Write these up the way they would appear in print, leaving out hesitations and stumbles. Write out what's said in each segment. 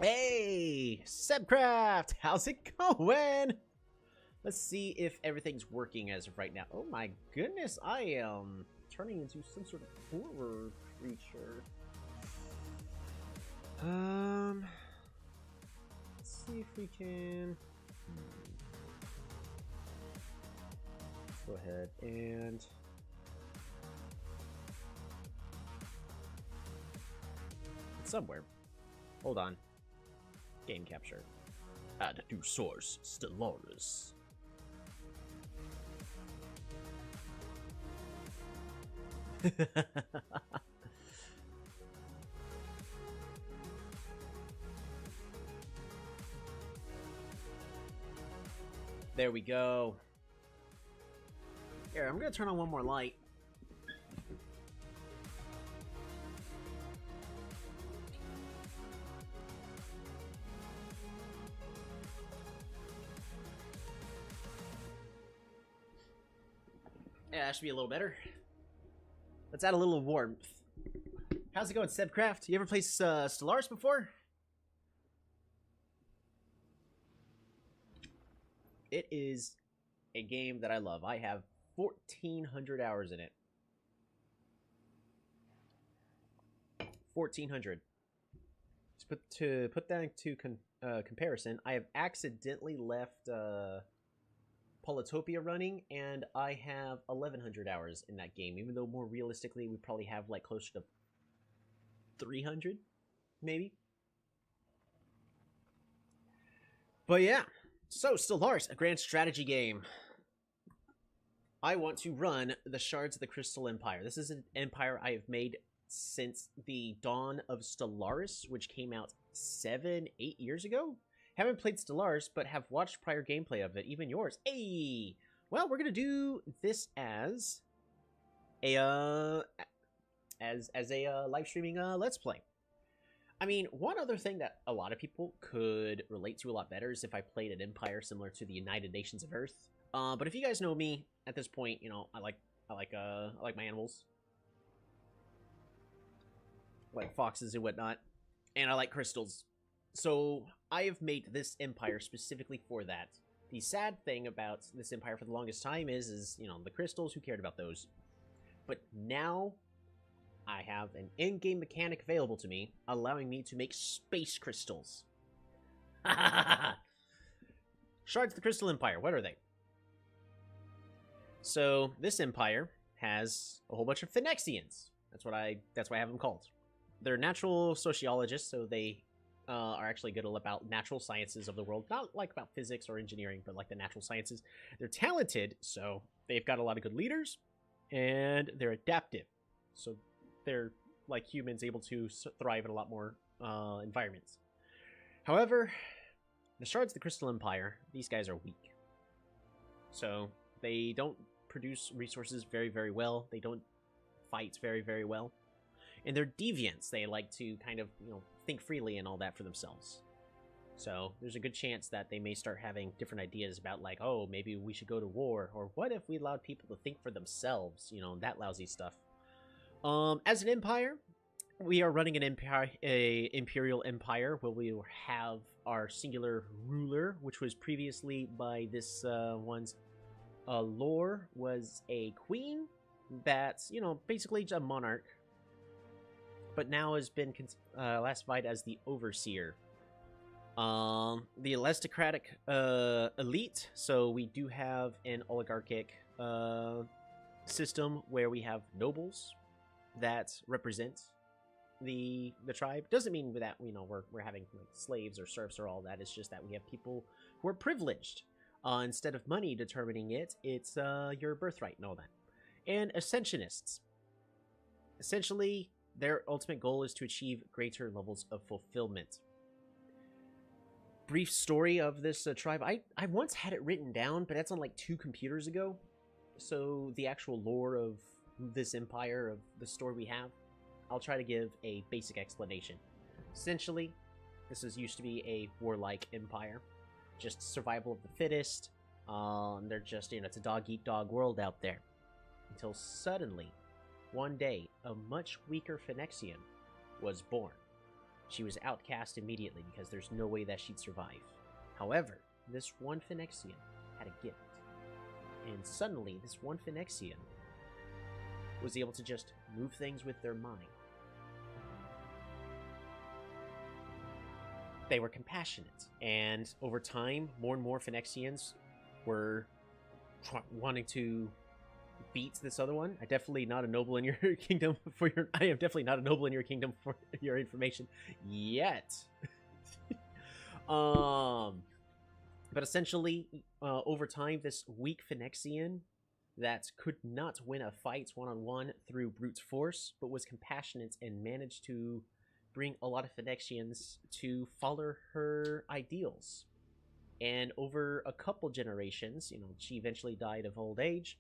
Hey, Sebcraft, how's it going? Let's see if everything's working as of right now. Oh my goodness, I am turning into some sort of horror creature. Let's see if we can. Let's go ahead and. It's somewhere. Hold on. Game capture. Add to source, Stellaris. There we go. Here, I'm gonna turn on one more light. Yeah, that should be a little better. Let's add a little warmth. How's it going, Sebcraft? You ever played Stellaris before? It is a game that I love. I have 1,400 hours in it. 1,400. To put that into comparison, I have accidentally left Polytopia running, and I have 1,100 hours in that game, even though more realistically we probably have like closer to 300, maybe. But yeah, so Stellaris, a grand strategy game. I want to run the Shards of the Crystal Empire. This is an empire I have made since the dawn of Stellaris, which came out 7-8 years ago. Haven't played Stellaris, but have watched prior gameplay of it, even yours. Hey! Well, we're gonna do this as a live streaming Let's Play. I mean, one other thing that a lot of people could relate to a lot better is if I played an empire similar to the United Nations of Earth. But if you guys know me at this point, you know I like my animals, like foxes and whatnot, and I like crystals. So I have made this empire specifically for that. The sad thing about this empire for the longest time is you know, the crystals, who cared about those? But now I have an in-game mechanic available to me, allowing me to make space crystals. Shards of the Crystal Empire, what are they? So this empire has a whole bunch of Phyrexians. That's why I have them called. They're natural sociologists, so they are actually good about natural sciences of the world. Not like about physics or engineering, but like the natural sciences. They're talented, so they've got a lot of good leaders, and they're adaptive. So they're, like humans, able to thrive in a lot more environments. However, the Shards of the Crystal Empire, these guys are weak. So they don't produce resources very, very well. They don't fight very, very well. And they're deviants. They like to kind of, you know, think freely and all that for themselves. So there's a good chance that they may start having different ideas about, like, oh, maybe we should go to war, or what if we allowed people to think for themselves, you know, that lousy stuff. As an empire, we are running an empire, a imperial empire, where we will have our singular ruler, which was previously by this one's lore was a queen that's, you know, basically just a monarch, but now has been classified as the overseer. The aristocratic elite, so we do have an oligarchic system where we have nobles that represent the tribe. Doesn't mean that, you know, we're having like slaves or serfs or all that. It's just that we have people who are privileged. Instead of money determining it, it's your birthright and all that. And ascensionists. Essentially, their ultimate goal is to achieve greater levels of fulfillment. Brief story of this tribe. I once had it written down, but that's on like 2 computers ago. So the actual lore of this empire, of the story we have, I'll try to give a basic explanation. Essentially, this used to be a warlike empire. Just survival of the fittest. They're just, you know, it's a dog-eat-dog world out there. Until suddenly, one day, a much weaker Phyrexian was born. She was outcast immediately because there's no way that she'd survive. However, this one Phyrexian had a gift. And suddenly, this one Phyrexian was able to just move things with their mind. They were compassionate, and over time, more and more Phyrexians were wanting to beat this other one. I am definitely not a noble in your kingdom for your information yet. But essentially, over time, this weak Phyrexian that could not win a fight one-on-one through brute force, but was compassionate and managed to bring a lot of Phyrexians to follow her ideals. And over a couple generations, she eventually died of old age.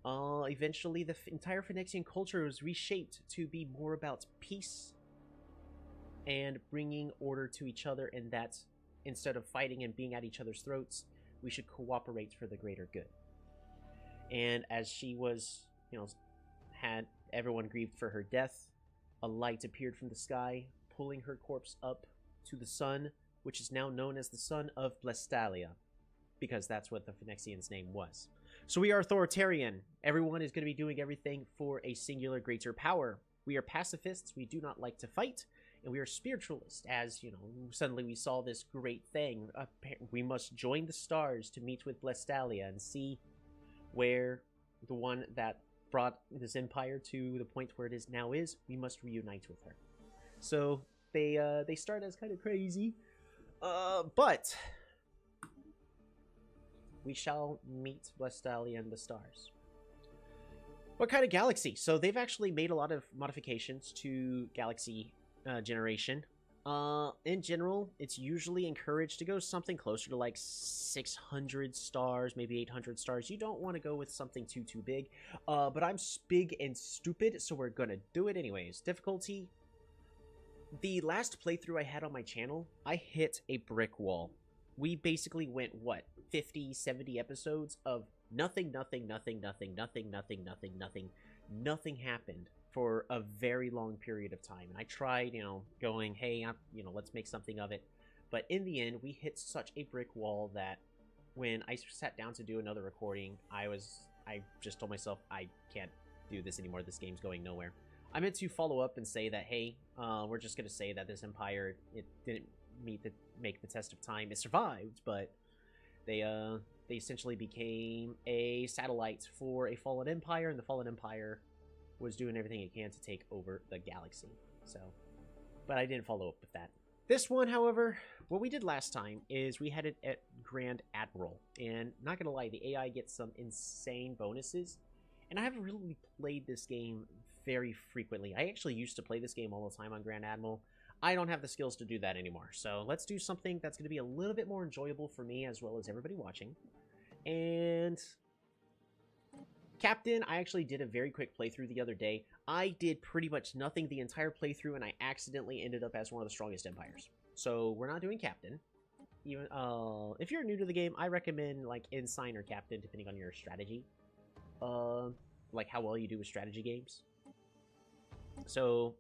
Eventually, the entire Phyrexian culture was reshaped to be more about peace and bringing order to each other, and that instead of fighting and being at each other's throats, we should cooperate for the greater good. And as she was, had everyone grieved for her death, a light appeared from the sky, pulling her corpse up to the sun, which is now known as the Sun of Blestalia, because that's what the Phyrexian's name was. So we are authoritarian. Everyone is going to be doing everything for a singular greater power. We are pacifists. We do not like to fight. And we are spiritualists, as, suddenly we saw this great thing. We must join the stars to meet with Blestalia and see where the one that brought this empire to the point where it is now is. We must reunite with her. So they start as kind of crazy, but we shall meet Blestalia and the stars. What kind of galaxy? So they've actually made a lot of modifications to galaxy generation. In general, it's usually encouraged to go something closer to like 600 stars, maybe 800 stars. You don't want to go with something too big. But I'm big and stupid, so we're gonna do it anyways. Difficulty. The last playthrough I had on my channel, I hit a brick wall. We basically went, what, 50, 70 episodes of nothing happened for a very long period of time. And I tried, going, hey, let's make something of it. But in the end, we hit such a brick wall that when I sat down to do another recording, I just told myself, I can't do this anymore. This game's going nowhere. I meant to follow up and say that, hey, we're just going to say that this empire, it didn't make the test of time. It survived, but they essentially became a satellite for a fallen empire, and the fallen empire was doing everything it can to take over the galaxy. So, but I didn't follow up with that. This one, however, what we did last time is we had it at Grand Admiral, and not gonna lie, the AI gets some insane bonuses, and I haven't really played this game very frequently. I actually used to play this game all the time on Grand Admiral. I don't have the skills to do that anymore, so let's do something that's going to be a little bit more enjoyable for me as well as everybody watching. And Captain, I actually did a very quick playthrough the other day. I did pretty much nothing the entire playthrough, and I accidentally ended up as one of the strongest empires. So we're not doing Captain. Even if you're new to the game, I recommend like Ensign or Captain, depending on your strategy. Like how well you do with strategy games. So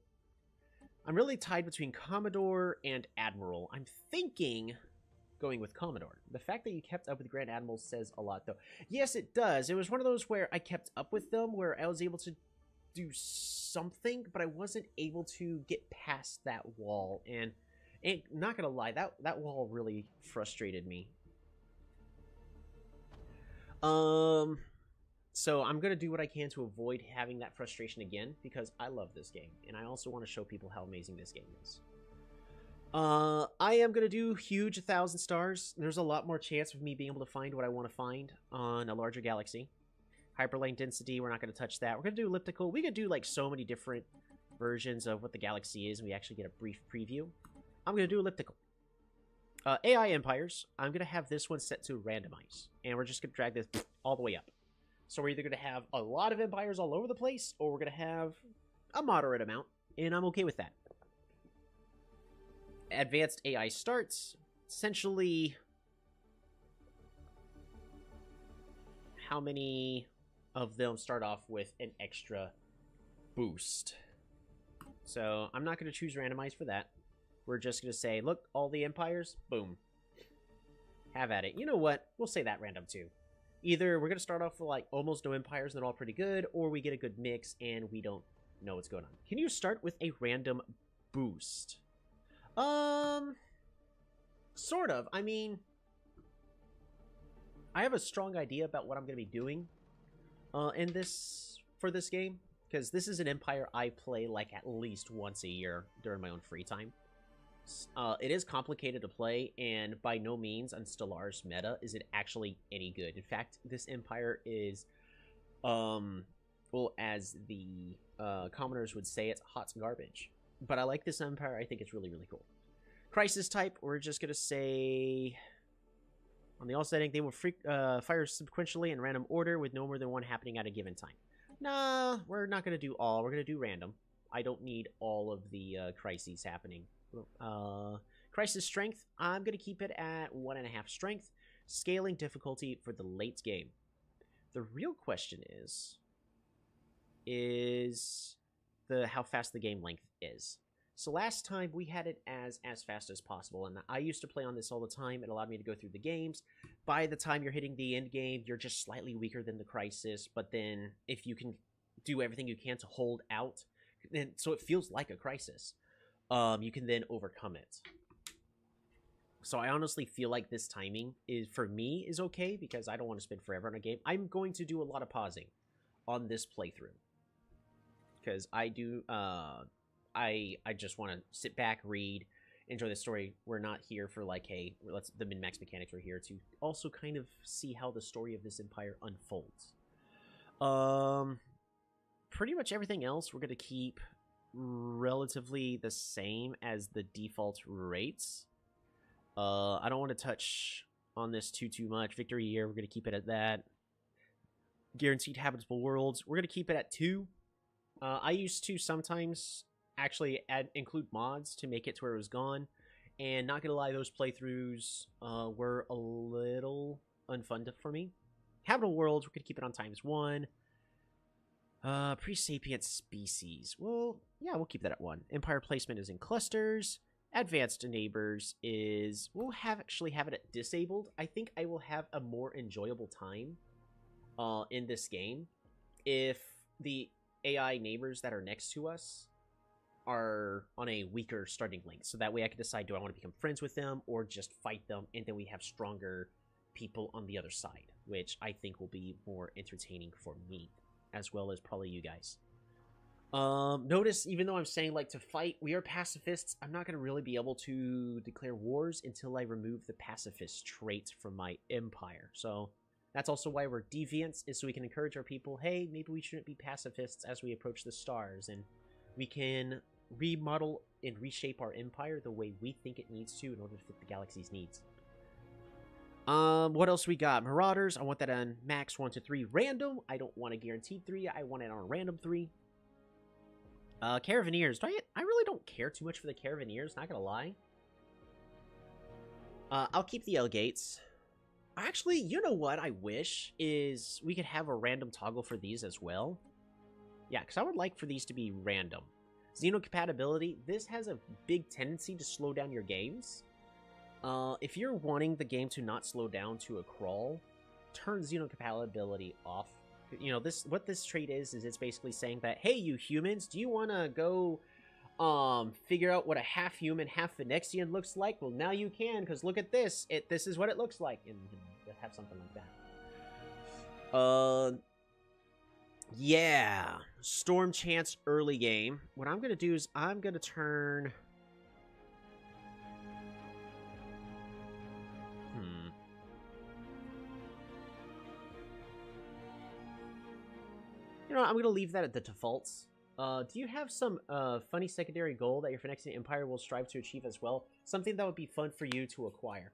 I'm really tied between Commodore and Admiral. I'm thinking going with Commodore. The fact that you kept up with Grand Admiral says a lot, though. Yes, it does. It was one of those where I kept up with them, where I was able to do something, but I wasn't able to get past that wall. And not gonna lie, that wall really frustrated me. So I'm going to do what I can to avoid having that frustration again, because I love this game, and I also want to show people how amazing this game is. I am going to do huge 1,000 stars. There's a lot more chance of me being able to find what I want to find on a larger galaxy. Hyperlane density, we're not going to touch that. We're going to do elliptical. We could do like so many different versions of what the galaxy is, and we actually get a brief preview. I'm going to do elliptical. AI empires, I'm going to have this one set to randomize, and we're just going to drag this all the way up. So we're either going to have a lot of empires all over the place, or we're going to have a moderate amount, and I'm okay with that. Advanced AI starts. Essentially, how many of them start off with an extra boost? So I'm not going to choose randomize for that. we're just going to say, look, all the empires, boom. Have at it. You know what? We'll say that random too. Either we're going to start off with like almost no empires and they're all pretty good, or we get a good mix and we don't know what's going on. Can you start with a random boost? Sort of. I mean, I have a strong idea about what I'm going to be doing for this game, because this is an empire I play like at least once a year during my own free time. It is complicated to play, and by no means on Stellaris meta is it actually any good. In fact, this empire is, well, as the commoners would say, it's hot garbage. But I like this empire. I think it's really, really cool. Crisis type, we're just going to say, on the all setting, they will fire sequentially in random order with no more than one happening at a given time. Nah, we're not going to do all. We're going to do random. I don't need all of the crises happening. Crisis strength, I'm going to keep it at 1.5 strength. Scaling difficulty for the late game. The real question is how fast the game length is. So last time we had it as fast as possible, and I used to play on this all the time. It allowed me to go through the games. By the time you're hitting the end game, you're just slightly weaker than the crisis, but then if you can do everything you can to hold out, then so it feels like a crisis, you can then overcome it. So I honestly feel like this timing for me is okay, because I don't want to spend forever on a game. I'm going to do a lot of pausing on this playthrough, because I do I just want to sit back, read, enjoy the story. We're not here for like, hey, the min-max mechanics. We're here to also kind of see how the story of this empire unfolds. Pretty much everything else we're going to keep relatively the same as the default rates. I don't want to touch on this too much. Victory year, we're going to keep it at that. Guaranteed habitable worlds, we're going to keep it at 2. I used to sometimes actually include mods to make it to where it was gone, and not gonna lie, those playthroughs were a little unfun for me. Habitable worlds, we're gonna keep it on ×1. Pre-sapient species, well, yeah, we'll keep that at 1. Empire placement is in clusters. Advanced neighbors is, we'll actually have it at disabled. I think I will have a more enjoyable time in this game if the AI neighbors that are next to us are on a weaker starting length, so that way I can decide, do I want to become friends with them or just fight them, and then we have stronger people on the other side, which I think will be more entertaining for me, as well as probably you guys. Notice, even though I'm saying like to fight, we are pacifists, I'm not going to really be able to declare wars until I remove the pacifist trait from my empire. So that's also why we're deviants, is so we can encourage our people, hey, maybe we shouldn't be pacifists as we approach the stars, and we can remodel and reshape our empire the way we think it needs to in order to fit the galaxy's needs. What else we got? Marauders, I want that on max 1 to 3 random. I don't want a guaranteed 3. I want it on random 3. Caravanneers. I really don't care too much for the Caravanneers, not gonna lie. I'll keep the L-Gates. Actually, you know what I wish is we could have a random toggle for these as well. Yeah, because I would like for these to be random. Xenocompatibility, this has a big tendency to slow down your games. If you're wanting the game to not slow down to a crawl, turn Xenocompatibility off. You know, what this trait is it's basically saying that, hey, you humans, do you want to go figure out what a half-human, half-Phoenician looks like? Well, now you can, because look at this. This is what it looks like. And have something like that. Yeah, Storm Chance early game. What I'm going to do is I'm going to turn... You know what, I'm going to leave that at the defaults. Do you have some funny secondary goal that your Phyrexian Empire will strive to achieve as well? Something that would be fun for you to acquire.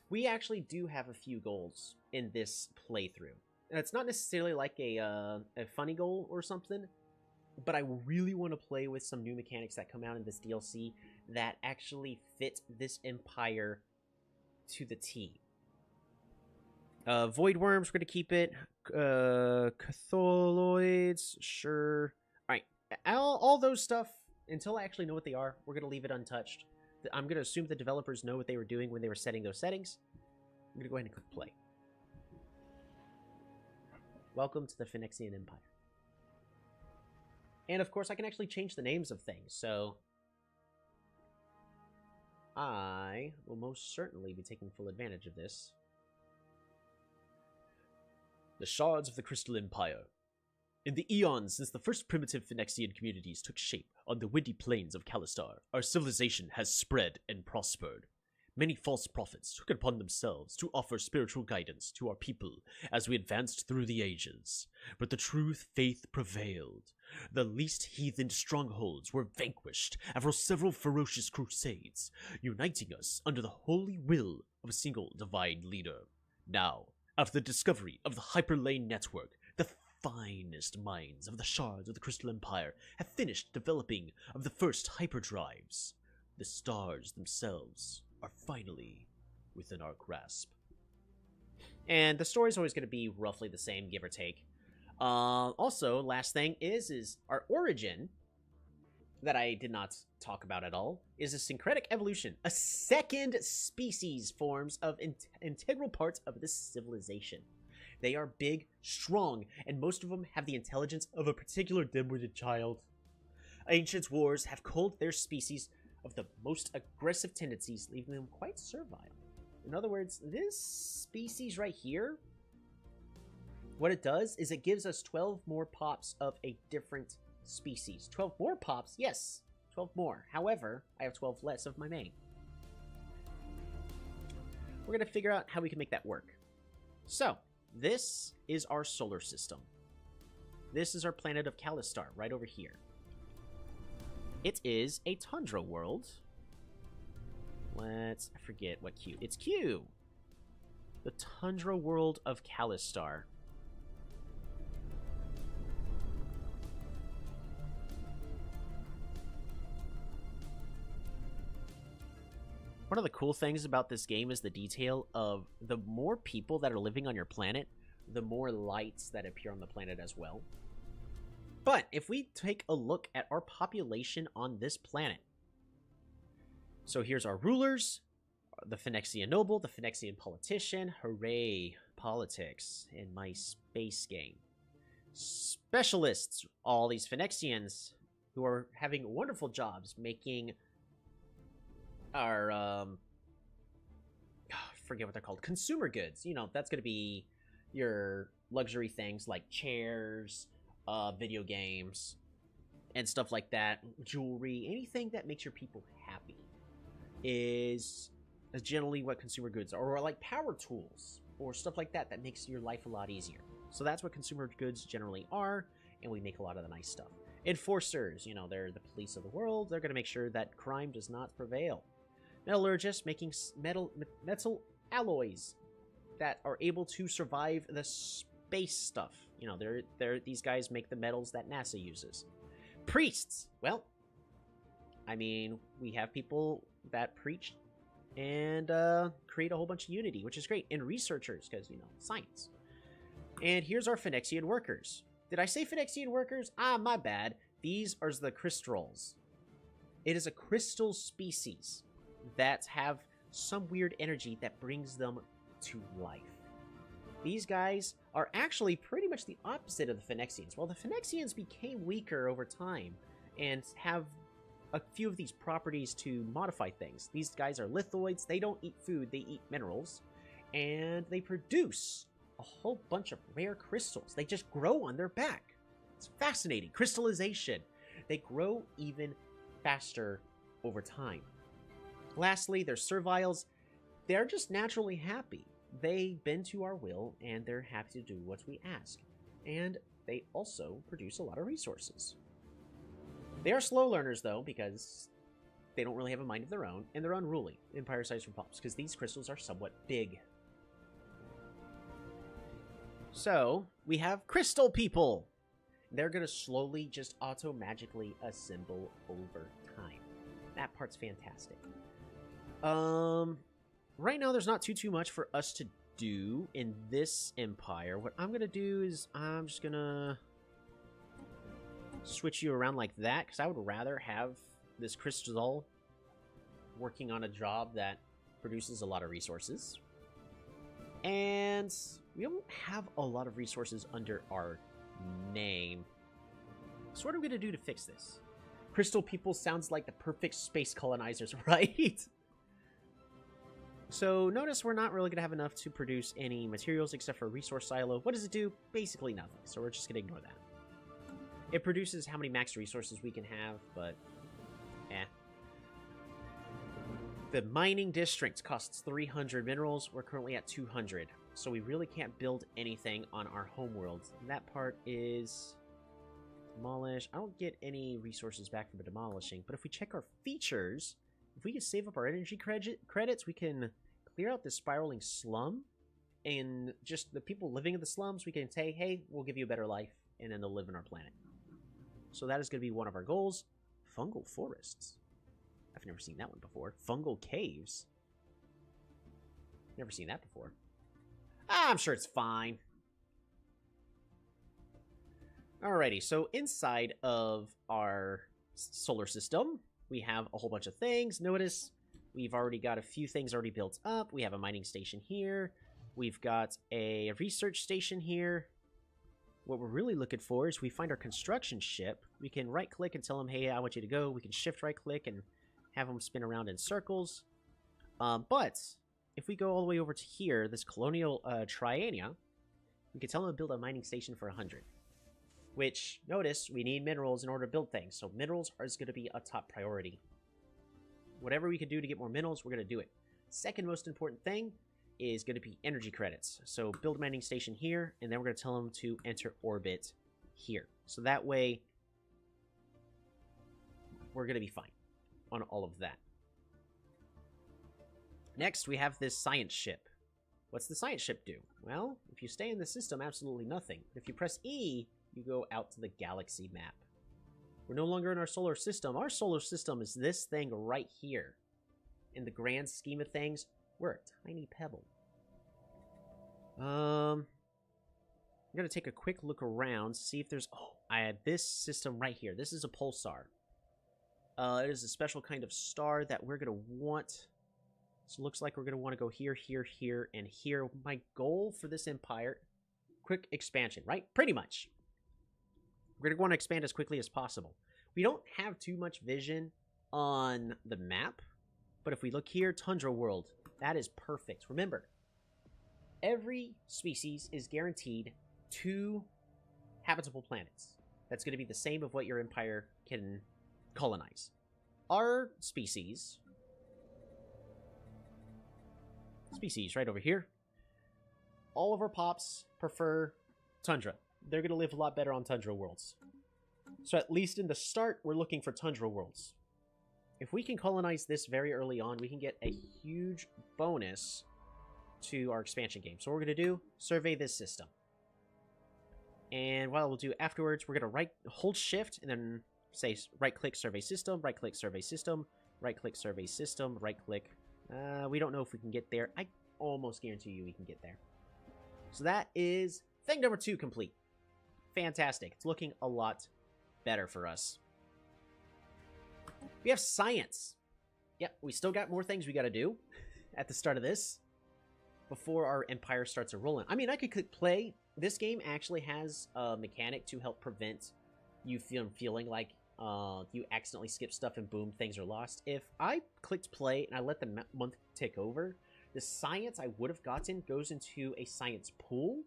We actually do have a few goals in this playthrough. It's not necessarily like a funny goal or something, but I really want to play with some new mechanics that come out in this DLC that actually fit this empire to the T. Void Worms, we're going to keep it. Catholoids, sure. Alright, all those stuff, until I actually know what they are, we're going to leave it untouched. I'm gonna assume the developers know what they were doing when they were setting those settings. I'm gonna go ahead and click play. Welcome to the Phyrexian Empire. And of course, I can actually change the names of things, so I will most certainly be taking full advantage of this. The Shards of the Crystal Empire. In the eons since the first primitive Phyrexian communities took shape on the windy plains of Callistar, our civilization has spread and prospered. Many false prophets took it upon themselves to offer spiritual guidance to our people as we advanced through the ages. But the truth faith prevailed. The least heathen strongholds were vanquished after several ferocious crusades, uniting us under the holy will of a single divine leader. Now, after the discovery of the Hyperlane Network, the finest minds of the Shards of the Crystal Empire have finished developing of the first hyperdrives. The stars themselves are finally within our grasp. And the story's always going to be roughly the same, give or take. Also, last thing is our origin, that I did not talk about at all, is a syncretic evolution. A second species forms of integral parts of this civilization. They are big, strong, and most of them have the intelligence of a particular dim-witted child. Ancient wars have culled their species of the most aggressive tendencies, leaving them quite servile. In other words, this species right here, what it does is it gives us 12 more pops of a different species. 12 more pops? Yes, 12 more. However, I have 12 less of my main. We're going to figure out how we can make that work. So, this is our solar system. This is our planet of Callistar, right over here. It is a tundra world. I forget what Q. It's Q! The tundra world of Callistar. One of the cool things about this game is the detail of the more people that are living on your planet, the more lights that appear on the planet as well. But if we take a look at our population on this planet, so here's our rulers, the Phyrexian noble, the Phyrexian politician. Hooray, politics in my space game. Specialists, all these Phyrexians who are having wonderful jobs making our, I forget what they're called, consumer goods. You know, that's going to be your luxury things like chairs, video games, and stuff like that, jewelry, anything that makes your people happy is generally what consumer goods are, or like power tools, or stuff like that that makes your life a lot easier. So that's what consumer goods generally are, and we make a lot of the nice stuff. Enforcers, you know, they're the police of the world. They're going to make sure that crime does not prevail. Metallurgists, making metal alloys that are able to survive the space stuff. You know, these guys make the metals that NASA uses. Priests, well, I mean, we have people that preach and create a whole bunch of unity, which is great. And researchers, because, you know, science. And here's our Phyrexian workers. Did I say Phyrexian workers? Ah, my bad. These are the crystals. It is a crystal species that have some weird energy that brings them to life. These guys are actually pretty much the opposite of the Phyrexians. Well, the Phyrexians became weaker over time and have a few of these properties to modify things. These guys are lithoids. They don't eat food. They eat minerals. And they produce a whole bunch of rare crystals. They just grow on their back. It's fascinating. Crystallization. They grow even faster over time. Lastly, they're serviles. They're just naturally happy. They bend to our will, and they're happy to do what we ask. And they also produce a lot of resources. They are slow learners, though, because they don't really have a mind of their own, and they're unruly. Empire size for pops, because these crystals are somewhat big. So, we have crystal people. They're going to slowly just auto-magically assemble over time. That part's fantastic. Right now, there's not too much for us to do in this empire. What I'm going to do is I'm just going to switch you around like that, because I would rather have this crystal working on a job that produces a lot of resources. And we don't have a lot of resources under our name. So what are we going to do to fix this? Crystal people sounds like the perfect space colonizers, right? So notice we're not really going to have enough to produce any materials except for a resource silo. What does it do? Basically nothing. So we're just going to ignore that. It produces how many max resources we can have, but The mining district costs 300 minerals. We're currently at 200. So we really can't build anything on our homeworld. That part is demolish. I don't get any resources back from demolishing, but if we check our features, if we can save up our energy credits, we can clear out this spiraling slum, and just the people living in the slums, we can say, hey, we'll give you a better life, and then they'll live on our planet. So that is going to be one of our goals. Fungal forests. I've never seen that one before. Fungal caves. Never seen that before. I'm sure it's fine. Alrighty, so inside of our solar system, we have a whole bunch of things. Notice we've already got a few things already built up. We have a mining station here. We've got a research station here. What we're really looking for is we find our construction ship. We can right-click and tell them, hey, I want you to go. We can shift right-click and have them spin around in circles. But if we go all the way over to here, this colonial Triania, we can tell them to build a mining station for 100. Which, notice, we need minerals in order to build things. So minerals is going to be a top priority. Whatever we can do to get more minerals, we're going to do it. Second most important thing is going to be energy credits. So build a mining station here, and then we're going to tell them to enter orbit here. So that way, we're going to be fine on all of that. Next, we have this science ship. What's the science ship do? Well, if you stay in the system, absolutely nothing. If you press E, you go out to the galaxy map. We're no longer in our solar system. Our solar system is this thing right here. In the grand scheme of things, we're a tiny pebble. I'm going to take a quick look around, see if there's... Oh, I had this system right here. This is a pulsar. It is a special kind of star that we're going to want... So it looks like we're going to want to go here, here, here, and here. My goal for this empire... Quick expansion, right? Pretty much. We're going to want to expand as quickly as possible. We don't have too much vision on the map, but if we look here, Tundra World, that is perfect. Remember, every species is guaranteed 2 habitable planets. That's going to be the same of what your empire can colonize. Our species right over here, all of our pops prefer Tundra. They're going to live a lot better on Tundra Worlds. So at least in the start, we're looking for Tundra Worlds. If we can colonize this very early on, we can get a huge bonus to our expansion game. So what we're going to do, survey this system. And what we'll do afterwards, we're going to hold shift and then say right-click, survey system, right-click, survey system, right-click, survey system, right-click. We don't know if we can get there. I almost guarantee you we can get there. So that is thing number 2 complete. Fantastic. It's looking a lot better for us. We have science. Yep, we still got more things we got to do at the start of this before our empire starts rolling. I mean, I could click play. This game actually has a mechanic to help prevent you feeling like you accidentally skip stuff and boom, things are lost. If I clicked play and I let the month tick over, the science I would have gotten goes into a science pool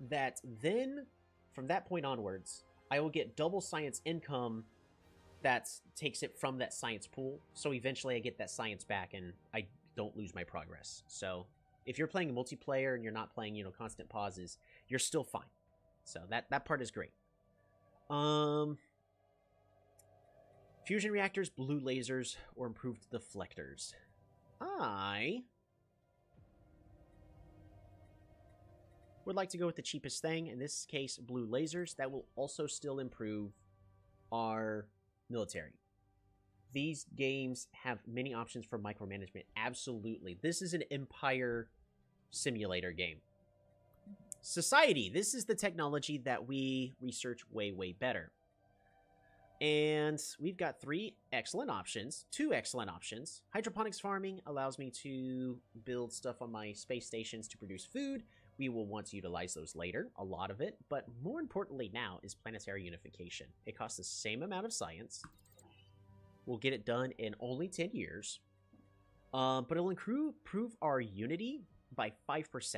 that then, from that point onwards, I will get double science income that takes it from that science pool. So eventually I get that science back and I don't lose my progress. So if you're playing multiplayer and you're not playing, you know, constant pauses, you're still fine. So that part is great. Fusion reactors, blue lasers, or improved deflectors. I would like to go with the cheapest thing. In this case, blue lasers. That will also still improve our military. These games have many options for micromanagement. Absolutely. This is an empire simulator game. Society. This is the technology that we research way, way better. And we've got 3 excellent options, 2 excellent options. Hydroponics farming allows me to build stuff on my space stations to produce food. We will want to utilize those later, a lot of it. But more importantly now is planetary unification. It costs the same amount of science. We'll get it done in only 10 years. But it'll improve our unity by 5%,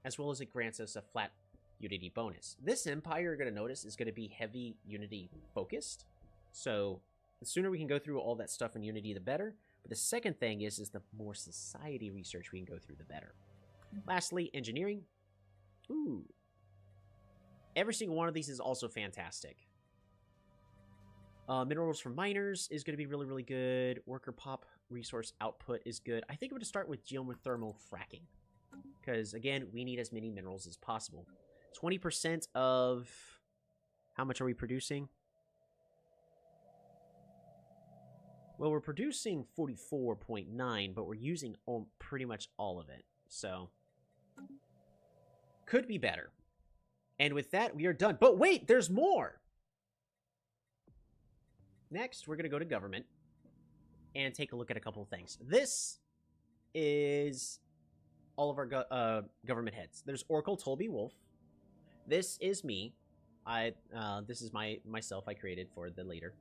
as well as it grants us a flat unity bonus. This empire, you're going to notice, is going to be heavy unity focused. So the sooner we can go through all that stuff in unity, the better. But the second thing is the more society research we can go through, the better. Lastly, engineering. Ooh. Every single one of these is also fantastic. Minerals from miners is going to be really, really good. Worker pop resource output is good. I think I'm going to start with geothermal fracking. Because, again, we need as many minerals as possible. 20% of... How much are we producing? Well, we're producing 44.9, but we're using pretty much all of it. So, could be better. And with that, we are done. But wait, there's more! Next, we're going to go to government and take a look at a couple of things. This is all of our government heads. There's Oracle Tolby Wolf. This is me. This is myself I created for the later.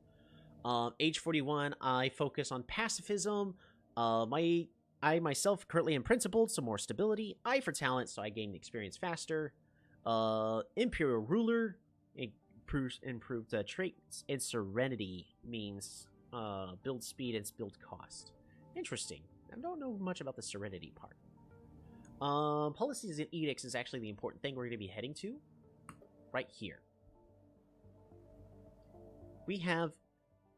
Age 41, I focus on pacifism. I myself currently am principled, so more stability. I for talent, so I gain experience faster. Imperial ruler, improved traits, and serenity means build speed and build cost. Interesting. I don't know much about the serenity part. Policies and edicts is actually the important thing we're going to be heading to. Right here. We have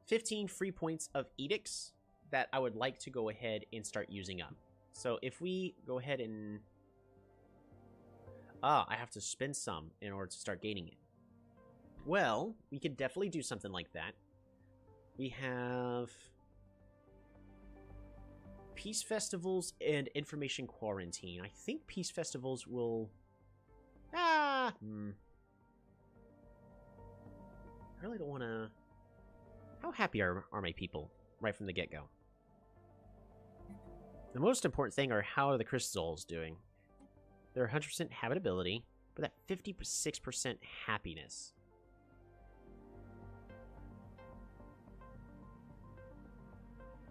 15 free points of edicts that I would like to go ahead and start using up. So if we go ahead and... I have to spend some in order to start gaining it. Well, we could definitely do something like that. We have... Peace festivals and information quarantine. I think peace festivals will... I really don't want to... How happy are my people right from the get-go? The most important thing are how are the crystals doing. They're 100% habitability, but that 56% happiness.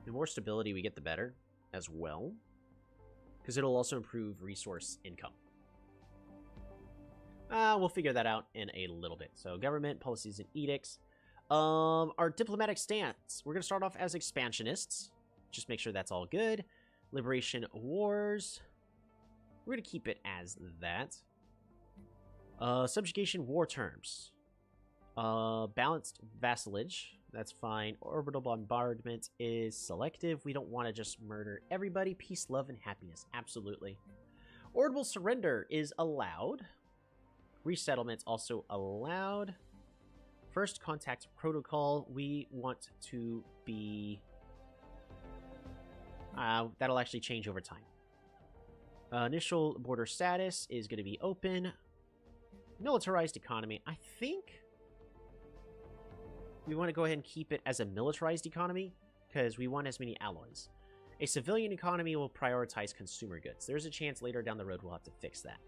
The more stability we get, the better as well. Because it'll also improve resource income. We'll figure that out in a little bit. So, government, policies, and edicts. Our diplomatic stance. We're going to start off as expansionists. Just make sure that's all good. Liberation wars. We're going to keep it as that. Subjugation war terms. Balanced vassalage. That's fine. Orbital bombardment is selective. We don't want to just murder everybody. Peace, love, and happiness. Absolutely. Orbital surrender is allowed. Resettlements also allowed. First contact protocol, we want to be... that'll actually change over time. Initial border status is going to be open. Militarized economy, I think we want to go ahead and keep it as a militarized economy because we want as many alloys. A civilian economy will prioritize consumer goods. There's a chance later down the road we'll have to fix that.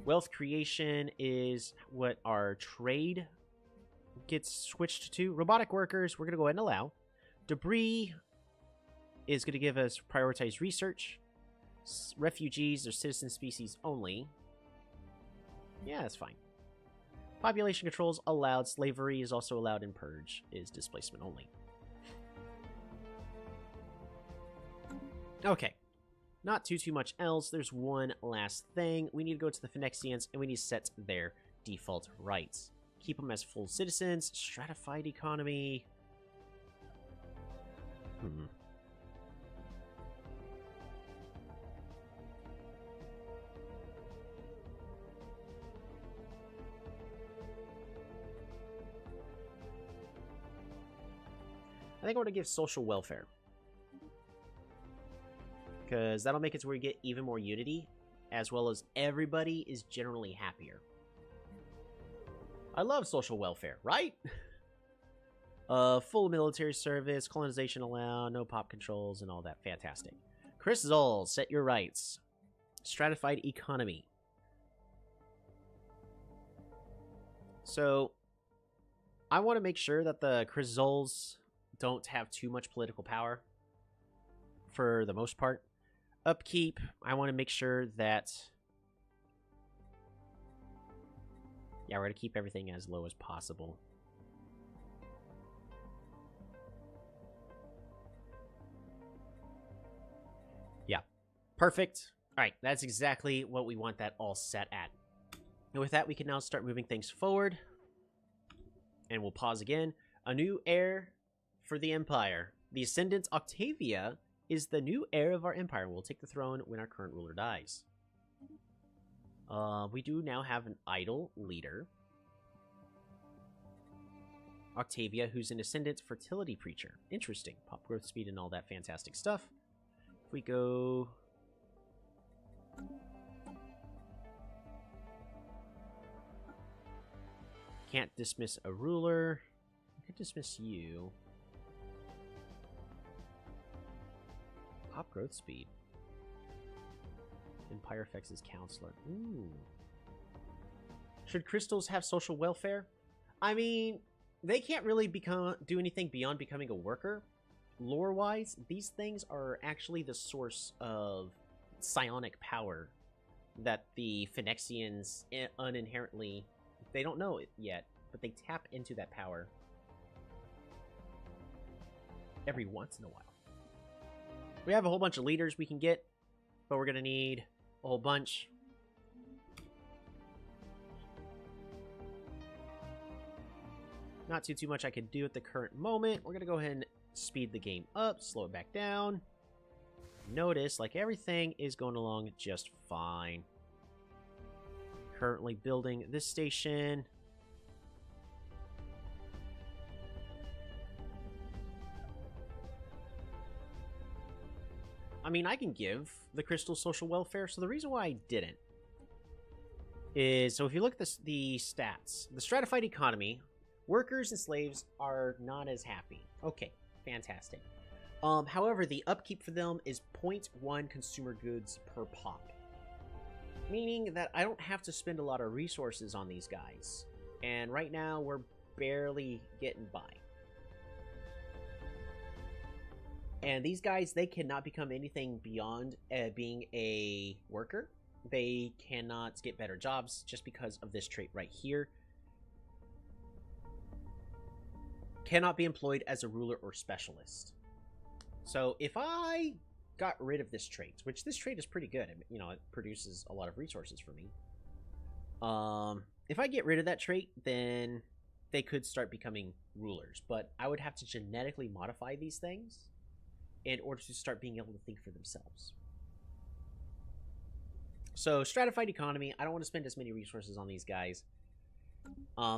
Wealth creation is what our trade gets switched to. Robotic workers, we're going to go ahead and allow. Debris is going to give us prioritized research. Refugees or citizen species only. Yeah, that's fine. Population controls allowed. Slavery is also allowed, and purge is displacement only. Okay. Not too much else. There's one last thing. We need to go to the Phoenicians, and we need to set their default rights. Keep them as full citizens. Stratified economy. I think I want to give social welfare. Because that'll make it to where we get even more unity, as well as everybody is generally happier. I love social welfare, right? Full military service, colonization allowed, no pop controls, and all that. Fantastic. Crystals, set your rights. Stratified economy. So, I want to make sure that the crystals don't have too much political power for the most part. Upkeep, I want to make sure that... Yeah, we're going to keep everything as low as possible. Yeah, perfect. All right, that's exactly what we want that all set at. And with that, we can now start moving things forward. And we'll pause again. A new heir for the Empire. The Ascendant Octavia is the new heir of our Empire. We'll take the throne when our current ruler dies. We do now have an idle leader. Octavia, who's an Ascendant Fertility Preacher. Interesting. Pop growth speed and all that fantastic stuff. If we go... Can't dismiss a ruler. I could dismiss you. Pop growth speed. Empire affects his counselor. Ooh. Should crystals have social welfare? I mean, they can't really do anything beyond becoming a worker. Lore-wise, these things are actually the source of psionic power that the Phyrexians uninherently... They don't know it yet, but they tap into that power every once in a while. We have a whole bunch of leaders we can get, but we're going to need a whole bunch. Not too much I can do at the current moment. We're going to go ahead and speed the game up, slow it back down. Notice, like, everything is going along just fine. Currently building this station. I mean, I can give the crystal social welfare, so the reason why I didn't is, so if you look at the stats, the stratified economy, workers and slaves are not as happy. Okay, fantastic. However, the upkeep for them is 0.1 consumer goods per pop. Meaning that I don't have to spend a lot of resources on these guys. And right now, we're barely getting by. And these guys, they cannot become anything beyond being a worker. They cannot get better jobs just because of this trait right here. Cannot be employed as a ruler or specialist. So if I got rid of this trait, which this trait is pretty good. You know, it produces a lot of resources for me. If I get rid of that trait, then they could start becoming rulers. But I would have to genetically modify these things in order to start being able to think for themselves. So, stratified economy, I don't want to spend as many resources on these guys.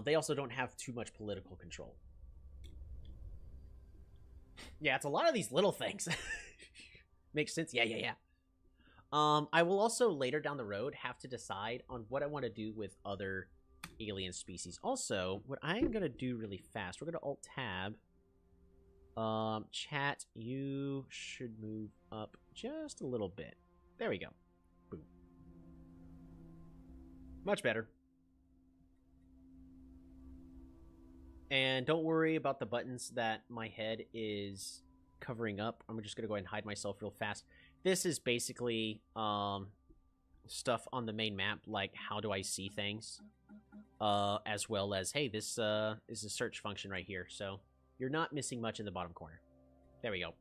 They also don't have too much political control. Yeah, it's a lot of these little things. Makes sense? Yeah. I will also, later down the road, have to decide on what I want to do with other alien species. Also, what I'm going to do really fast, we're going to Alt-Tab. Chat, you should move up just a little bit. There we go. Boom. Much better. And don't worry about the buttons that my head is covering up. I'm just going to go ahead and hide myself real fast. This is basically stuff on the main map, like how do I see things, as well as, hey, this is a search function right here. So you're not missing much in the bottom corner. There we go.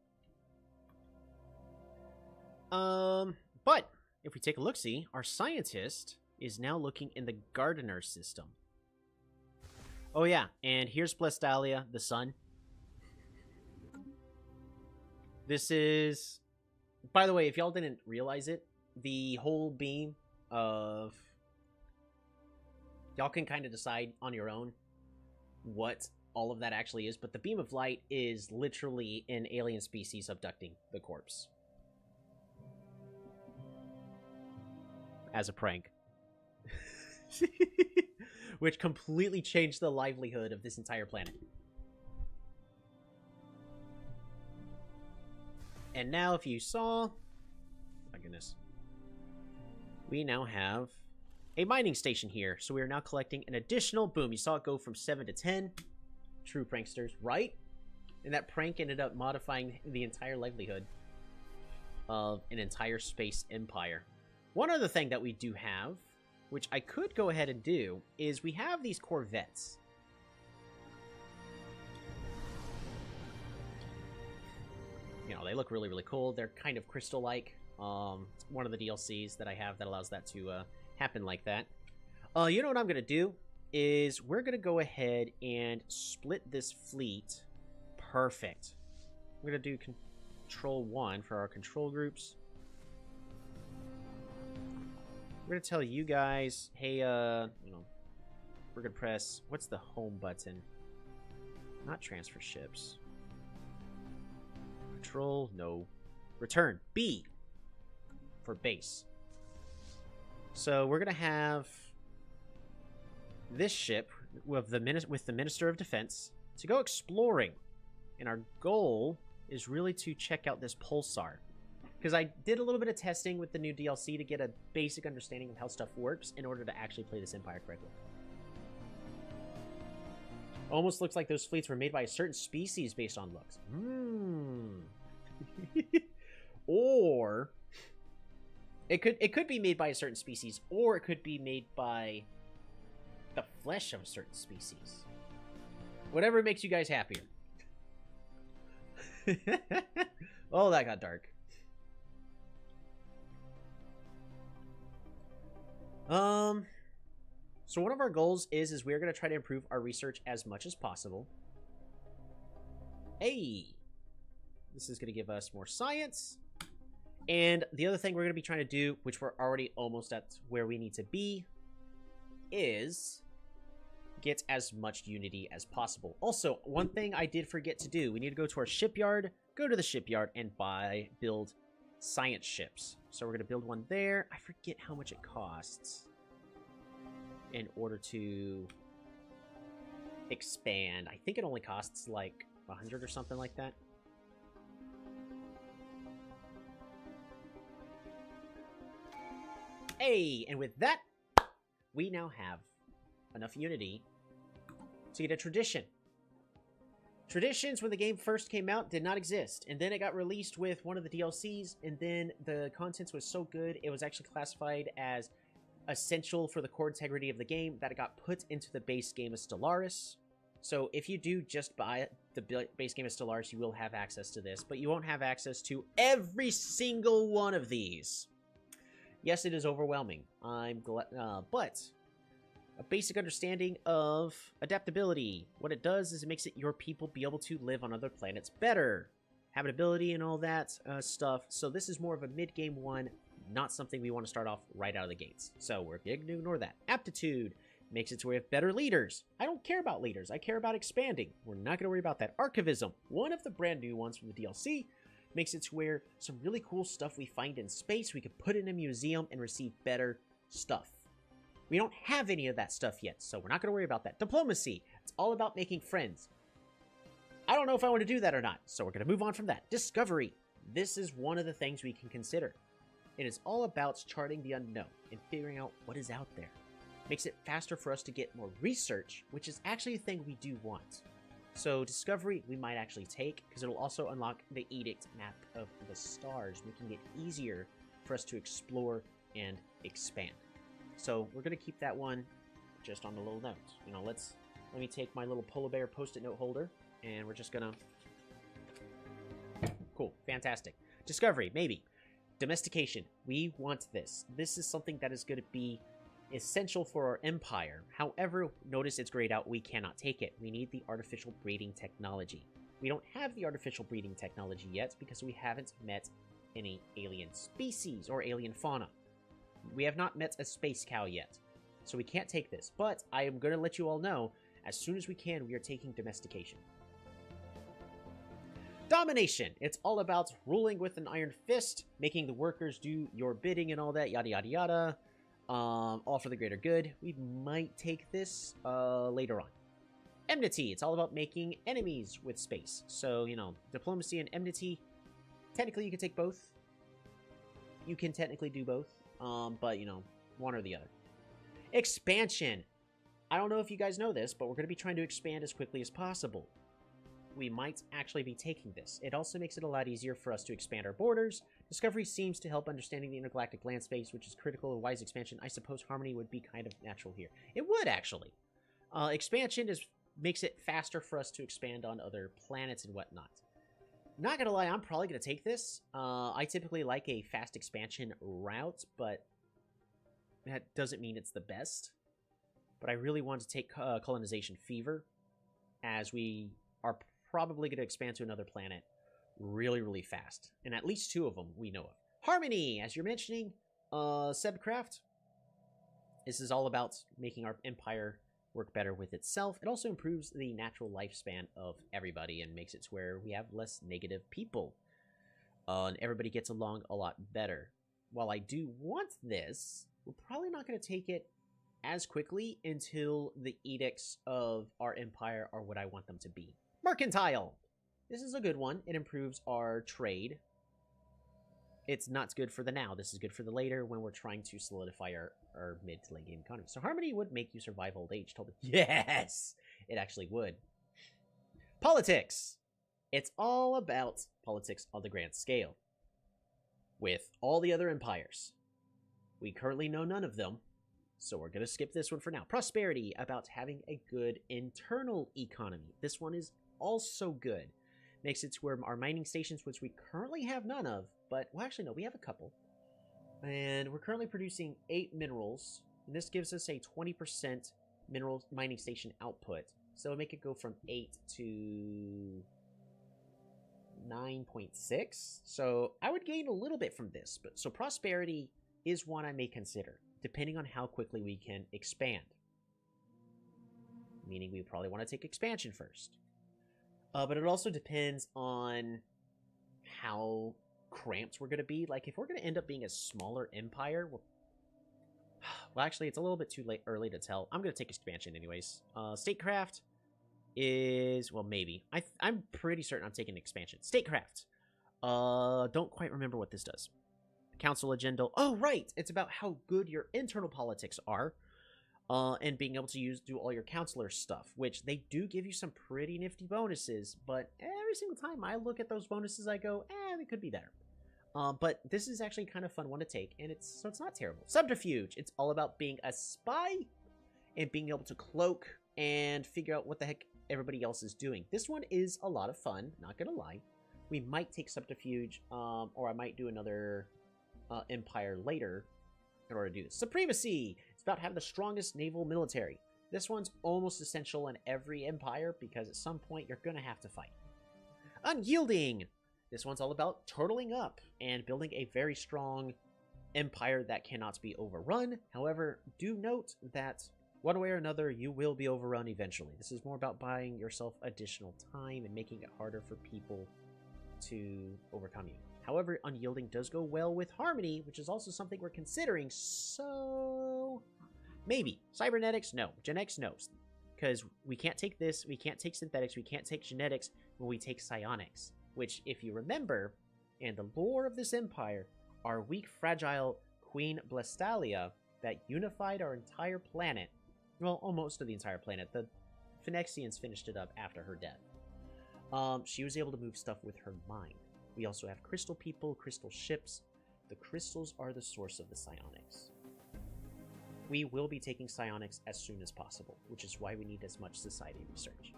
But if we take a look-see, our scientist is now looking in the gardener system. Oh yeah, and here's Blestalia, the sun. This is... By the way, if y'all didn't realize it, the whole beam of... Y'all can kind of decide on your own what all of that actually is, but the beam of light is literally an alien species abducting the corpse. As a prank. Which completely changed the livelihood of this entire planet. And now if you saw... My goodness. We now have a mining station here. So we are now collecting an additional... Boom, you saw it go from 7 to 10. True pranksters, right? And that prank ended up modifying the entire livelihood of an entire space empire. One other thing that we do have, which I could go ahead and do, is we have these corvettes. You know, they look really, really cool. They're kind of crystal-like. One of the DLCs that I have that allows that to happen like that. You know what I'm going to do? Is we're going to go ahead and split this fleet. Perfect. We're going to do Control 1 for our control groups. We're going to tell you guys, hey, you know, we're going to press, what's the home button? Not transfer ships. Control, no. Return, B for base. So we're going to have this ship with the Minister of Defense to go exploring. And our goal is really to check out this pulsar. Because I did a little bit of testing with the new DLC to get a basic understanding of how stuff works in order to actually play this Empire correctly. Almost looks like those fleets were made by a certain species based on looks. Or it could be made by a certain species, or it could be made by the flesh of a certain species. Whatever makes you guys happier. Oh, that got dark. So one of our goals is we're going to try to improve our research as much as possible. Hey! This is going to give us more science. And the other thing we're going to be trying to do, which we're already almost at where we need to be, is get as much unity as possible. Also, one thing I did forget to do, we need to go to our shipyard, go to the shipyard, and build science ships. So we're going to build one there. I forget how much it costs in order to expand. I think it only costs like 100 or something like that. Hey, and with that, we now have enough unity to get a tradition. Traditions, when the game first came out, did not exist, and then it got released with one of the DLCs, and then the contents was so good, it was actually classified as essential for the core integrity of the game that it got put into the base game of Stellaris. So if you do just buy the base game of Stellaris, you will have access to this, but you won't have access to every single one of these. Yes, it is overwhelming. I'm glad, but a basic understanding of adaptability. What it does is it makes it your people be able to live on other planets better. Habitability and all that stuff. So this is more of a mid-game one, not something we want to start off right out of the gates. So we're going to ignore that. Aptitude makes it so we have better leaders. I don't care about leaders. I care about expanding. We're not going to worry about that. Archivism, one of the brand new ones from the DLC, makes it to where some really cool stuff we find in space, we could put in a museum and receive better stuff. We don't have any of that stuff yet, so we're not going to worry about that. Diplomacy, it's all about making friends. I don't know if I want to do that or not, so we're going to move on from that. Discovery, this is one of the things we can consider. It is all about charting the unknown and figuring out what is out there. Makes it faster for us to get more research, which is actually a thing we do want. So discovery we might actually take, because it'll also unlock the Edict map of the stars, making it easier for us to explore and expand. So we're going to keep that one just on the little note. You know, let me take my little polar bear post-it note holder, and we're just going to... Cool. Fantastic. Discovery, maybe. Domestication. We want this. This is something that is going to be essential for our empire. However, notice it's grayed out. We cannot take it. We need the artificial breeding technology. We don't have the artificial breeding technology yet because we haven't met any alien species or alien fauna. We have not met a space cow yet, so we can't take this. But I am going to let you all know, as soon as we can, we are taking domestication. Domination. It's all about ruling with an iron fist, making the workers do your bidding and all that, yada yada yada. All for the greater good. We might take this later on. Enmity. It's all about making enemies with space. So, you know, diplomacy and enmity. Technically, you can take both. You can technically do both, but, you know, one or the other. Expansion. I don't know if you guys know this, but we're going to be trying to expand as quickly as possible. We might actually be taking this. It also makes it a lot easier for us to expand our borders. Discovery seems to help understanding the intergalactic land space, which is critical in wise expansion. I suppose harmony would be kind of natural here. It would, actually. Expansion makes it faster for us to expand on other planets and whatnot. Not gonna lie, I'm probably gonna take this. I typically like a fast expansion route, but that doesn't mean it's the best. But I really want to take colonization fever, as we are probably going to expand to another planet really, really fast. And at least 2 of them we know of. Harmony, as you're mentioning, Sebcraft. This is all about making our empire work better with itself. It also improves the natural lifespan of everybody and makes it to where we have less negative people. And everybody gets along a lot better. While I do want this, we're probably not going to take it as quickly until the edicts of our empire are what I want them to be. Mercantile! This is a good one. It improves our trade. It's not good for the now. This is good for the later when we're trying to solidify our mid to late game economy. So Harmony would make you survive old age. Told me. Yes! It actually would. Politics! It's all about politics on the grand scale. With all the other empires. We currently know none of them, so we're going to skip this one for now. Prosperity, about having a good internal economy. This one is also good. Makes it to where our mining stations, which we currently have none of, but, well, actually, no, we have a couple. And we're currently producing 8 minerals, and this gives us a 20% mineral mining station output. So it'll make it go from 8 to 9.6. So I would gain a little bit from this, but so prosperity is one I may consider, depending on how quickly we can expand. Meaning we probably want to take expansion first. But it also depends on how cramped we're going to be. Like, if we're going to end up being a smaller empire, well, actually, it's a little bit early to tell. I'm going to take expansion anyways. Statecraft is, well, maybe. I'm pretty certain I'm taking expansion. Statecraft. Don't quite remember what this does. Council agenda. Oh, right! It's about how good your internal politics are. And being able to do all your counselor stuff, which they do give you some pretty nifty bonuses, but every single time I look at those bonuses, I go, they could be better. But this is actually kind of fun one to take, and it's not terrible. Subterfuge. It's all about being a spy and being able to cloak and figure out what the heck everybody else is doing. This one is a lot of fun, not gonna lie. We might take Subterfuge, or I might do another empire later in order to do this. Supremacy. About having the strongest naval military. This one's almost essential in every empire because at some point you're gonna have to fight. Unyielding! This one's all about turtling up and building a very strong empire that cannot be overrun. However, do note that one way or another you will be overrun eventually. This is more about buying yourself additional time and making it harder for people to overcome you. However, Unyielding does go well with Harmony, which is also something we're considering, so maybe. Cybernetics, no. Genetics, no. Because we can't take this, we can't take synthetics, we can't take genetics when we take psionics. Which, if you remember, in the lore of this empire, our weak, fragile Queen Blestalia that unified our entire planet, well, almost of the entire planet. The Phyrexians finished it up after her death. She was able to move stuff with her mind. We also have crystal people, crystal ships. The crystals are the source of the psionics. We will be taking psionics as soon as possible, which is why we need as much society research.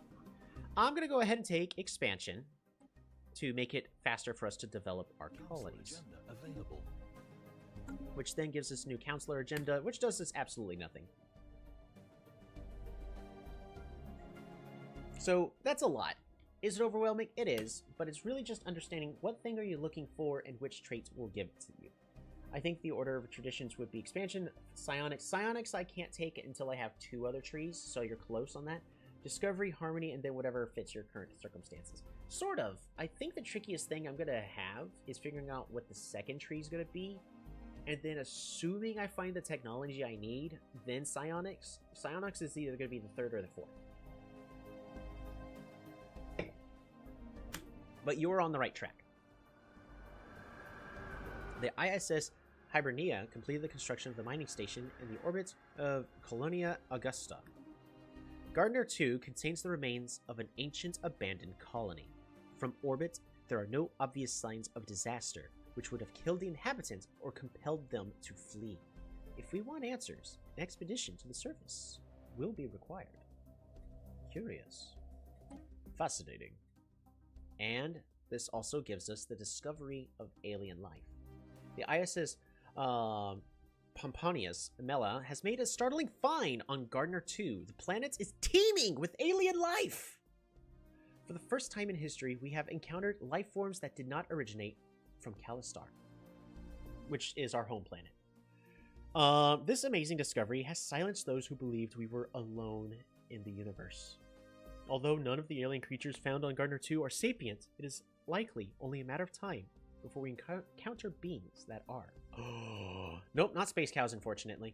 I'm going to go ahead and take expansion to make it faster for us to develop our colonies. Which then gives us a new counselor agenda, which does us absolutely nothing. So that's a lot. Is it overwhelming? It is, but it's really just understanding what thing are you looking for and which traits will give it to you. I think the order of traditions would be expansion, psionics. Psionics I can't take until I have 2 other trees, so you're close on that. Discovery, harmony, and then whatever fits your current circumstances. Sort of. I think the trickiest thing I'm going to have is figuring out what the second tree is going to be, and then assuming I find the technology I need, then psionics. Psionics is either going to be the 3rd or the 4th. But you're on the right track. The ISS Hibernia completed the construction of the mining station in the orbit of Colonia Augusta. Gardner 2 contains the remains of an ancient abandoned colony. From orbit, there are no obvious signs of disaster, which would have killed the inhabitants or compelled them to flee. If we want answers, an expedition to the surface will be required. Curious. Fascinating. And this also gives us the discovery of alien life. The ISS Pomponius Mela has made a startling find on Gardner 2. The planet is teeming with alien life! For the first time in history, we have encountered life forms that did not originate from Callistar, which is our home planet. This amazing discovery has silenced those who believed we were alone in the universe. Although none of the alien creatures found on Gardner 2 are sapient, it is likely only a matter of time before we encounter beings that are. Nope, not space cows, unfortunately.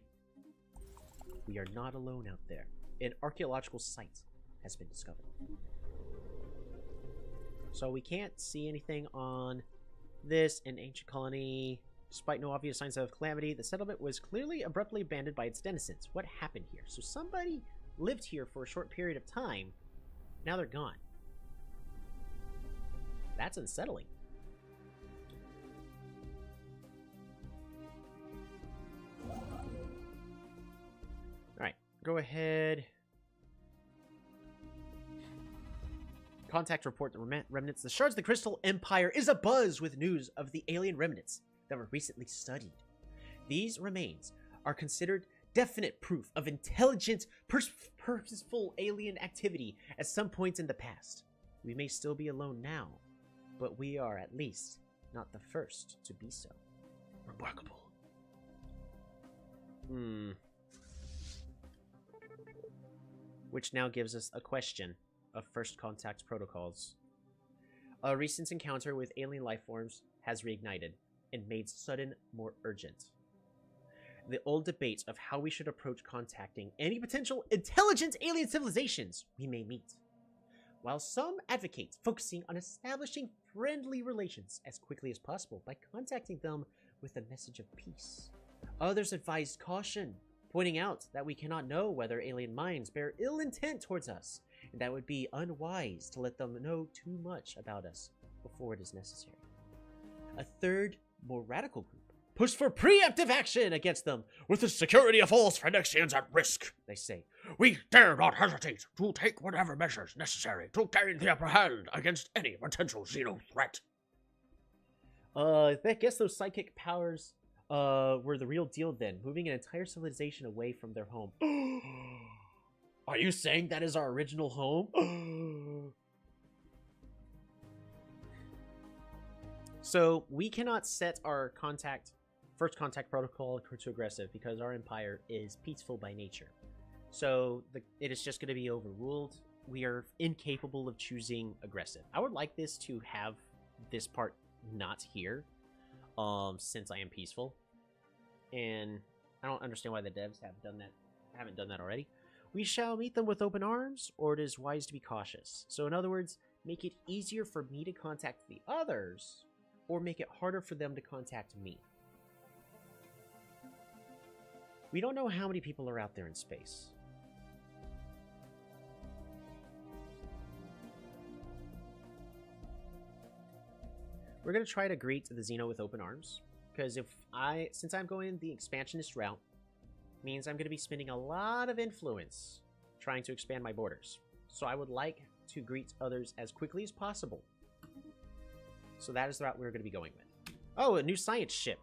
We are not alone out there. An archaeological site has been discovered. So we can't see anything on this. An ancient colony. Despite no obvious signs of calamity, the settlement was clearly abruptly abandoned by its denizens. What happened here? So somebody lived here for a short period of time. Now they're gone. That's unsettling. Alright, go ahead. Contact report the remnants. The Shards of the Crystal Empire is abuzz with news of the alien remnants that were recently studied. These remains are considered definite proof of intelligent, purposeful alien activity at some point in the past. We may still be alone now, but we are at least not the first to be so. Remarkable. Which now gives us a question of first contact protocols. A recent encounter with alien life forms has reignited and made sudden more urgent. The old debate of how we should approach contacting any potential intelligent alien civilizations we may meet. While some advocate focusing on establishing friendly relations as quickly as possible by contacting them with a message of peace, others advise caution, pointing out that we cannot know whether alien minds bear ill intent towards us, and that it would be unwise to let them know too much about us before it is necessary. A third, more radical group push for preemptive action against them. With the security of all Phoenixians at risk, they say, we dare not hesitate to take whatever measures necessary to gain the upper hand against any potential xeno threat. I guess those psychic powers were the real deal then, moving an entire civilization away from their home. Are you saying that is our original home? So we cannot set our first contact protocol to aggressive because our empire is peaceful by nature. So it is just going to be overruled. We are incapable of choosing aggressive. I would like this to have this part not here, since I am peaceful, and I don't understand why the devs haven't done that already. We shall meet them with open arms, or it is wise to be cautious. So in other words, make it easier for me to contact the others, or make it harder for them to contact me. We don't know how many people are out there in space. We're going to try to greet the Xeno with open arms, because since I'm going the expansionist route, means I'm going to be spending a lot of influence trying to expand my borders. So I would like to greet others as quickly as possible. So that is the route we're going to be going with. Oh, a new science ship,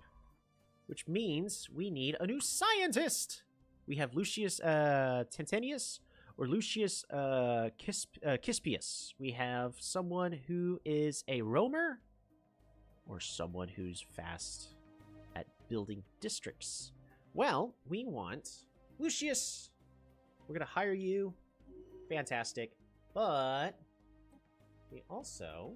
which means we need a new scientist. We have Lucius Tentenius or Lucius Kispius. We have someone who is a roamer or someone who's fast at building districts. Well, we want Lucius. We're going to hire you. Fantastic. But we also...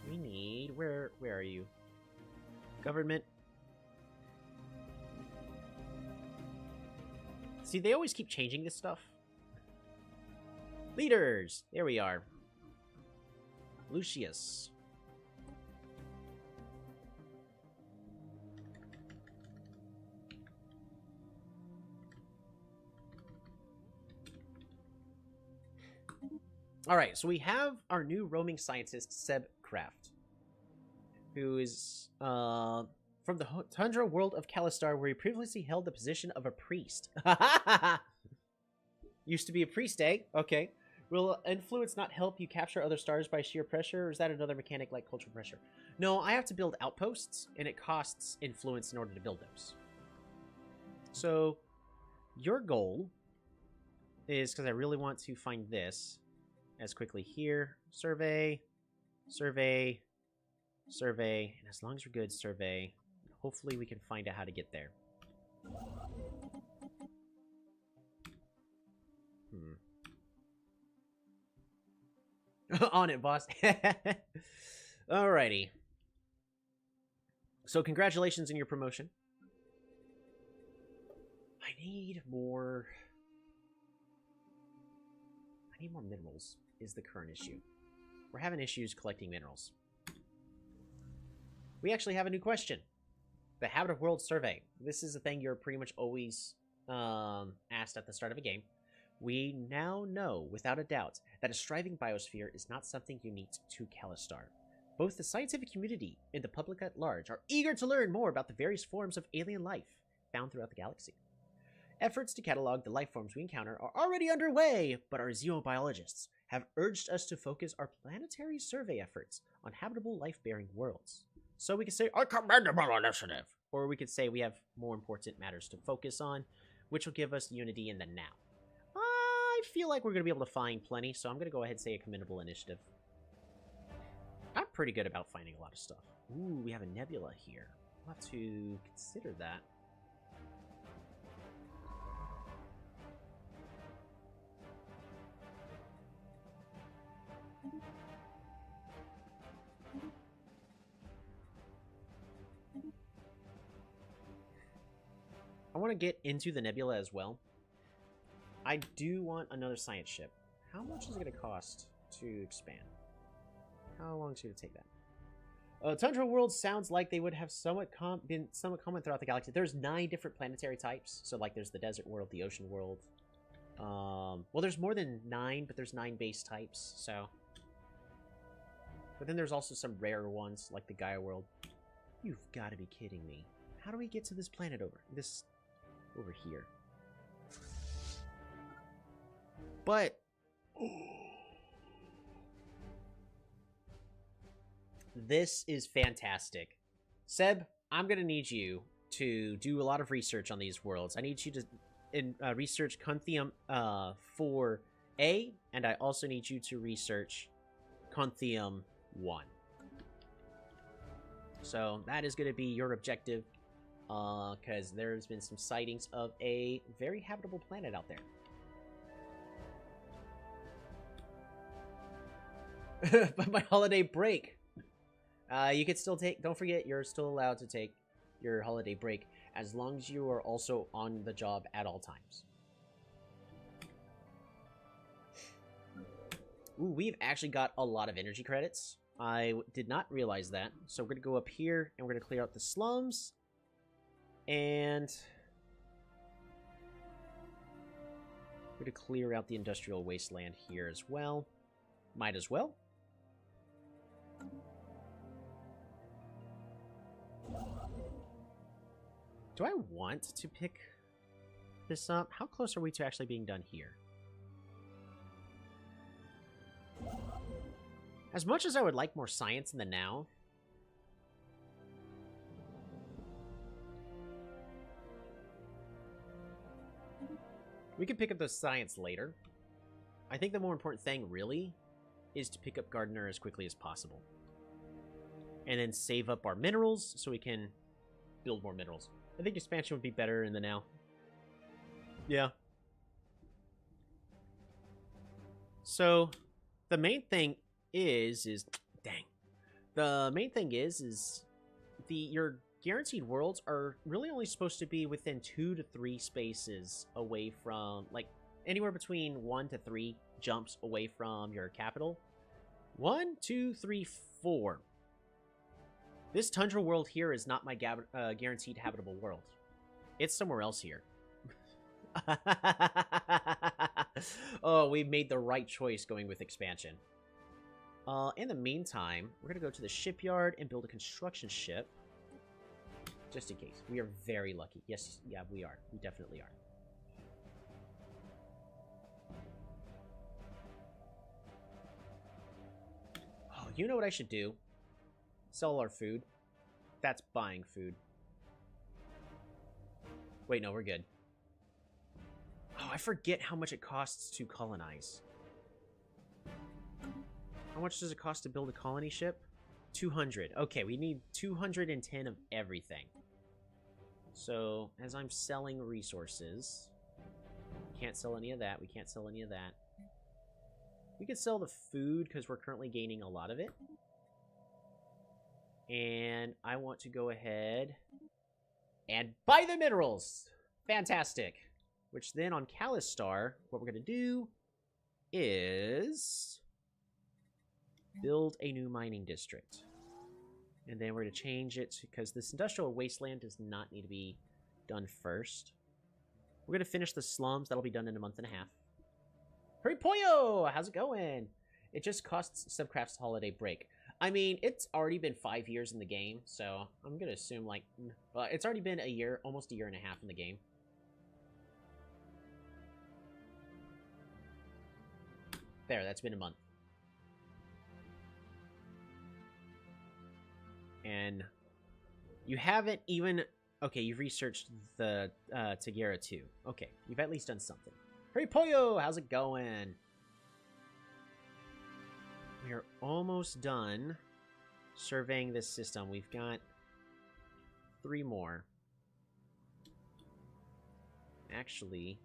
we need... Where are you? Government. See, they always keep changing this stuff. Leaders! There we are. Lucius. Alright, so we have our new roaming scientist, Seb Kraft, who is from the Tundra world of Kalistar, where he previously held the position of a priest. Used to be a priest, eh? Okay. Will influence not help you capture other stars by sheer pressure, or is that another mechanic like cultural pressure? No, I have to build outposts, and it costs influence in order to build those. So, your goal is, because I really want to find this as quickly here. Survey, survey, survey, and as long as we're good, survey. Hopefully we can find out how to get there. On it, boss. Alrighty. So congratulations on your promotion. I need more minerals is the current issue. We're having issues collecting minerals. We actually have a new question. The Habitable World Survey. This is a thing you're pretty much always asked at the start of a game. We now know, without a doubt, that a striving biosphere is not something unique to Kalistar. Both the scientific community and the public at large are eager to learn more about the various forms of alien life found throughout the galaxy. Efforts to catalog the life forms we encounter are already underway, but our xenobiologists have urged us to focus our planetary survey efforts on habitable life-bearing worlds. So we could say, our commendable initiative! Or we could say we have more important matters to focus on, which will give us unity in the now. I feel like we're going to be able to find plenty, so I'm going to go ahead and say a commendable initiative. I'm pretty good about finding a lot of stuff. Ooh, we have a nebula here. I'll have to consider that. I want to get into the nebula as well. I do want another science ship. How much is it going to cost to expand? How long is it going to take that? Tundra world sounds like they would have been somewhat common throughout the galaxy. There's 9 different planetary types. So, like, there's the desert world, the ocean world. Well, there's more than 9, but there's 9 base types, so. But then there's also some rarer ones, like the Gaia world. You've got to be kidding me. How do we get to this planet over here? But this is fantastic. Seb, I'm going to need you to do a lot of research on these worlds. I need you to research Contheum 4A, and I also need you to research Contheum 1. So that is going to be your objective, because there's been some sightings of a very habitable planet out there. But my holiday break. You can still take... Don't forget, you're still allowed to take your holiday break as long as you are also on the job at all times. Ooh, we've actually got a lot of energy credits. I did not realize that. So we're going to go up here and we're going to clear out the slums. And we're going to clear out the industrial wasteland here as well. Might as well. Do I want to pick this up? How close are we to actually being done here? As much as I would like more science in the now, we can pick up the science later. I think the more important thing, really, is to pick up Gardener as quickly as possible. And then save up our minerals so we can build more minerals. I think expansion would be better in the now. Yeah. So, the main thing is dang. The main thing is your guaranteed worlds are really only supposed to be within 2 to 3 spaces away from, like, anywhere between 1 to 3 jumps away from your capital. 1, 2, 3, 4. This tundra world here is not my guaranteed habitable world. It's somewhere else here. Oh, we made the right choice going with expansion. In the meantime, we're going to go to the shipyard and build a construction ship. Just in case. We are very lucky. Yes, yeah, we are. We definitely are. Oh, you know what I should do? Sell our food. That's buying food. Wait, no, we're good. Oh, I forget how much it costs to colonize. How much does it cost to build a colony ship? 200. Okay, we need 210 of everything. So, as I'm selling resources... We can't sell any of that. We can't sell any of that. We could sell the food, because we're currently gaining a lot of it. And I want to go ahead and buy the minerals. Fantastic. Which then on Callistar, what we're going to do is build a new mining district. And then we're going to change it because this industrial wasteland does not need to be done first. We're going to finish the slums. That'll be done in a month and a half. Hurry Poyo! How's it going? It just costs Subcraft's holiday break. I mean, it's already been 5 years in the game, so I'm going to assume, like, it's already been a year, almost a year and a half in the game. There, that's been a month. And you haven't even... Okay, you've researched the Tagara too. Okay, you've at least done something. Hey, Poyo! How's it going? We are almost done surveying this system. We've got 3 more. Actually...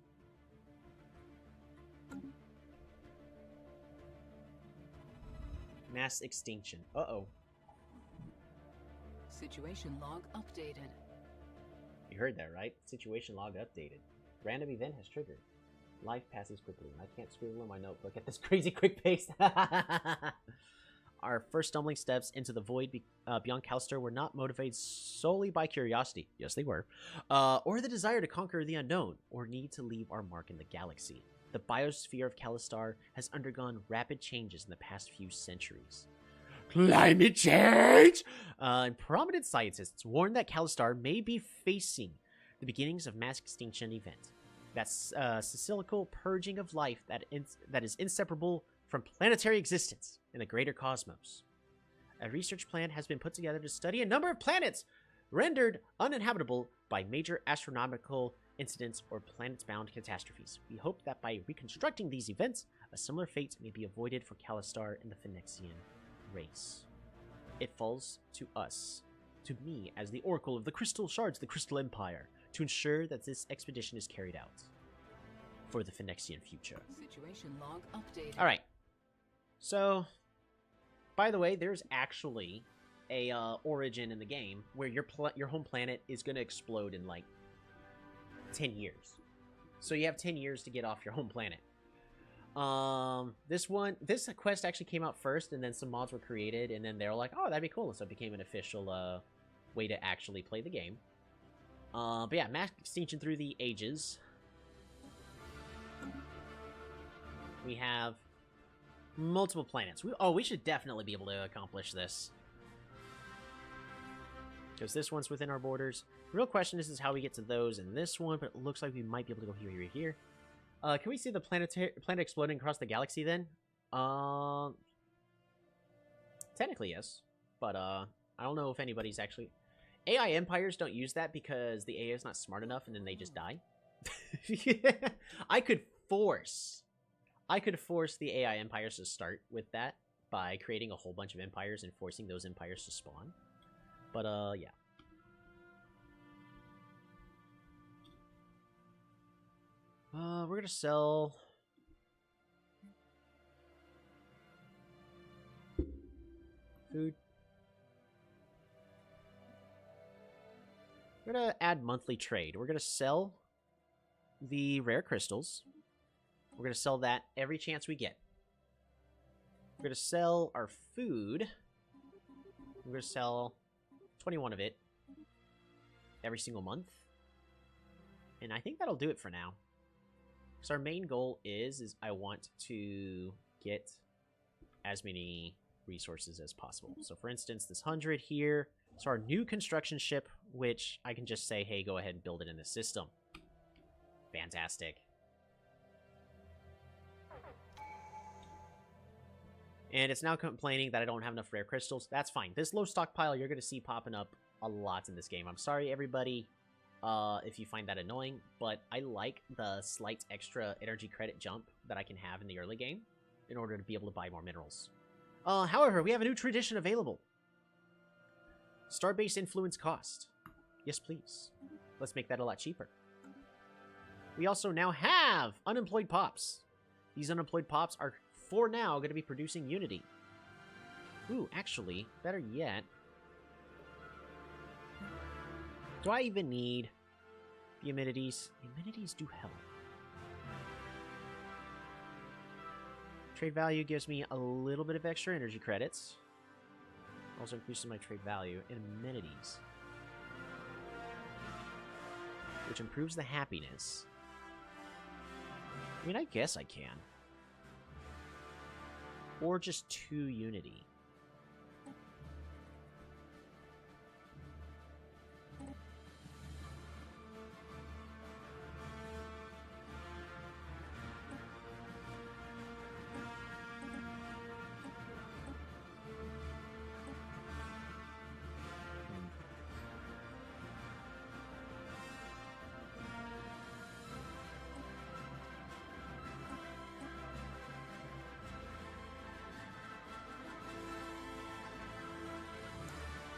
Mass extinction. Uh-oh. Situation log updated. You heard that, right? Situation log updated. Random event has triggered. Life passes quickly. I can't scribble in my notebook at this crazy quick pace. Our first stumbling steps into the void beyond Callister were not motivated solely by curiosity. Yes, they were. Or the desire to conquer the unknown, or need to leave our mark in the galaxy. The biosphere of Callister has undergone rapid changes in the past few centuries. Climate change! And prominent scientists warn that Callister may be facing the beginnings of mass extinction event. That's cyclical purging of life that is inseparable from planetary existence in the greater cosmos. A research plan has been put together to study a number of planets rendered uninhabitable by major astronomical incidents or planet-bound catastrophes. We hope that by reconstructing these events, a similar fate may be avoided for Callister and the Phoenixian race. It falls to us, to me, as the Oracle of the Crystal Shards, the Crystal Empire, to ensure that this expedition is carried out for the Phoenixian future. Situation log updated. Alright. So, by the way, there's actually a origin in the game where your home planet is going to explode in, like, 10 years. So you have 10 years to get off your home planet. This quest actually came out first, and then some mods were created, and then they were like, oh, that'd be cool. So it became an official way to actually play the game. But yeah, mass extinction through the ages. We have multiple planets. We should definitely be able to accomplish this. Because this one's within our borders. The real question is how we get to those in this one, but it looks like we might be able to go here. Can we see the planet exploding across the galaxy then? Technically, yes. But, I don't know if anybody's actually... AI empires don't use that because the AI is not smart enough and then they just die. I could force the AI empires to start with that by creating a whole bunch of empires and forcing those empires to spawn. But, yeah. We're gonna sell... food. We're gonna add monthly trade. We're gonna sell the rare crystals. We're gonna sell that every chance we get. We're going to sell our food. We're going to sell 21 of it every single month. And I think that'll do it for now. So our main goal is I want to get as many resources as possible. So for instance, this 100 here. So our new construction ship, which I can just say, hey, go ahead and build it in the system. Fantastic. And it's now complaining that I don't have enough rare crystals. That's fine. This low stockpile you're going to see popping up a lot in this game. I'm sorry, everybody, if you find that annoying, but I like the slight extra energy credit jump that I can have in the early game in order to be able to buy more minerals. However, we have a new tradition available. Starbase influence cost. Yes, please. Let's make that a lot cheaper. We also now have unemployed pops. These unemployed pops are, for now, going to be producing Unity. Ooh, actually, better yet. Do I even need the amenities? The amenities do help. Trade value gives me a little bit of extra energy credits. Also increases my trade value. And amenities, which improves the happiness. I mean, I guess I can. Or just 2 Unity.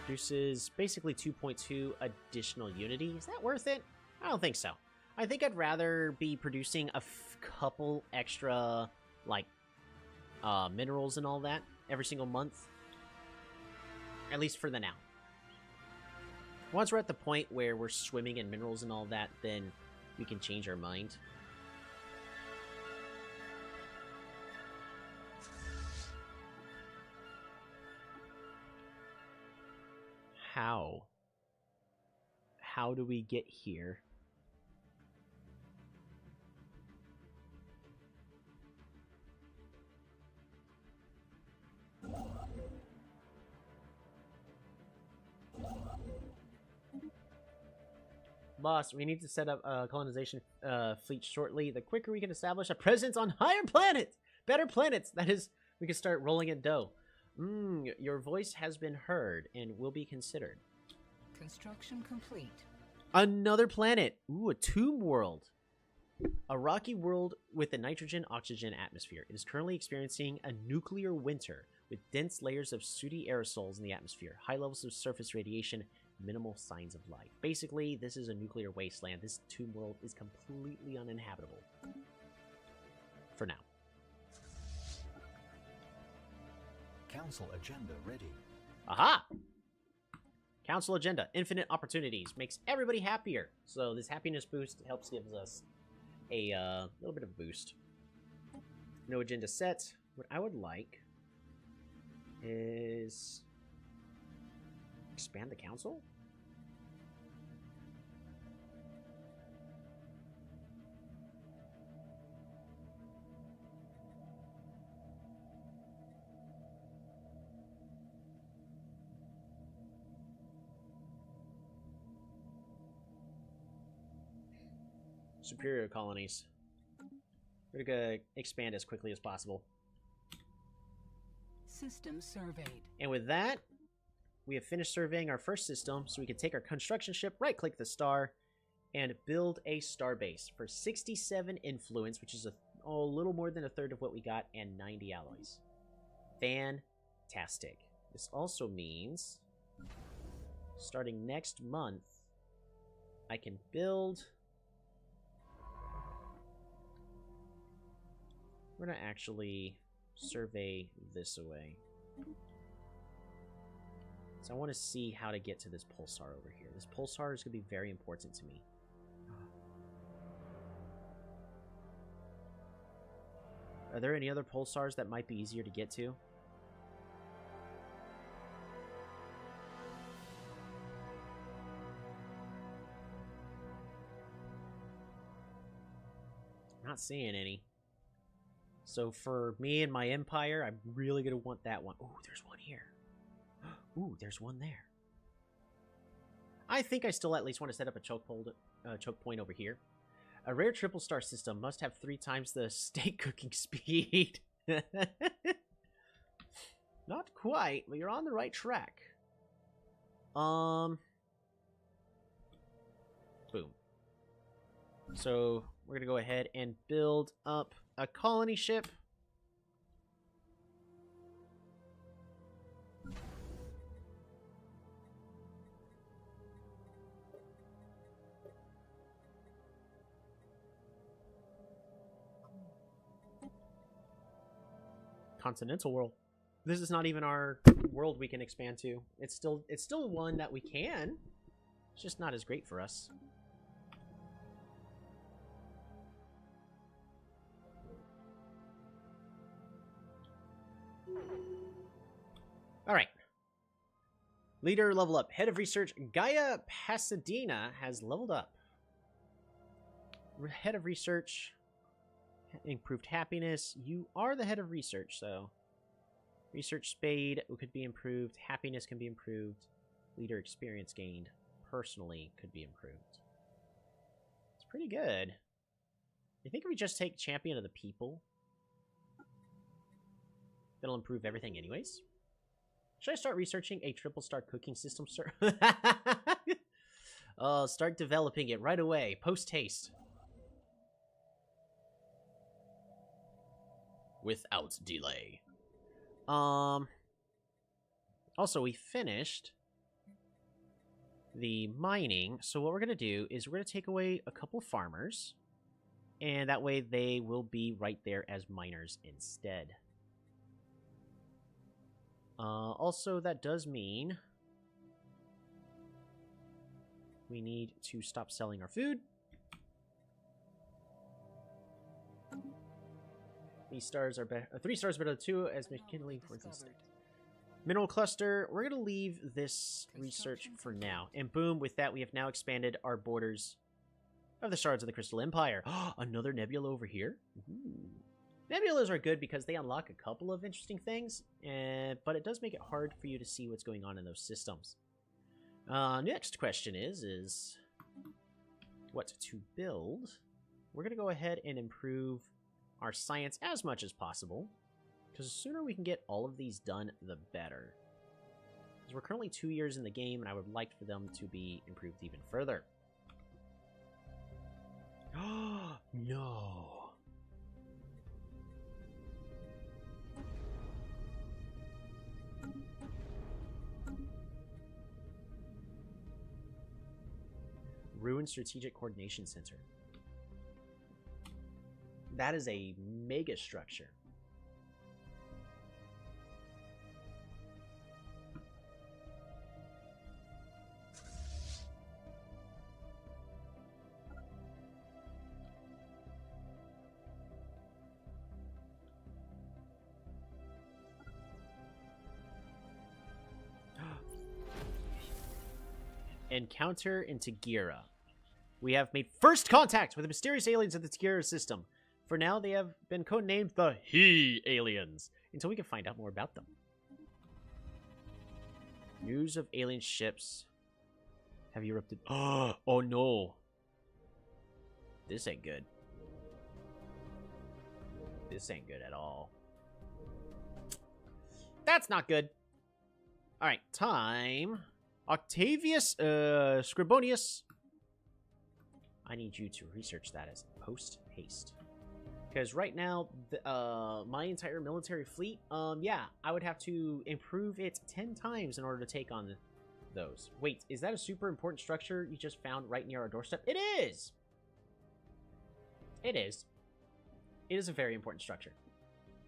Produces basically 2.2 additional Unity. Is that worth it? I don't think so. I think I'd rather be producing a couple extra, like, minerals and all that every single month. At least for the now. Once we're at the point where we're swimming in minerals and all that, then we can change our mind. How do we get here? Boss, we need to set up a colonization fleet shortly. The quicker we can establish a presence on higher planets, better planets, that is, we can start rolling in dough. Your voice has been heard and will be considered. Construction complete. Another planet. Ooh, a tomb world. A rocky world with a nitrogen-oxygen atmosphere. It is currently experiencing a nuclear winter with dense layers of sooty aerosols in the atmosphere, high levels of surface radiation, minimal signs of life. Basically, this is a nuclear wasteland. This tomb world is completely uninhabitable. For now. Council agenda ready. Aha! Council agenda. Infinite opportunities. Makes everybody happier. So this happiness boost helps gives us a little bit of a boost. No agenda set. What I would like is expand the council? Superior colonies. We're gonna expand as quickly as possible. System surveyed. And with that, we have finished surveying our first system, so we can take our construction ship, right-click the star, and build a star base for 67 influence, which is a little more than a third of what we got, and 90 alloys. Fantastic. This also means, starting next month, I can build... We're going to actually survey this away. So I want to see how to get to this pulsar over here. This pulsar is going to be very important to me. Are there any other pulsars that might be easier to get to? Not seeing any. So for me and my empire, I'm really going to want that one. Oh, there's one here. Ooh, there's one there. I think I still at least want to set up a choke point over here. A rare triple star system must have 3 times the steak cooking speed. Not quite, but you're on the right track. Boom. So we're going to go ahead and build up a colony ship. Continental world. This is not even our world we can expand to. It's still one that we can. It's just not as great for us. All right. Leader level up. Head of research Gaia Pasadena has leveled up. Head of research. Improved happiness. You are the head of research, so research spade could be improved. Happiness can be improved. Leader experience gained personally could be improved. It's pretty good. You think if we just take champion of the people, that'll improve everything anyways? Should I start researching a triple star cooking system, sir? Start developing it right away. Post haste. Without delay. Also, we finished the mining. So what we're going to do is we're going to take away a couple of farmers. And that way they will be right there as miners instead. Also, that does mean we need to stop selling our food. These stars are better. 3 stars better than 2 as McKinley for instance. Mineral cluster. We're gonna leave this research for now, and boom! With that, we have now expanded our borders of the shards of the Crystal Empire. Another nebula over here. Ooh. Nebulas are good because they unlock a couple of interesting things, but it does make it hard for you to see what's going on in those systems. Next question is what to build. We're gonna go ahead and improve our science as much as possible, because the sooner we can get all of these done, the better. Because we're currently 2 years in the game, and I would like for them to be improved even further. No. Ruined Strategic Coordination Center. That is a mega structure. Encounter in Tagira. We have made first contact with the mysterious aliens of the Tagira system. For now, they have been codenamed the He Aliens, until we can find out more about them. News of alien ships have erupted. Oh no. This ain't good. This ain't good at all. That's not good. Alright, time. Octavius Scribonius. I need you to research that as post haste. Because right now, my entire military fleet, yeah, I would have to improve it 10 times in order to take on those. Wait, is that a super important structure you just found right near our doorstep? It is! It is. It is a very important structure.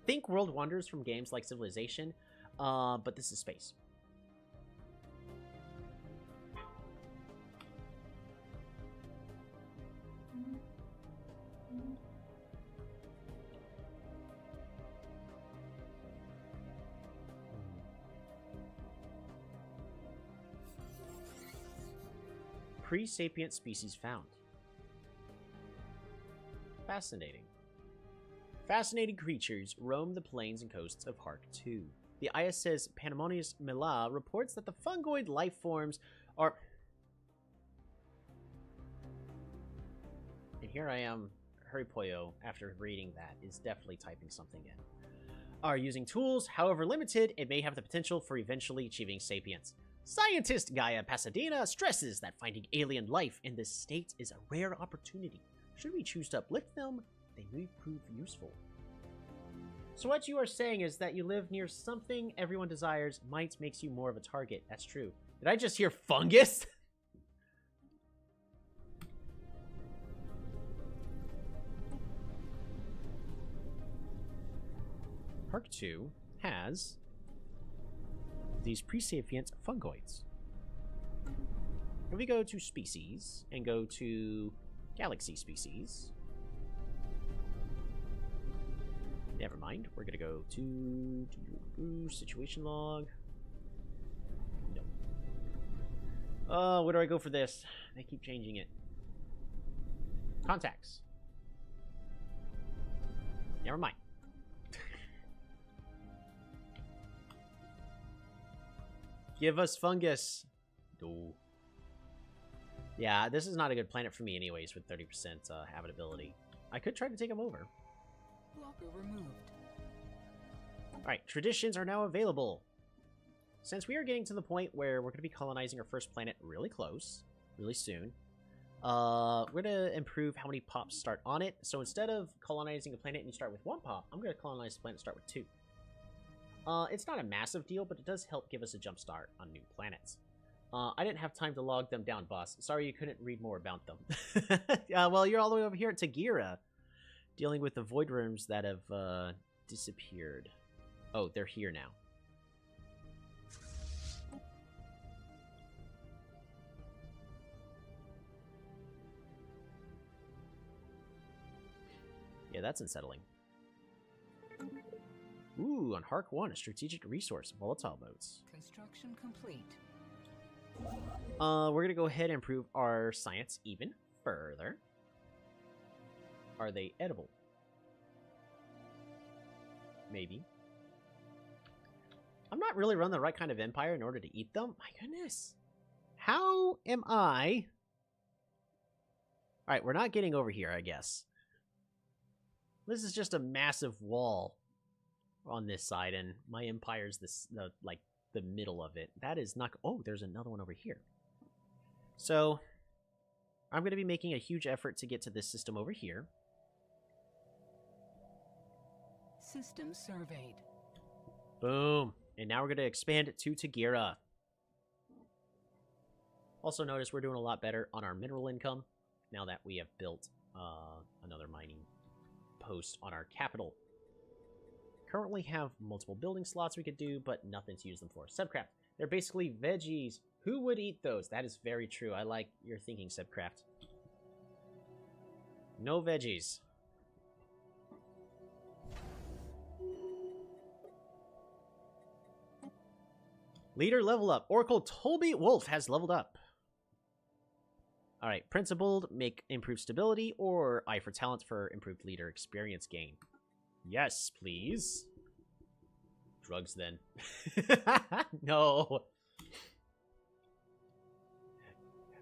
Think World Wonders from games like Civilization, but this is space. Pre-sapient species found. Fascinating. Fascinating creatures roam the plains and coasts of Hark 2. The ISS Panamonius Mila reports that the fungoid life forms are... And here I am, Hurry Pollo, after reading that, is definitely typing something in. Are using tools, however limited, it may have the potential for eventually achieving sapience. Scientist Gaia Pasadena stresses that finding alien life in this state is a rare opportunity. Should we choose to uplift them, they may prove useful. So what you are saying is that you live near something everyone desires, might makes you more of a target. That's true. Did I just hear fungus? Hark 2 has these pre-sapient fungoids. If we go to species and go to galaxy species, never mind, we're gonna go to situation log. No. Where do I go for this? I keep changing it. Contacts. Never mind. Give us fungus. No. Yeah, this is not a good planet for me anyways with 30% habitability. I could try to take them over. Blocker removed. Alright, traditions are now available. Since we are getting to the point where we're going to be colonizing our first planet really close, really soon, we're going to improve how many pops start on it. So instead of colonizing a planet and you start with 1 pop, I'm going to colonize the planet and start with 2. It's not a massive deal, but it does help give us a jump start on new planets. I didn't have time to log them down, boss. Sorry you couldn't read more about them. Well, you're all the way over here at Tagira, dealing with the void rooms that have disappeared. Oh, they're here now. Yeah, that's unsettling. Ooh, on Hark 1, a strategic resource, volatile modes. Construction complete. We're gonna go ahead and improve our science even further. Are they edible? Maybe. I'm not really running the right kind of empire in order to eat them. My goodness. How am I... Alright, we're not getting over here, I guess. This is just a massive wall on this side, and my empire's this, like, the middle of it. That is not... Oh, there's another one over here. So, I'm going to be making a huge effort to get to this system over here. System surveyed. Boom. And now we're going to expand it to Tagira. Also notice we're doing a lot better on our mineral income now that we have built another mining post on our capital. Currently have multiple building slots we could do, but nothing to use them for. Subcraft. They're basically veggies. Who would eat those? That is very true. I like your thinking, Subcraft. No veggies. Leader level up. Oracle Tolby Wolf has leveled up. Alright, Principled, make improved stability, or Eye for Talent for improved leader experience gain. Yes, please. Drugs, then. No.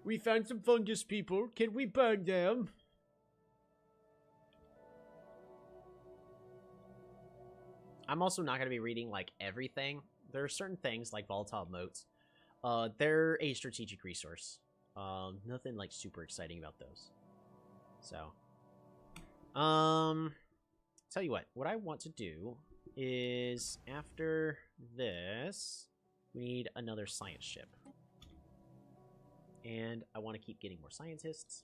We found some fungus people. Can we burn them? I'm also not going to be reading, like, everything. There are certain things, like volatile motes. They're a strategic resource. Nothing, like, super exciting about those. So. Tell you what I want to do is, after this, we need another science ship. And I want to keep getting more scientists.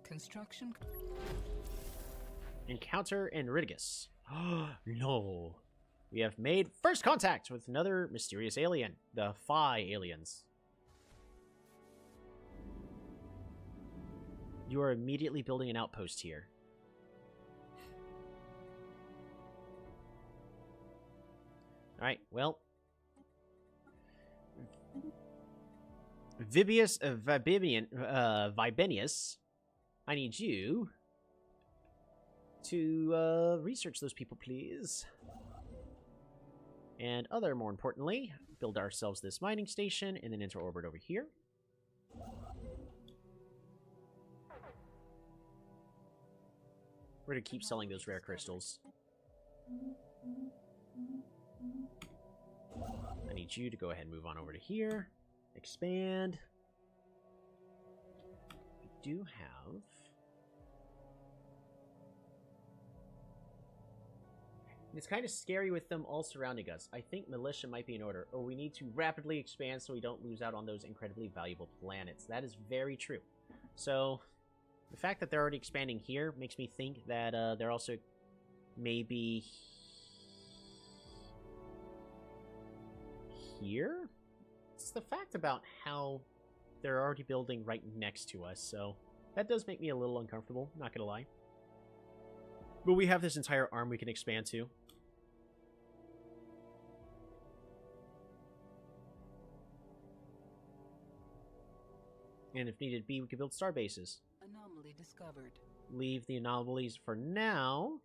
Construction. Encounter Enridigus. No. We have made first contact with another mysterious alien. The Phi aliens. You are immediately building an outpost here. Alright, well. Vibenius, I need you to research those people, please. And more importantly, build ourselves this mining station and then enter orbit over here. We're going to keep selling those rare crystals. I need you to go ahead and move on over to here. Expand. We do have... It's kind of scary with them all surrounding us. I think militia might be in order. Oh, we need to rapidly expand so we don't lose out on those incredibly valuable planets. That is very true. So, the fact that they're already expanding here makes me think that they're also maybe here? It's the fact about how they're already building right next to us, so that does make me a little uncomfortable, not gonna lie. But we have this entire arm we can expand to. And if needed be, we can build star bases. Anomaly discovered. Leave the anomalies for now.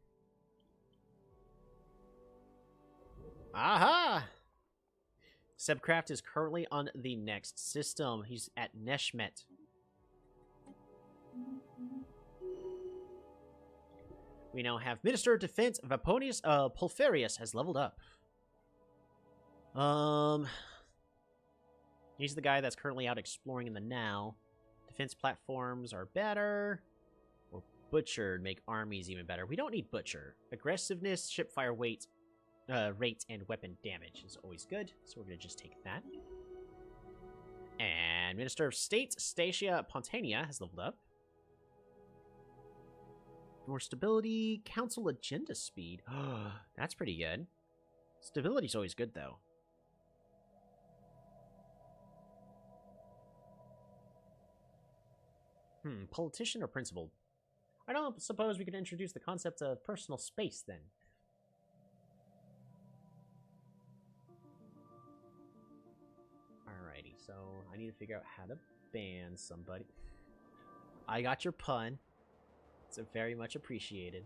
Aha! Sebcraft is currently on the next system. He's at Neshmet. We now have Minister of Defense Vaponius Pulferius has leveled up. He's the guy that's currently out exploring in the now. Defense platforms are better. Or Butcher make armies even better. We don't need Butcher. Aggressiveness, shipfire weight, rate, and weapon damage is always good. So we're going to just take that. And Minister of State Stasia Pontania has leveled up. More stability, council agenda speed. That's pretty good. Stability's always good, though. Politician or principal? I don't suppose we could introduce the concept of personal space, then. Alrighty, so I need to figure out how to ban somebody. I got your pun. It's very much appreciated.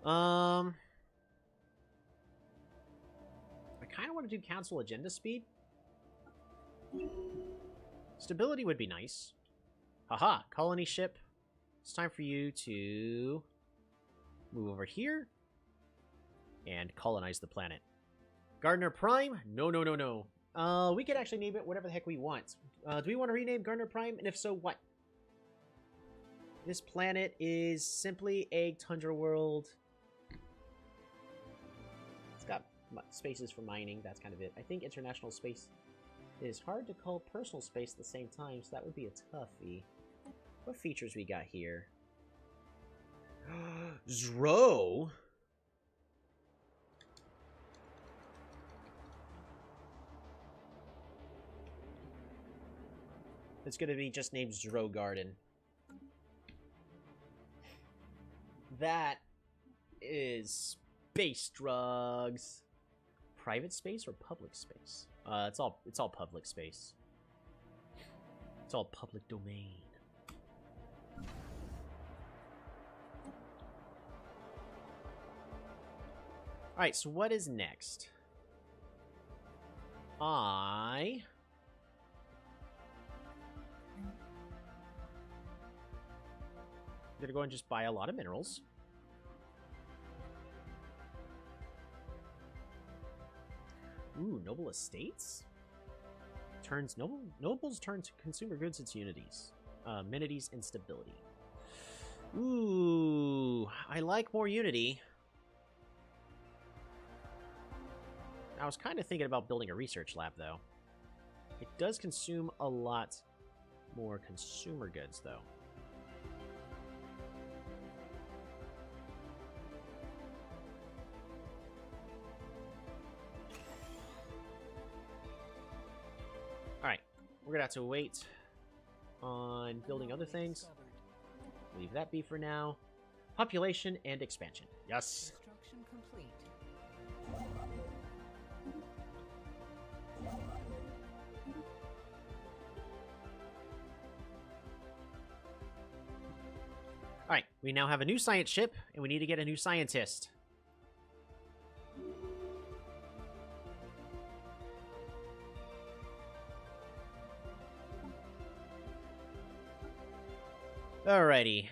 I kind of want to do council agenda speed. Stability would be nice. Haha, colony ship. It's time for you to move over here and colonize the planet. Gardner Prime? No, no, no, no. We could actually name it whatever the heck we want. Do we want to rename Gardner Prime? And if so, what? This planet is simply a tundra world. It's got spaces for mining. That's kind of it. I think international space is hard to call personal space at the same time, so that would be a toughie. What features we got here? Zro? It's gonna be just named Zro Garden. That is space drugs. Private space or public space? It's all public space. It's all public domain. Alright, so what is next? I'm gonna go and just buy a lot of minerals. Ooh, noble estates? Nobles turn to consumer goods into unities. Amenities and stability. Ooh, I like more unity. I was kind of thinking about building a research lab, though. It does consume a lot more consumer goods, though. Alright, we're gonna have to wait on building other things. Leave that be for now. Population and expansion. Yes. Construction complete. We now have a new science ship, and we need to get a new scientist. Alrighty.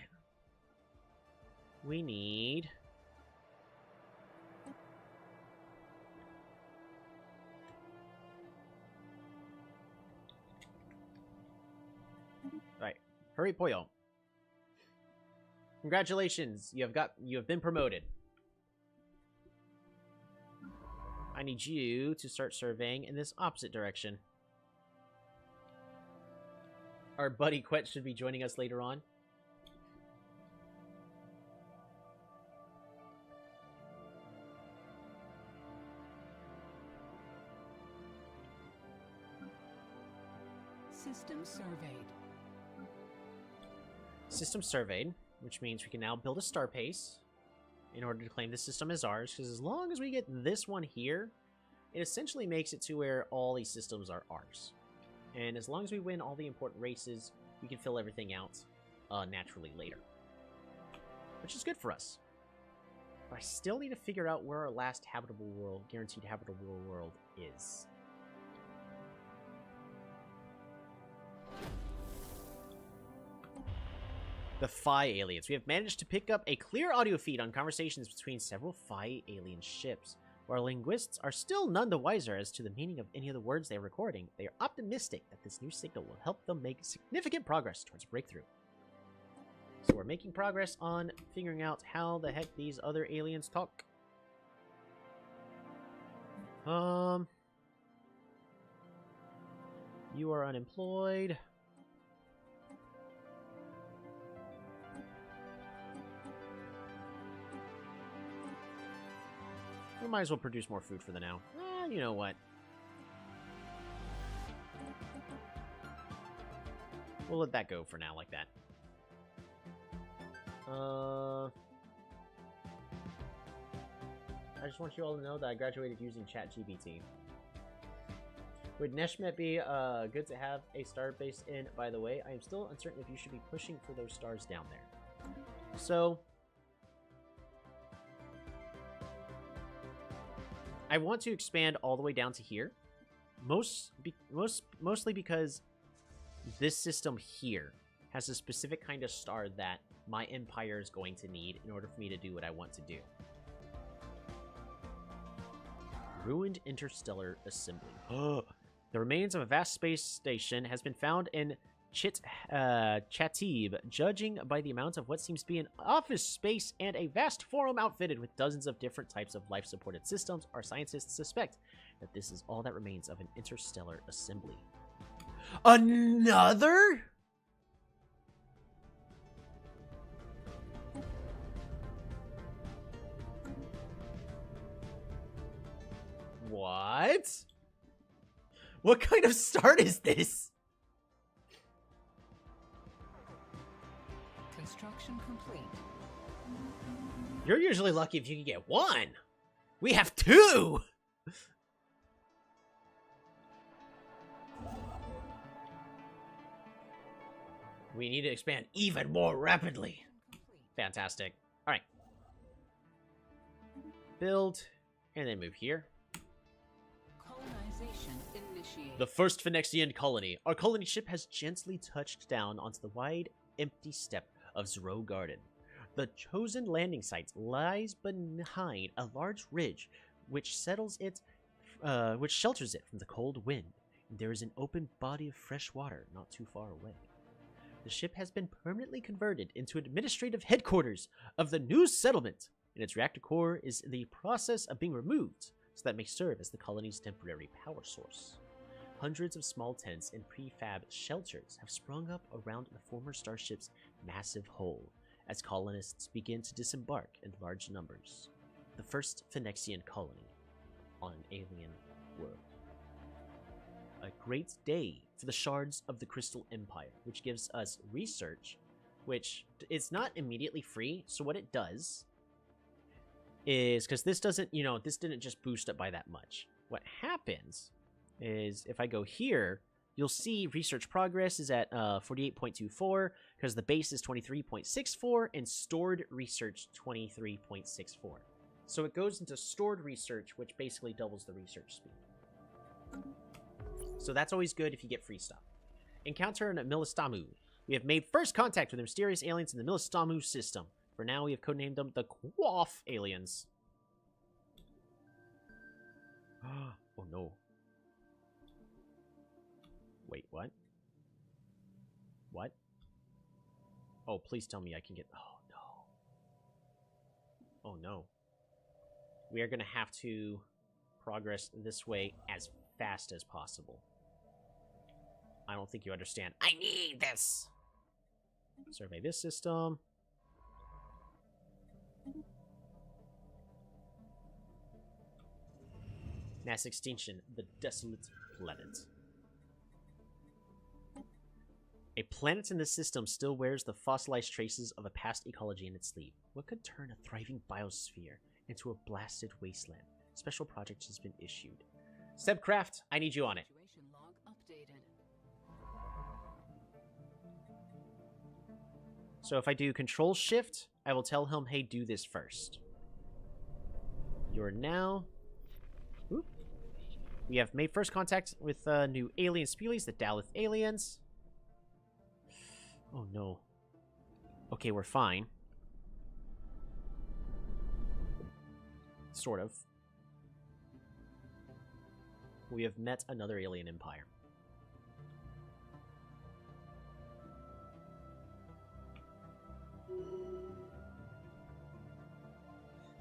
We need... Right. Hurry, Poyo. Congratulations, you have been promoted. I need you to start surveying in this opposite direction. Our buddy Quet should be joining us later on. System surveyed. System surveyed, which means we can now build a star pace in order to claim this system as ours, because as long as we get this one here, it essentially makes it to where all these systems are ours. And as long as we win all the important races, we can fill everything out naturally later. Which is good for us. But I still need to figure out where our last habitable world, guaranteed habitable world is. The Phi aliens. We have managed to pick up a clear audio feed on conversations between several Phi alien ships. While linguists are still none the wiser as to the meaning of any of the words they are recording, they are optimistic that this new signal will help them make significant progress towards breakthrough. So we're making progress on figuring out how the heck these other aliens talk. You are unemployed. We might as well produce more food for the now. You know what? We'll let that go for now, like that. I just want you all to know that I graduated using ChatGPT. Would Neshmet be good to have a star base in? By the way, I am still uncertain if you should be pushing for those stars down there. So... I want to expand all the way down to here, mostly because this system here has a specific kind of star that my empire is going to need in order for me to do what I want to do. Ruined interstellar assembly. The remains of a vast space station has been found in Chatib. Judging by the amount of what seems to be an office space and a vast forum outfitted with dozens of different types of life-supported systems, our scientists suspect that this is all that remains of an interstellar assembly. Another? What? What kind of start is this? Construction complete. You're usually lucky if you can get one. We have two! We need to expand even more rapidly. Fantastic. Alright. Build, and then move here. Colonization initiated. The first Phoenician colony. Our colony ship has gently touched down onto the wide, empty steppe of Zero Garden. The chosen landing site lies behind a large ridge which shelters it from the cold wind. There is an open body of fresh water not too far away. The ship has been permanently converted into administrative headquarters of the new settlement, and its reactor core is in the process of being removed so that it may serve as the colony's temporary power source. Hundreds of small tents and prefab shelters have sprung up around the former starship's massive hull as colonists begin to disembark in large numbers. The first Phoenician colony on an alien world. A great day for the shards of the Crystal Empire, which gives us research, which is not immediately free. So what it does is, because this doesn't, this didn't just boost up by that much. What happens is if I go here, you'll see research progress is at 48.24 because the base is 23.64 and stored research 23.64. So it goes into stored research, which basically doubles the research speed. So that's always good if you get free stuff. Encounter in Milistamu. We have made first contact with the mysterious aliens in the Milistamu system. For now, we have codenamed them the Quaff aliens. Oh no. Wait, what? What? Oh, please tell me I can get... Oh, no. Oh, no. We are going to have to progress this way as fast as possible. I don't think you understand. I need this! Survey this system. Mass extinction. The desolate planet. A planet in this system still wears the fossilized traces of a past ecology in its sleeve. What could turn a thriving biosphere into a blasted wasteland? Special project has been issued. Sebcraft, I need you on it. Situation log updated. So if I do Control Shift, I will tell him, hey, do this first. You're now... Oop. We have made first contact with new alien species, the Daleth aliens. Oh, no. Okay, we're fine. Sort of. We have met another alien empire.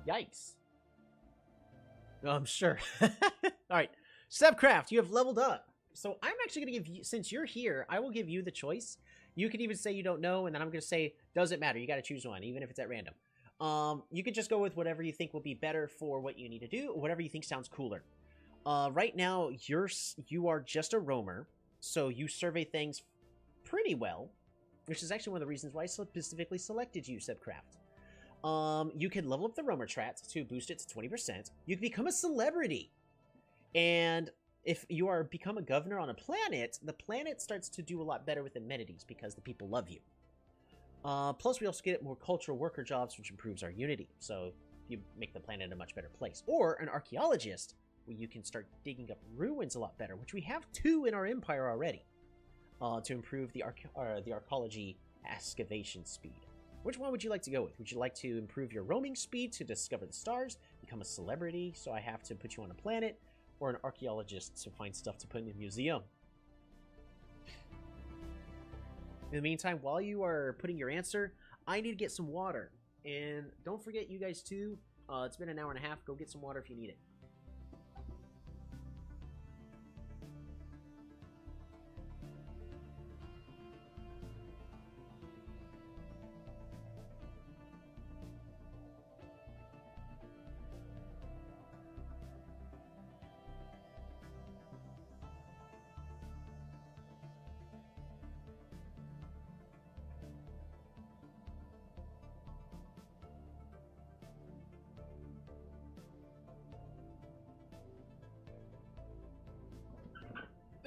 Yikes. Sure. Alright. Sebcraft, you have leveled up. So I'm actually going to give you, since you're here, I will give you the choice. You could even say you don't know, and then I'm going to say, doesn't matter. You got to choose one, even if it's at random. You could just go with whatever you think will be better for what you need to do, or whatever you think sounds cooler. Right now, you are just a roamer, so you survey things pretty well, which is actually one of the reasons why I specifically selected you, Sebcraft. You can level up the roamer trait to boost it to 20%. You can become a celebrity, and if you are become a governor on a planet, the planet starts to do a lot better with amenities because the people love you. Plus, we also get more cultural worker jobs, which improves our unity. So you make the planet a much better place. Or an archaeologist, where you can start digging up ruins a lot better, which we have 2 in our empire already, to improve the archaeology excavation speed. Which one would you like to go with? Would you like to improve your roaming speed to discover the stars, become a celebrity, so I have to put you on a planet, or an archaeologist to find stuff to put in a museum? In the meantime, while you are putting your answer, I need to get some water. And don't forget, you guys too, it's been an hour and a half. Go get some water if you need it.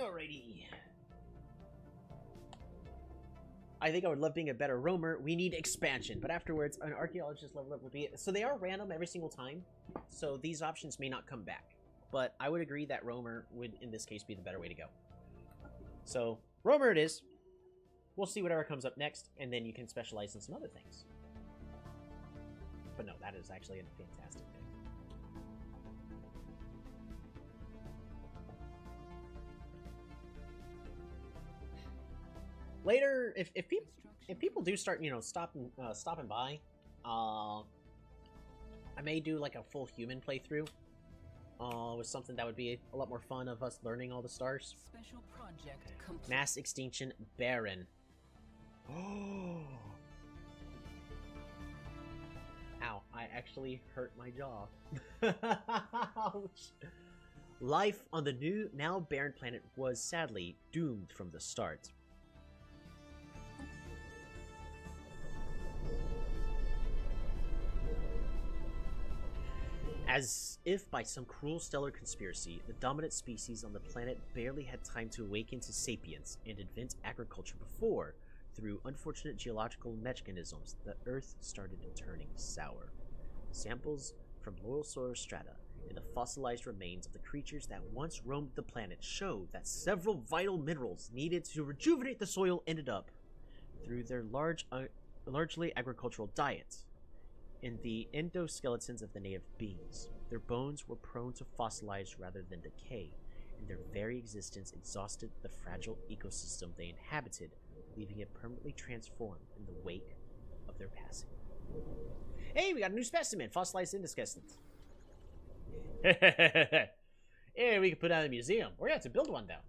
Alrighty. I think I would love being a better roamer. We need expansion, but afterwards, an archaeologist level up would be it. So they are random every single time, so these options may not come back. But I would agree that roamer would, in this case, be the better way to go. So, roamer it is. We'll see whatever comes up next, and then you can specialize in some other things. But no, that is actually a fantastic thing. Later, if people do start, you know, stopping by, I may do like a full human playthrough, with something that would be a lot more fun of us learning all the stars. Special project complete. Mass extinction Baron. Oh. Ow! I actually hurt my jaw. Ouch. Life on the new, now barren planet was sadly doomed from the start. As if by some cruel stellar conspiracy, the dominant species on the planet barely had time to awaken to sapience and invent agriculture before, through unfortunate geological mechanisms, the Earth started turning sour. Samples from lower soil strata and the fossilized remains of the creatures that once roamed the planet show that several vital minerals needed to rejuvenate the soil ended up, through their largely agricultural diet, in the endoskeletons of the native beings. Their bones were prone to fossilize rather than decay, and their very existence exhausted the fragile ecosystem they inhabited, leaving it permanently transformed in the wake of their passing. Hey, we got a new specimen! Fossilized endoskeletons. Yeah, we can put out a museum. We're gonna have to build one, though.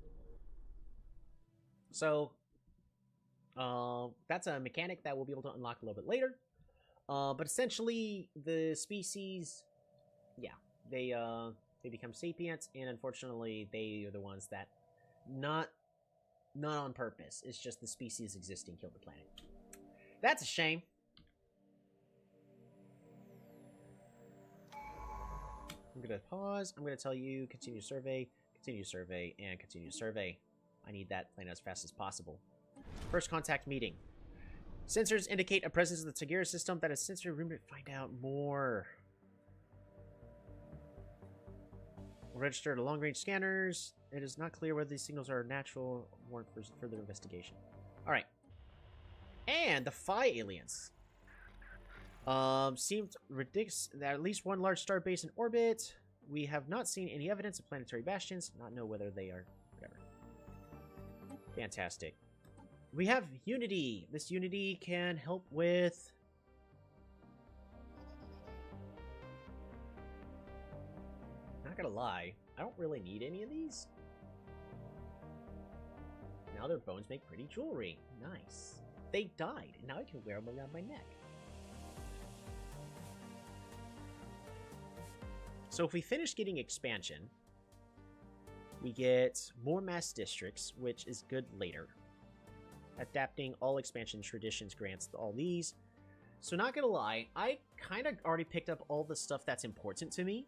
So, that's a mechanic that we'll be able to unlock a little bit later. But essentially, the species, yeah, they become sapients, and unfortunately, they are the ones that, not on purpose. It's just the species existing killed the planet. That's a shame. I'm gonna pause. I'm gonna tell you continue survey, and continue survey. I need that plane as fast as possible. First contact meeting. Sensors indicate a presence of the Stellaris system that is sensory room to find out more. Register to long-range scanners. It is not clear whether these signals are natural or warrant for further investigation. Alright. And the Phi aliens. Seemed ridiculous that at least one large star base in orbit. We have not seen any evidence of planetary bastions. Not know whether they are... whatever. Fantastic. We have Unity. This Unity can help with... not gonna lie, I don't really need any of these. Now their bones make pretty jewelry. Nice. They died, and now I can wear them around my neck. So if we finish getting expansion, we get more mass districts, which is good later. Adapting all expansion traditions grants all these. So not gonna lie, I kind of already picked up all the stuff that's important to me.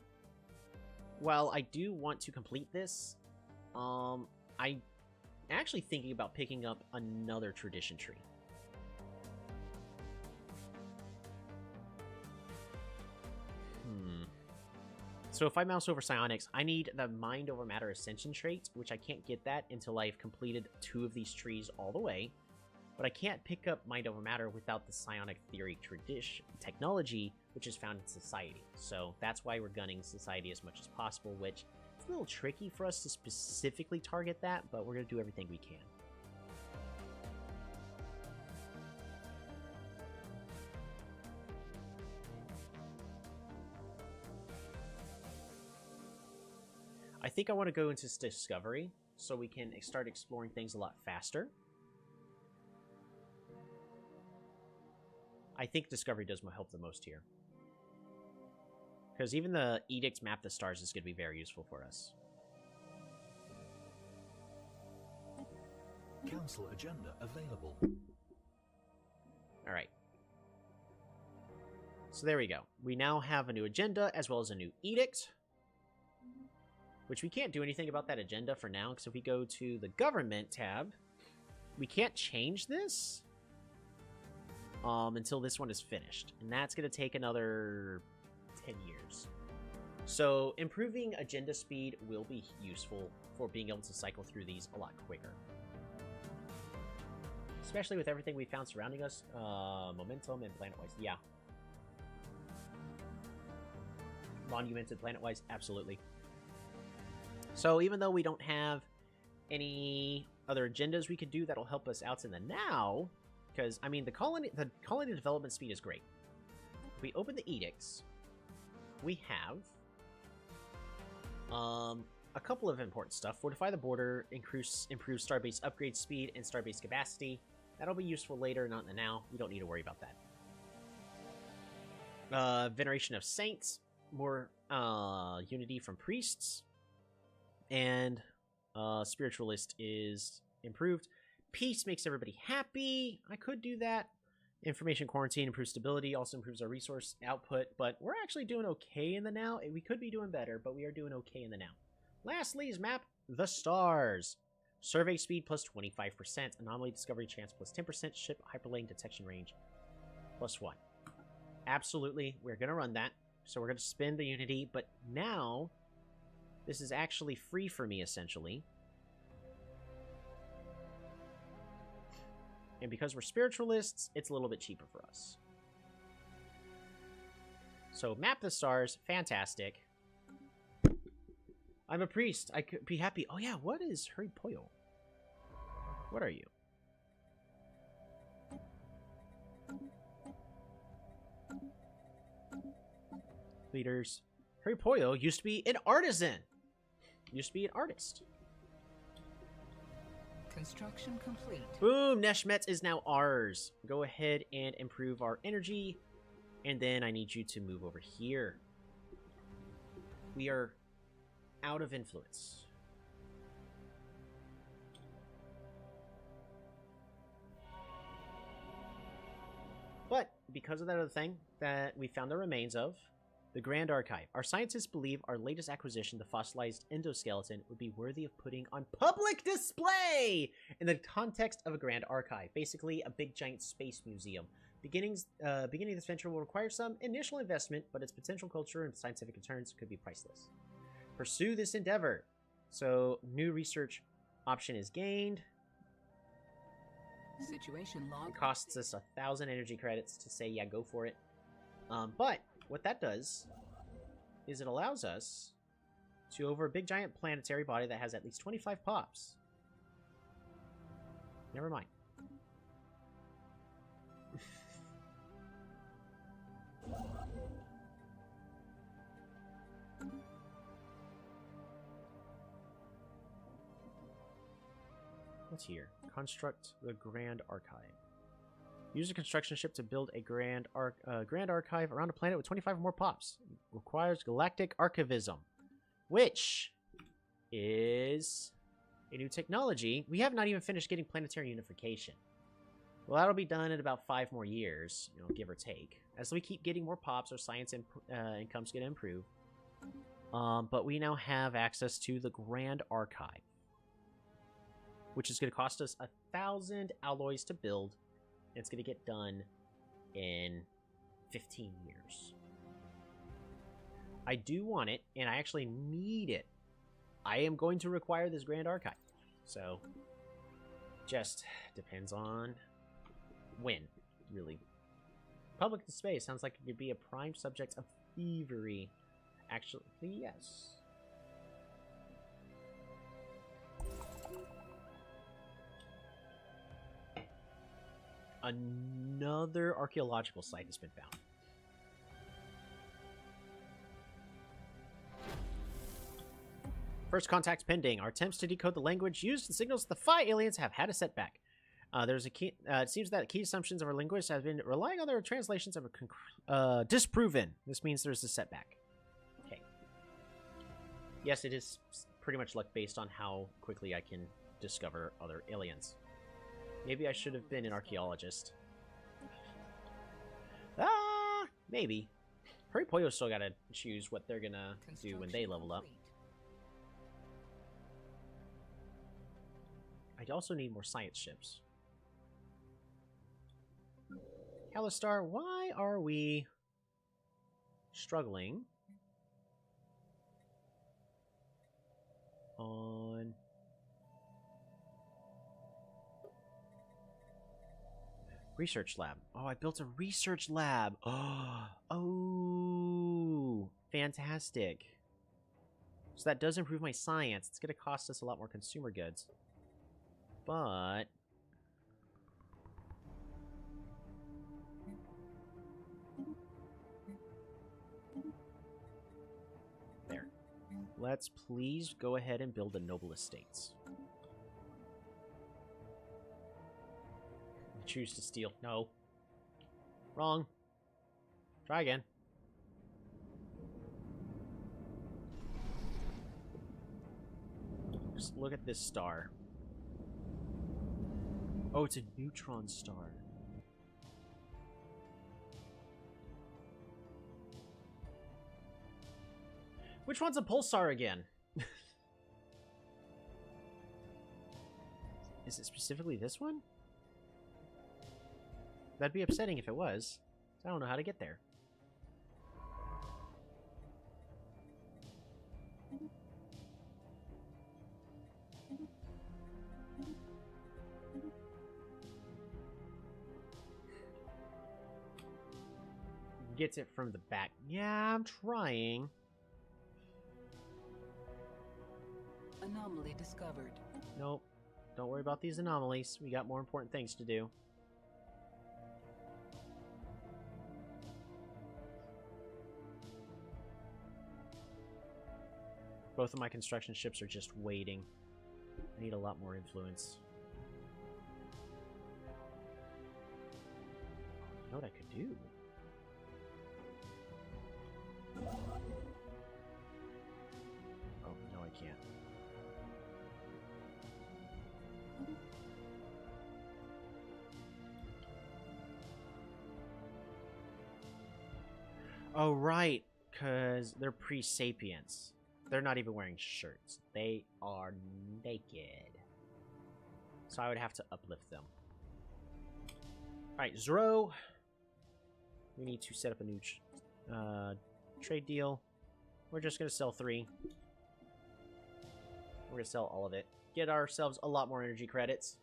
While I do want to complete this, I'm actually thinking about picking up another tradition tree. So if I mouse over psionics, I need the mind over matter ascension trait, which I can't get that until I've completed 2 of these trees all the way. But I can't pick up mind over matter without the psionic theory technology, which is found in society. So that's why we're gunning society as much as possible, which is a little tricky for us to specifically target that, but we're going to do everything we can. I think I want to go into Discovery so we can start exploring things a lot faster. I think Discovery does help the most here. Because even the Edict Map the Stars is going to be very useful for us. Council agenda available. Alright. So there we go. We now have a new agenda as well as a new Edict. Which we can't do anything about that agenda for now, because if we go to the Government tab, we can't change this until this one is finished. And that's going to take another 10 years. So improving agenda speed will be useful for being able to cycle through these a lot quicker. Especially with everything we found surrounding us. Momentum and planet-wise, yeah. Monumented planet-wise, absolutely. So even though we don't have any other agendas we could do that'll help us out in the now, because, I mean, the colony development speed is great. If we open the edicts, we have a couple of important stuff. Fortify the border, improve starbase upgrade speed and starbase capacity. That'll be useful later, not in the now. We don't need to worry about that. Veneration of saints, more unity from priests. And spiritualist is improved. Peace makes everybody happy. I could do that. Information quarantine improves stability, also improves our resource output, but we're actually doing okay in the now. We could be doing better, but we are doing okay in the now. Lastly is map the stars. Survey speed plus 25%, anomaly discovery chance plus 10%, ship hyperlane detection range plus 1. Absolutely, we're going to run that. So we're going to spin the Unity, but now this is actually free for me, essentially. And because we're spiritualists, it's a little bit cheaper for us. So, map the stars. Fantastic. I'm a priest. I could be happy. Oh, yeah. What is Hurry Poyo? What are you? Leaders. Hurry Poyo used to be an artisan. Used to be an artist. Construction complete. Boom! Neshmet is now ours. Go ahead and improve our energy. And then I need you to move over here. We are out of influence. But because of that other thing that we found the remains of, the Grand Archive. Our scientists believe our latest acquisition, the fossilized endoskeleton, would be worthy of putting on public display in the context of a Grand Archive. Basically, a big giant space museum. Beginning this venture will require some initial investment, but its potential culture and scientific returns could be priceless. Pursue this endeavor. So, new research option is gained. Situation log. It costs us 1,000 energy credits to say, yeah, go for it. But what that does is it allows us to over a big giant planetary body that has at least 25 pops. Never mind. What's here? Construct the Grand Archive. Use a construction ship to build a Grand Archive around a planet with 25 or more pops. It requires galactic archivism, which is a new technology. We have not even finished getting planetary unification. Well, that'll be done in about 5 more years, you know, give or take. As we keep getting more pops, our science income's going to improve. But we now have access to the Grand Archive, which is going to cost us 1,000 alloys to build. It's going to get done in 15 years. I do want it, and I actually need it. I am going to require this Grand Archive. So, just depends on when, really. Public display sounds like it could be a prime subject of thievery. Actually, yes. Another archaeological site has been found. First contacts pending. Our attempts to decode the language used in signals to the Phi aliens have had a setback. There's a key. It seems that key assumptions of our linguists have been relying on their translations of disproven. This means there's a setback. Okay. Yes, it is pretty much luck based on how quickly I can discover other aliens. Maybe I should have been an archaeologist. Maybe. Hurry Poyo still gotta choose what they're gonna do when they level up. I also need more science ships. Calistar, why are we struggling on research lab? Oh, I built a research lab. Oh, fantastic. So that does improve my science. It's going to cost us a lot more consumer goods. But there. Let's please go ahead and build the noble estates. Choose to steal. No. Wrong. Try again. Just look at this star. Oh, it's a neutron star. Which one's a pulsar again? Is it specifically this one? That'd be upsetting if it was. I don't know how to get there. Gets it from the back. Yeah, I'm trying. Anomaly discovered. Nope. Don't worry about these anomalies. We got more important things to do. Both of my construction ships are just waiting. I need a lot more influence. You know what I could do? Oh, no, I can't. Oh, right, because they're pre-sapients. They're not even wearing shirts. They are naked. So I would have to uplift them. Alright, Zoro. We need to set up a new trade deal. We're just going to sell 3. We're going to sell all of it. Get ourselves a lot more energy credits.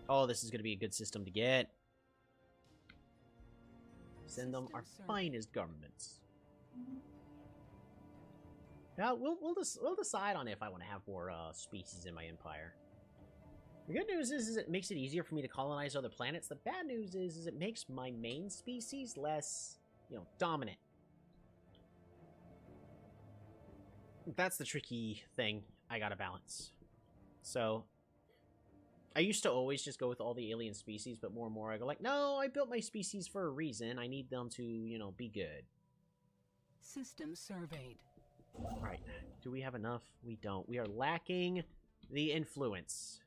Oh, this is going to be a good system to get. Send them our finest garments. Now, we'll decide on if I want to have more species in my empire. The good news is it makes it easier for me to colonize other planets. The bad news is it makes my main species less, dominant. That's the tricky thing I gotta balance. So, I used to always just go with all the alien species, but more and more I go like, no, I built my species for a reason. I need them to, be good. System surveyed. Alright, do we have enough? We don't. We are lacking the influence.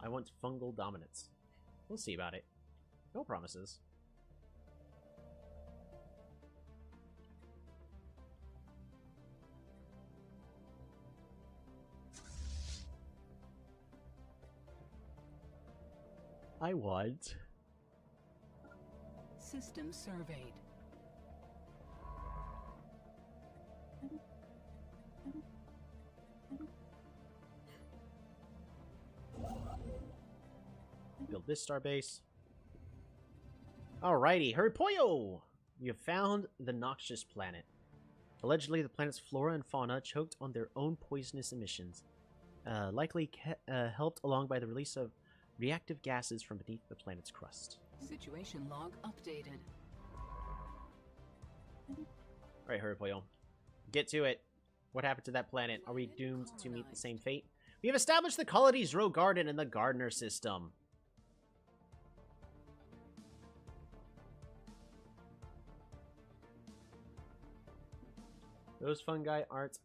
I want fungal dominance. We'll see about it. No promises. I want... System surveyed. Build this starbase. Alrighty, Hurripoyo! We have found the noxious planet. Allegedly, the planet's flora and fauna choked on their own poisonous emissions, likely helped along by the release of reactive gases from beneath the planet's crust. Situation log updated. Alright, Hurripoyo. Get to it. What happened to that planet? Are we doomed to meet the same fate? We have established the colony's row garden and the gardener system. Those fungi aren't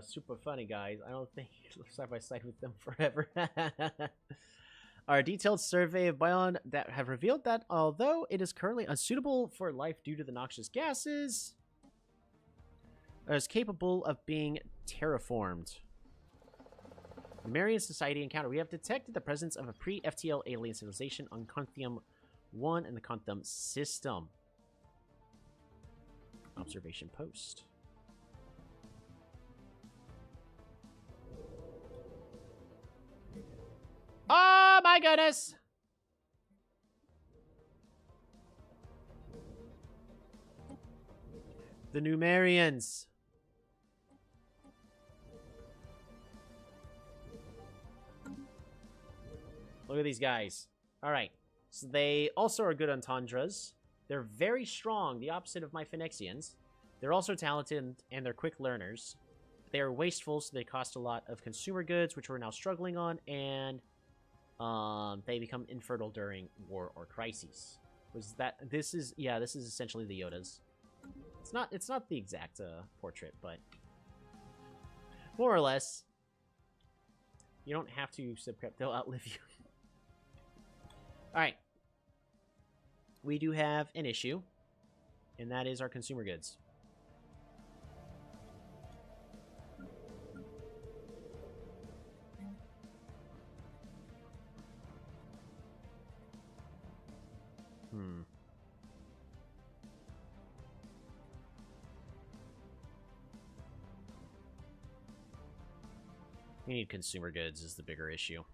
super funny guys. I don't think you'll side by side with them forever. Our detailed survey of Bion that have revealed that although it is currently unsuitable for life due to the noxious gases, it is capable of being terraformed. Marian society encounter. We have detected the presence of a pre-FTL alien civilization on Conthium 1 in the Conthium system. Observation post. Oh my goodness! The Numerians. Look at these guys. Alright. So they also are good on Tundras. They're very strong, the opposite of my Phoenixians. They're also talented and they're quick learners. They are wasteful, so they cost a lot of consumer goods, which we're now struggling on, and they become infertile during war or crises. This is essentially the Yodas. It's not the exact portrait, but more or less. You don't have to subscribe, they'll outlive you. Alright. We do have an issue. and that is our consumer goods. We need consumer goods is the bigger issue.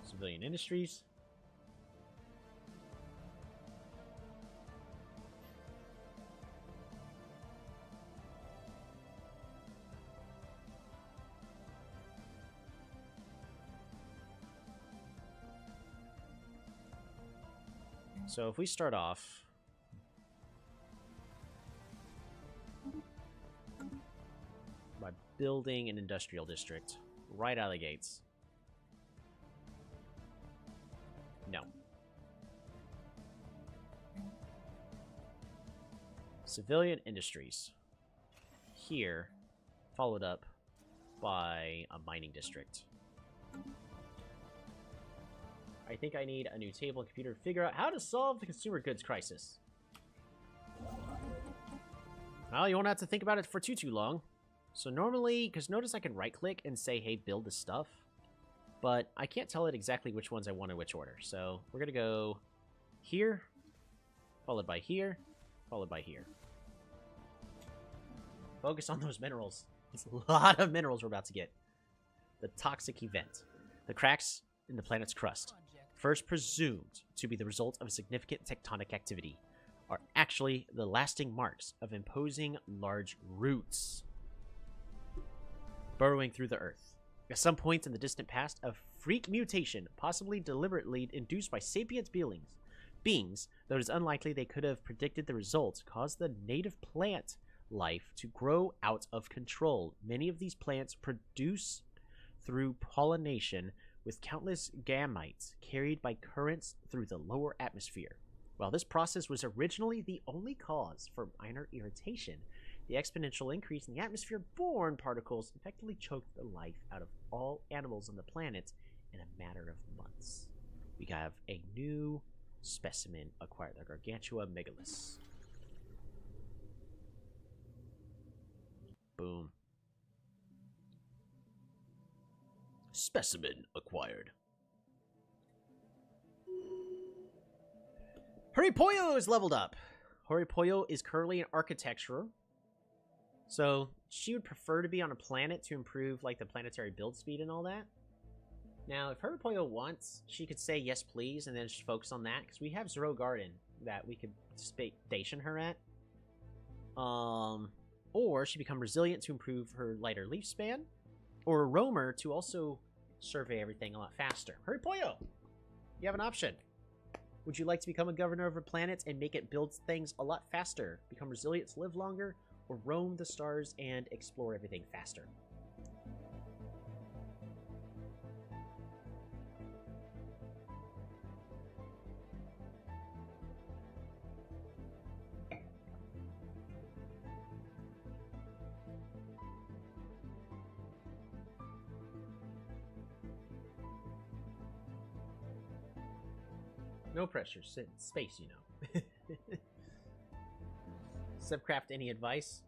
Civilian industries. So if we start off by building an industrial district right out of the gates. No. Civilian industries. Here, followed up by a mining district. I think I need a new table and computer to figure out how to solve the consumer goods crisis. Well, you won't have to think about it for too long. So normally, because notice I can right-click and say, hey, build this stuff. But I can't tell it exactly which ones I want in which order. So we're going to go here, followed by here, followed by here. Focus on those minerals. It's a lot of minerals we're about to get. The toxic event. The cracks in the planet's crust, first presumed to be the result of a significant tectonic activity, are actually the lasting marks of imposing large roots burrowing through the earth. At some point in the distant past, a freak mutation, possibly deliberately induced by sapient beings, though it is unlikely they could have predicted the results, caused the native plant life to grow out of control. Many of these plants produce through pollination with countless gametes carried by currents through the lower atmosphere. While this process was originally the only cause for minor irritation, the exponential increase in the atmosphere-borne particles effectively choked the life out of all animals on the planet in a matter of months. We have a new specimen acquired, the Gargantua megalus. Boom. Specimen acquired. Horipoyo is leveled up. Horipoyo is currently an architecturer. So she would prefer to be on a planet to improve like the planetary build speed and all that. Now, if Horipoyo wants, she could say yes please and then just focus on that, because we have Zero Garden that we could station her at. Or she become resilient to improve her lighter leaf span. Or a roamer to also survey everything a lot faster. Horipoyo! You have an option. Would you like to become a governor of a planet and make it build things a lot faster? Become resilient to live longer? Or roam the stars and explore everything faster? No pressure, sit in space, you know. Subcraft, any advice?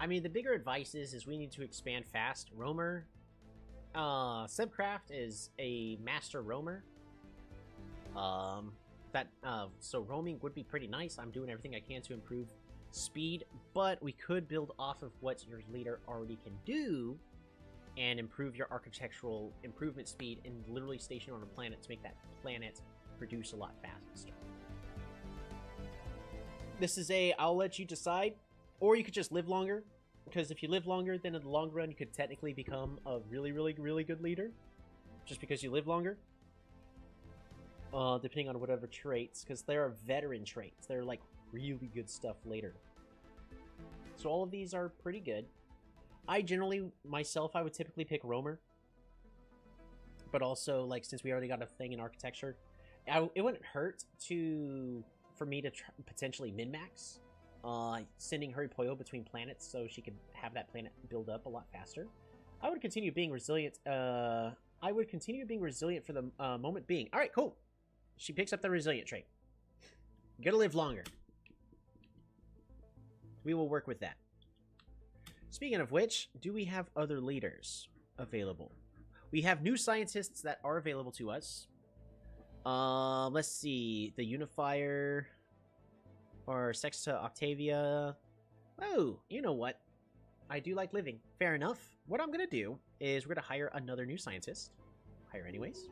I mean, the bigger advice is we need to expand fast. Roamer. Subcraft is a master roamer. So roaming would be pretty nice. I'm doing everything I can to improve speed, but we could build off of what your leader already can do and improve your architectural improvement speed and literally station on a planet to make that planet produce a lot faster. This is I'll let you decide, or you could just live longer, because if you live longer, then in the long run, you could technically become a really, really, really good leader, just because you live longer. Depending on whatever traits, because there are veteran traits. They're like really good stuff later. So all of these are pretty good. I generally, myself, I would typically pick Roamer. But also, like, since we already got a thing in architecture, it wouldn't hurt for me to potentially min-max. Sending Horipoyo between planets so she could have that planet build up a lot faster. I would continue being resilient I would continue being resilient for the moment being. All right, cool. She picks up the resilient trait. You're gonna live longer. We will work with that. Speaking of which, do we have other leaders available? We have new scientists that are available to us. Let's see. The Unifier or Sexta Octavia. Oh, you know what? I do like living. Fair enough. What I'm going to do is we're going to hire another new scientist. Hire anyways.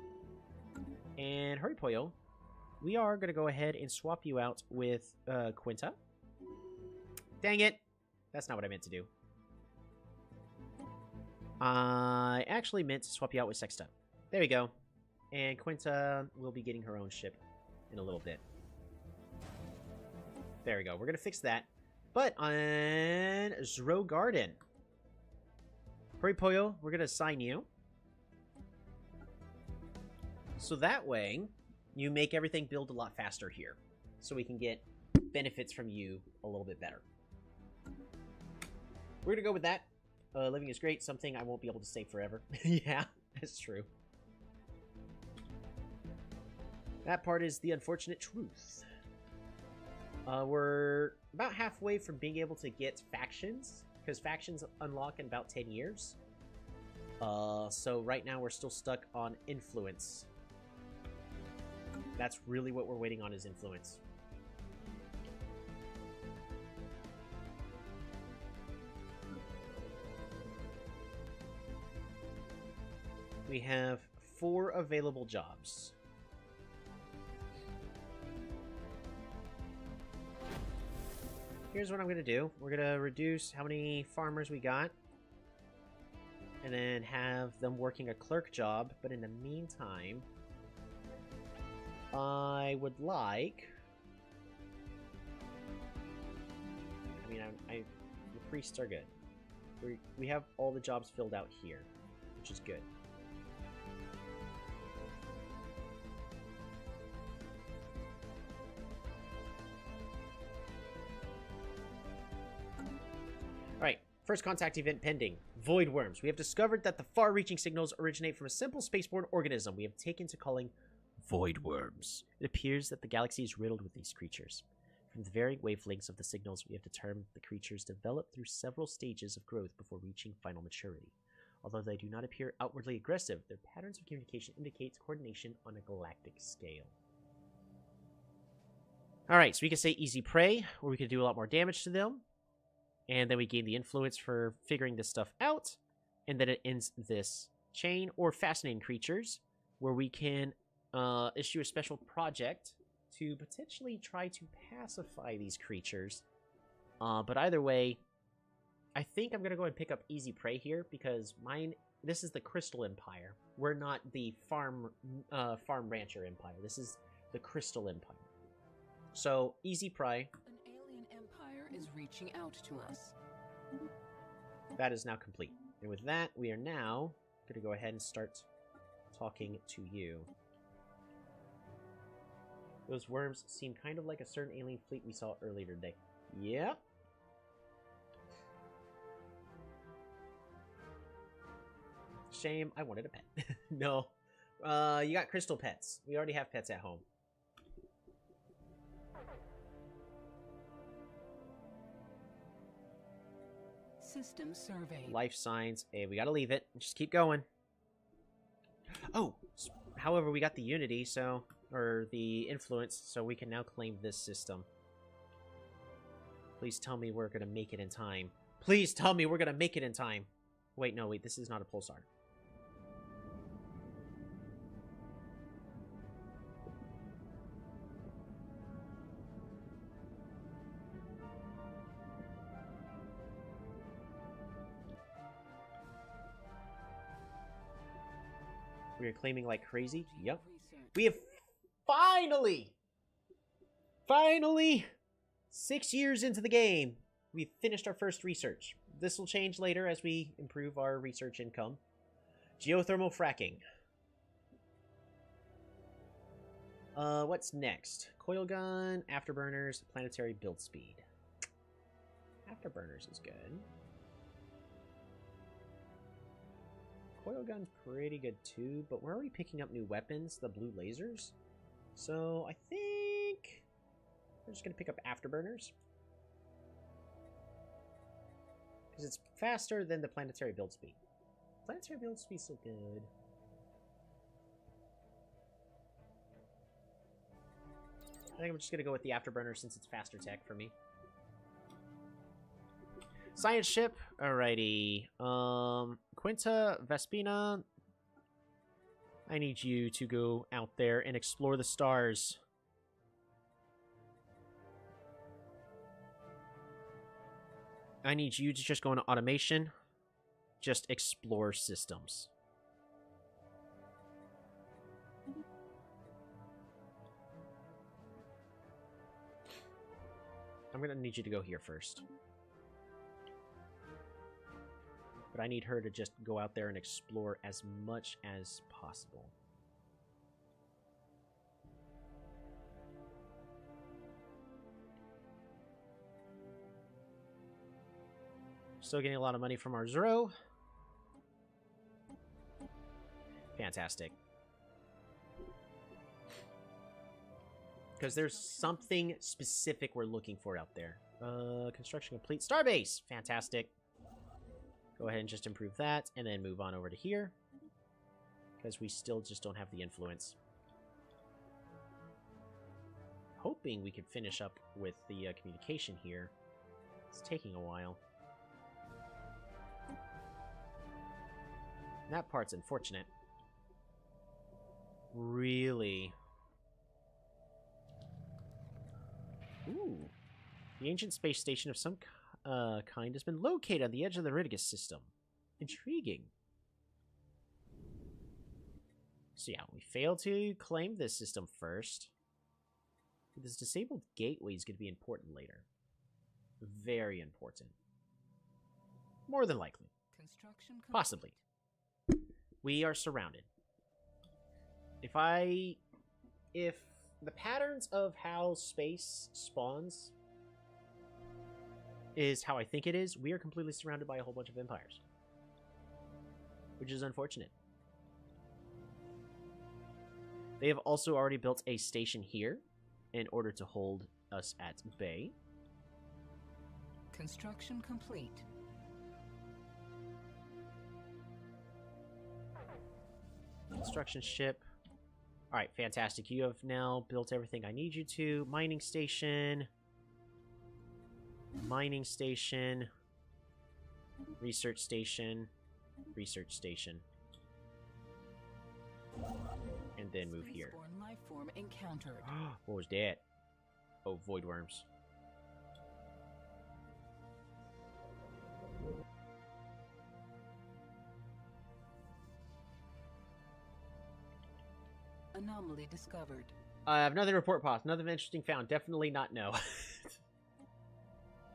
And hurry, Pollo. We are going to go ahead and swap you out with Quinta. Dang it. That's not what I meant to do. I actually meant to swap you out with Sexta. There we go. And Quinta will be getting her own ship in a little bit. There we go. We're going to fix that. But on Zro Garden. Hurry, Pollo. We're going to assign you. So that way, you make everything build a lot faster here. So we can get benefits from you a little bit better. We're going to go with that. Living is great. Something I won't be able to say forever. Yeah, that's true. That part is the unfortunate truth. We're about halfway from being able to get factions, because factions unlock in about 10 years. So right now we're still stuck on influence. That's really what we're waiting on, is influence. We have 4 available jobs. Here's what I'm going to do. We're going to reduce how many farmers we got. And then have them working a clerk job. But in the meantime, I would like... I mean, the priests are good. We have all the jobs filled out here, which is good. Alright, first contact event pending. Void worms. We have discovered that the far-reaching signals originate from a simple spaceborne organism we have taken to calling void worms. It appears that the galaxy is riddled with these creatures. From the varying wavelengths of the signals, we have determined the creatures develop through several stages of growth before reaching final maturity. Although they do not appear outwardly aggressive, their patterns of communication indicate coordination on a galactic scale. Alright, so we can say easy prey, or we can do a lot more damage to them. And then we gain the influence for figuring this stuff out. And then it ends this chain. Or fascinating creatures, where we can issue a special project to potentially try to pacify these creatures. But either way, I think I'm going to go and pick up easy prey here, because this is the Crystal Empire. We're not the farm rancher empire. This is the Crystal Empire. So, easy prey. Is reaching out to us. That is now complete. And with that, we are now going to go ahead and start talking to you. Those worms seem kind of like a certain alien fleet we saw earlier today. Yep. Shame, I wanted a pet. No. You got crystal pets. We already have pets at home. System survey. Life signs. Hey, we gotta leave it. Just keep going. Oh, however, we got the unity, so... Or the influence, so we can now claim this system. Please tell me we're gonna make it in time. Please tell me we're gonna make it in time. Wait, no, wait, this is not a pulsar. We are claiming like crazy. Yep. We have finally, 6 years into the game, we've finished our first research. This will change later as we improve our research income. Geothermal fracking. What's next? Coil gun, afterburners, planetary build speed. Afterburners is good. Coil gun pretty good too, but we're already picking up new weapons, the blue lasers. So I think we're just gonna pick up afterburners. Because it's faster than the planetary build speed. Planetary build speed's so good. I think I'm just gonna go with the afterburner since it's faster tech for me. Science ship, alrighty. Quinta Vespina, I need you to go out there and explore the stars. I need you to just go into automation. Just explore systems. I'm gonna need you to go here first. But I need her to just go out there and explore as much as possible. Still getting a lot of money from our Zero. Fantastic. Because there's something specific we're looking for out there. Construction complete. Starbase! Fantastic. Go ahead and just improve that, and then move on over to here. Because we still just don't have the influence. Hoping we could finish up with the communication here. It's taking a while. That part's unfortunate. Really? Ooh. The ancient space station of some kind has been located on the edge of the Iridius system. Intriguing. So yeah, we failed to claim this system first. This disabled gateway is going to be important later. Very important. More than likely. Construction complete. Possibly. We are surrounded. If the patterns of how space spawns is how I think it is, we are completely surrounded by a whole bunch of empires. Which is unfortunate. They have also already built a station here in order to hold us at bay. Construction complete. Construction ship. Alright, fantastic. You have now built everything I need you to. Mining station. Mining station. Research station. Research station. And then move here. Spaceborne life form encountered. What was that? Oh, void worms. Anomaly discovered. I have nothing to report, Pops. Nothing interesting found. Definitely not no.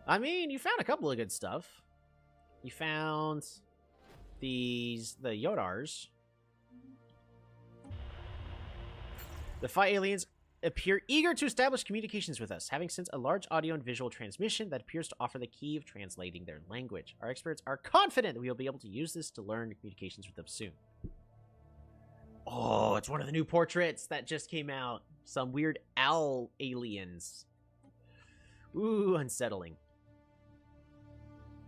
I mean, you found a couple of good stuff. You found the Yodars. The Phi aliens appear eager to establish communications with us, having sent a large audio and visual transmission that appears to offer the key of translating their language. Our experts are confident that we will be able to use this to learn communications with them soon. Oh, it's one of the new portraits that just came out. Some weird owl aliens. Ooh, unsettling.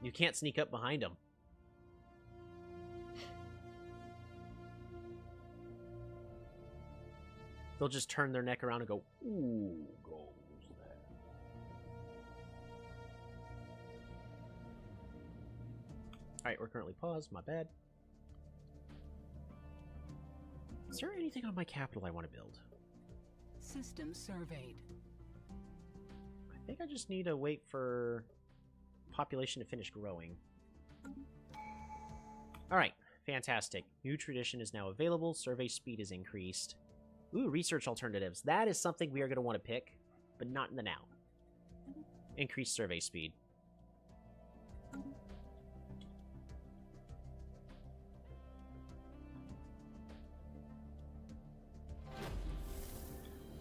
You can't sneak up behind them. They'll just turn their neck around and go, ooh, goes there. Alright, we're currently paused. My bad. Is there anything on my capital I want to build? System surveyed. I think I just need to wait for population to finish growing. Alright, fantastic. New tradition is now available. Survey speed is increased. Ooh, research alternatives. That is something we are going to want to pick, but not in the now. Increased survey speed.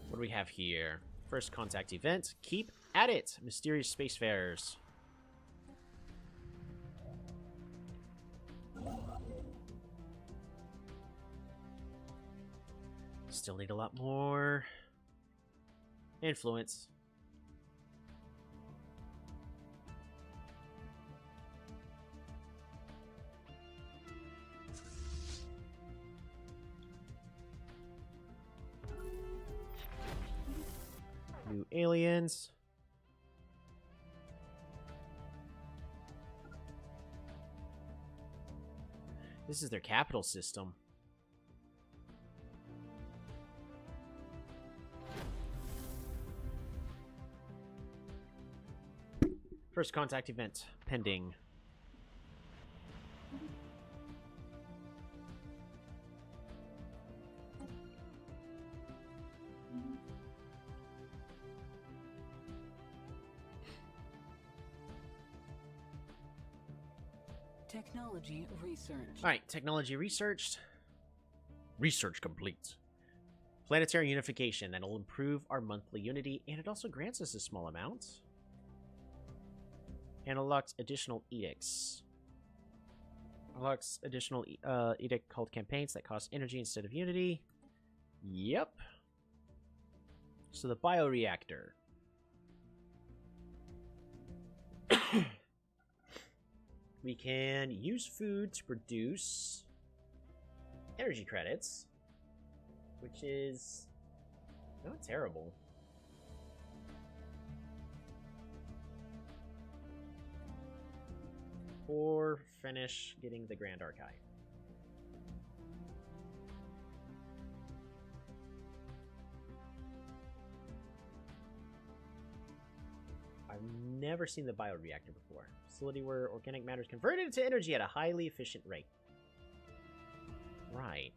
What do we have here? First contact event. Keep at it. Mysterious spacefarers. Still need a lot more influence. New aliens. This is their capital system. First contact event pending. Technology research. Alright, technology researched. Research complete. Planetary unification. That'll improve our monthly unity, and it also grants us a small amount. And unlocks additional edicts. Unlocks additional edict called campaigns that cost energy instead of unity. Yep. So the bioreactor. We can use food to produce energy credits, which is not terrible. Or finish getting the Grand Archive. I've never seen the bioreactor before. Facility where organic matter is converted into energy at a highly efficient rate. Right.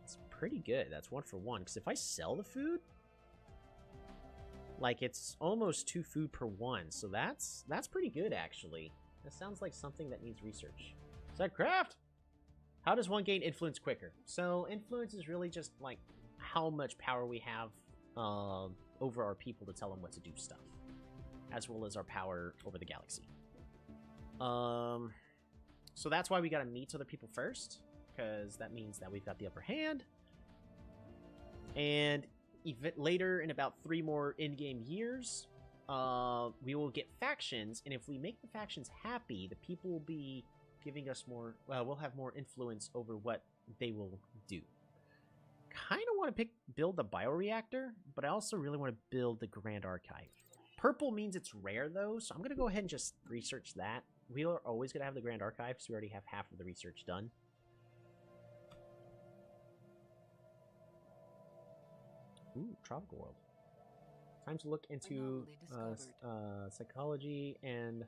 It's pretty good. That's 1 for 1. Because if I sell the food, like, it's almost 2 food per 1. So that's pretty good, actually. That sounds like something that needs research. Is that craft? How does one gain influence quicker? So influence is really just like how much power we have over our people to tell them what to do stuff, as well as our power over the galaxy. So that's why we gotta meet other people first, because that means that we've got the upper hand. And even later, in about 3 more in-game years, we will get factions, and if we make the factions happy, the people will be giving us more, we'll have more influence over what they will do. Kind of want to build the bioreactor, but I also really want to build the Grand Archive. Purple means it's rare, though, so I'm going to go ahead and just research that. We are always going to have the Grand Archive, so we already have half of the research done. Ooh, Tropical World. Time to look into psychology and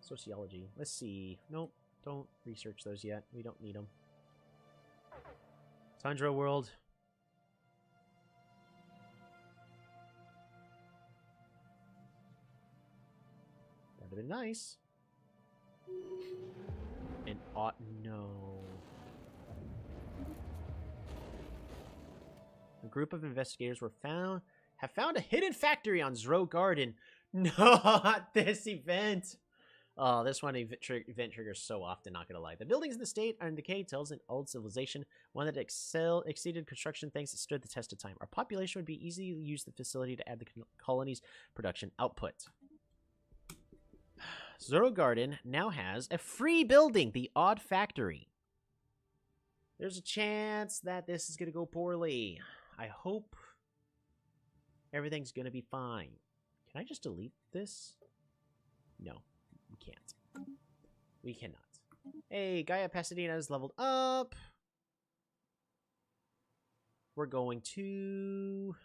sociology. Let's see. Nope, don't research those yet. We don't need them. Tundra World. That'd have been nice. And no. A group of investigators have found a hidden factory on Zro Garden. Not this event. Oh, this one event triggers so often, not gonna lie. The buildings in the state are in decay, tells an old civilization, one that exceeded construction things that stood the test of time. Our population would be easy to use the facility to add the colony's production output. Zoro Garden now has a free building, the Odd Factory. There's a chance that this is gonna go poorly. I hope everything's gonna be fine. Can I just delete this? No. We can't. We cannot. Hey, Gaia Pasadena has leveled up. We're going to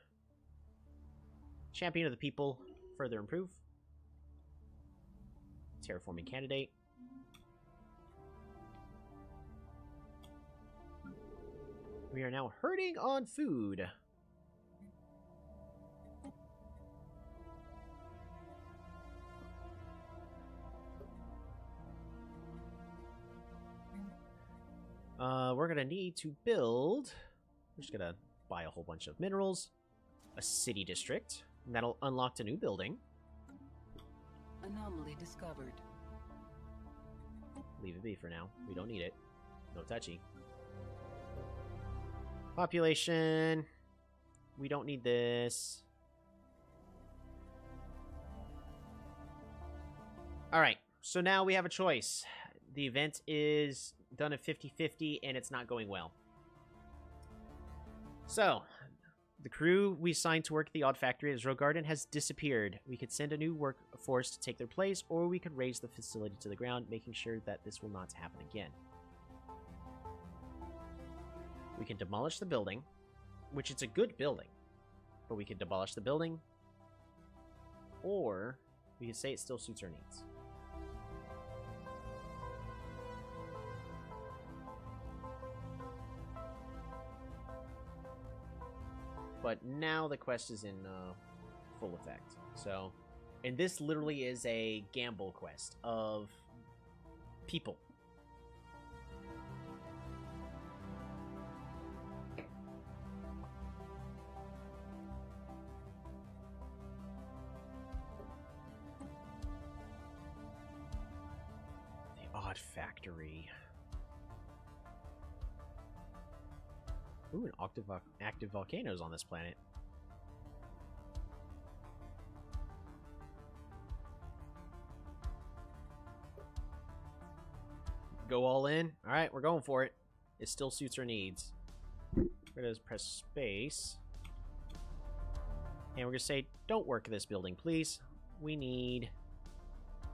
Champion of the People, further improve. Terraforming candidate. We are now hurting on food. We're gonna need to build. We're just gonna buy a whole bunch of minerals, a city district, and that'll unlock a new building. Anomaly discovered. Leave it be for now. We don't need it. No touchy. Population. We don't need this. Alright, so now we have a choice. The event is done at 50-50, and it's not going well. So, the crew we assigned to work at the Odd Factory at Israel Garden has disappeared. We could send a new workforce to take their place, or we could raise the facility to the ground, making sure that this will not happen again. We can demolish the building, which it's a good building, but we could demolish the building, or we could say it still suits our needs. But now the quest is in full effect. So, and this literally is a gamble quest of people. The Odd Factory. Ooh, an active volcanoes on this planet. Go all in? Alright, we're going for it. It still suits our needs. We're going to press space. And we're going to say, don't work this building, please. We need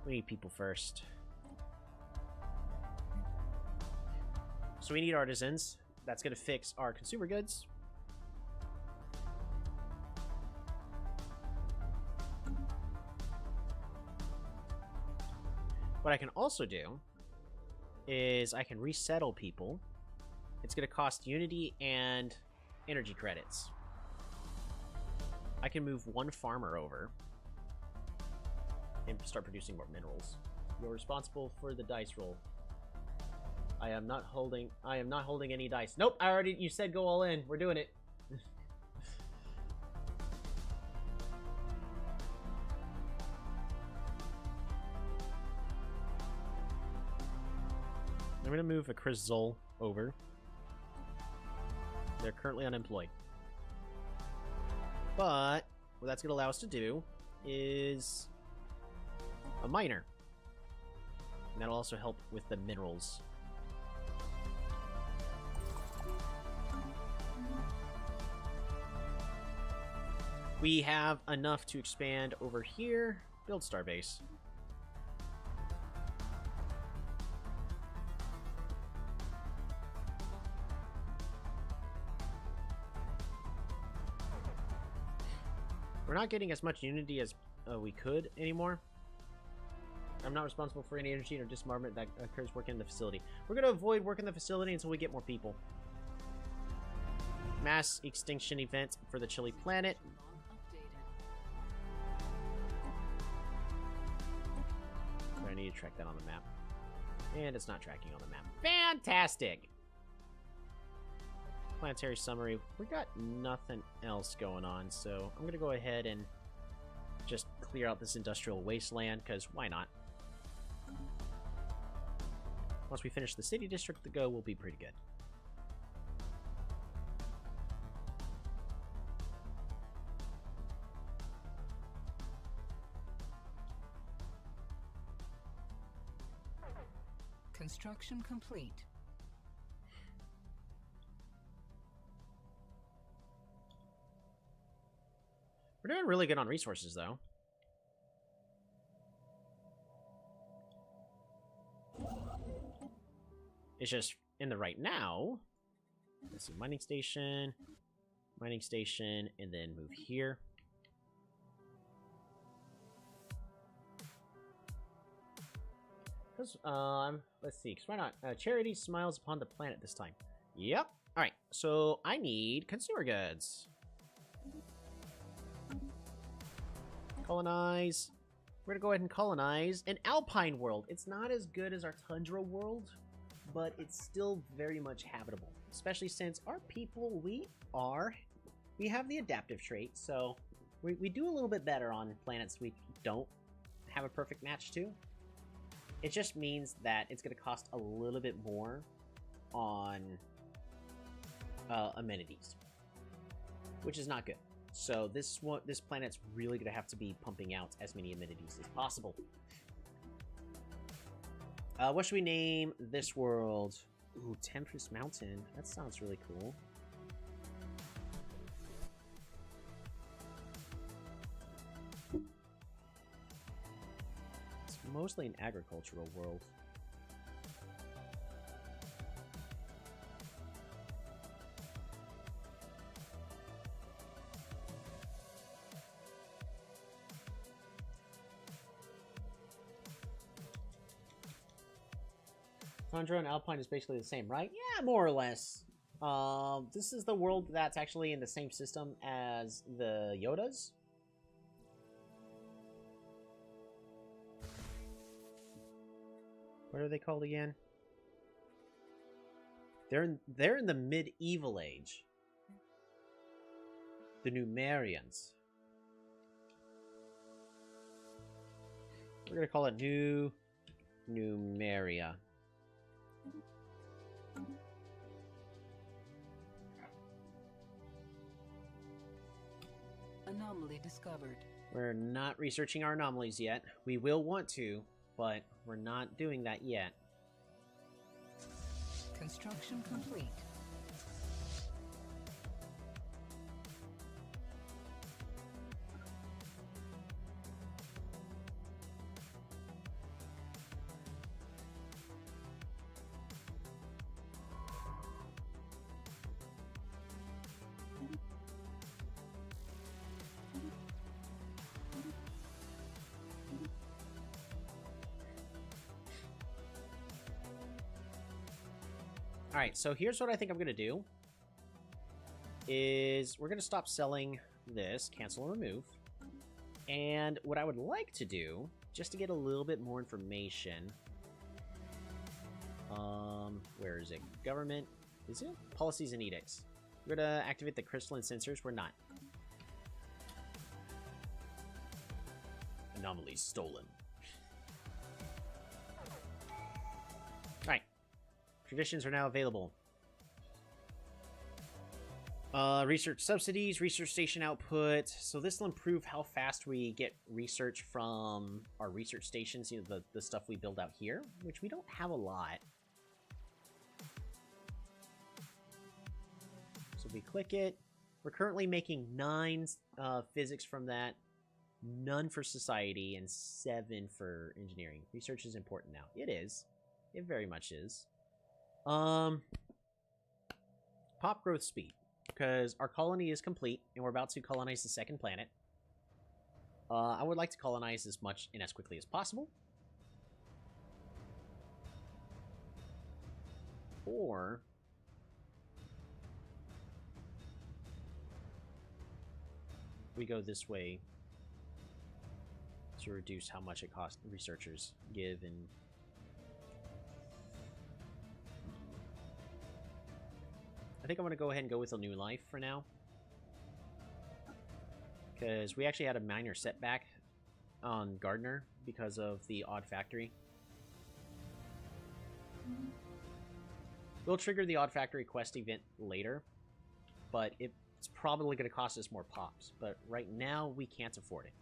people first. So we need artisans. That's going to fix our consumer goods. What I can also do is I can resettle people. It's going to cost unity and energy credits. I can move one farmer over and start producing more minerals. You're responsible for the dice roll. I am not holding any dice. Nope, you said go all in. We're doing it. I'm gonna move a Chris Zoll over. They're currently unemployed. But what that's gonna allow us to do is a miner. And that'll also help with the minerals. We have enough to expand over here. Build Starbase. We're not getting as much unity as we could anymore. I'm not responsible for any energy or disarmament that occurs working in the facility. We're going to avoid working the facility until we get more people. Mass extinction event for the Chili planet. I need to track that on the map. And it's not tracking on the map. Fantastic! Planetary summary. We got nothing else going on, so I'm going to go ahead and just clear out this industrial wasteland, because why not? Once we finish the city district to go, we'll be pretty good. Construction complete. We're doing really good on resources, though. It's just in the right now. Let's see, mining station, and then move here. Let's see, because why not? Charity smiles upon the planet this time. Yep. Alright, so I need consumer goods. Colonize. We're gonna go ahead and colonize an alpine world. It's not as good as our tundra world, but it's still very much habitable. Especially since our people, we have the adaptive trait, so we do a little bit better on planets we don't have a perfect match to. It just means that it's going to cost a little bit more on amenities. which is not good. So this planet's really going to have to be pumping out as many amenities as possible. What should we name this world? Ooh, Tempest Mountain. That sounds really cool. It's mostly an agricultural world. Tundra and Alpine is basically the same, right? Yeah, more or less. This is the world that's actually in the same system as the Yodas. What are they called again? They're in the medieval age. The Numerians. We're gonna call it New Numeria. Anomaly discovered. We're not researching our anomalies yet. We will want to, but we're not doing that yet. Construction complete. Alright, so here's what I think I'm going to do. Is we're going to stop selling this, cancel and remove. And what I would like to do, just to get a little bit more information... where is it? Government? Is it? Policies and edicts. We're going to activate the crystalline sensors. We're not. Anomalies stolen. Alright. Traditions are now available. Research subsidies, research station output. So this will improve how fast we get research from our research stations, you know, the stuff we build out here, which we don't have a lot. So we click it. We're currently making 9 physics from that, none for society, and 7 for engineering. Research is important now. It is. It very much is. Pop growth speed. Because our colony is complete, and we're about to colonize the second planet. I would like to colonize as much and as quickly as possible. Or... we go this way to reduce how much it costs researchers give and... I think I'm going to go ahead and go with a new life for now. Because we actually had a minor setback on Gardner because of the odd factory. We'll trigger the odd factory quest event later, but it's probably going to cost us more pops. But right now, we can't afford it.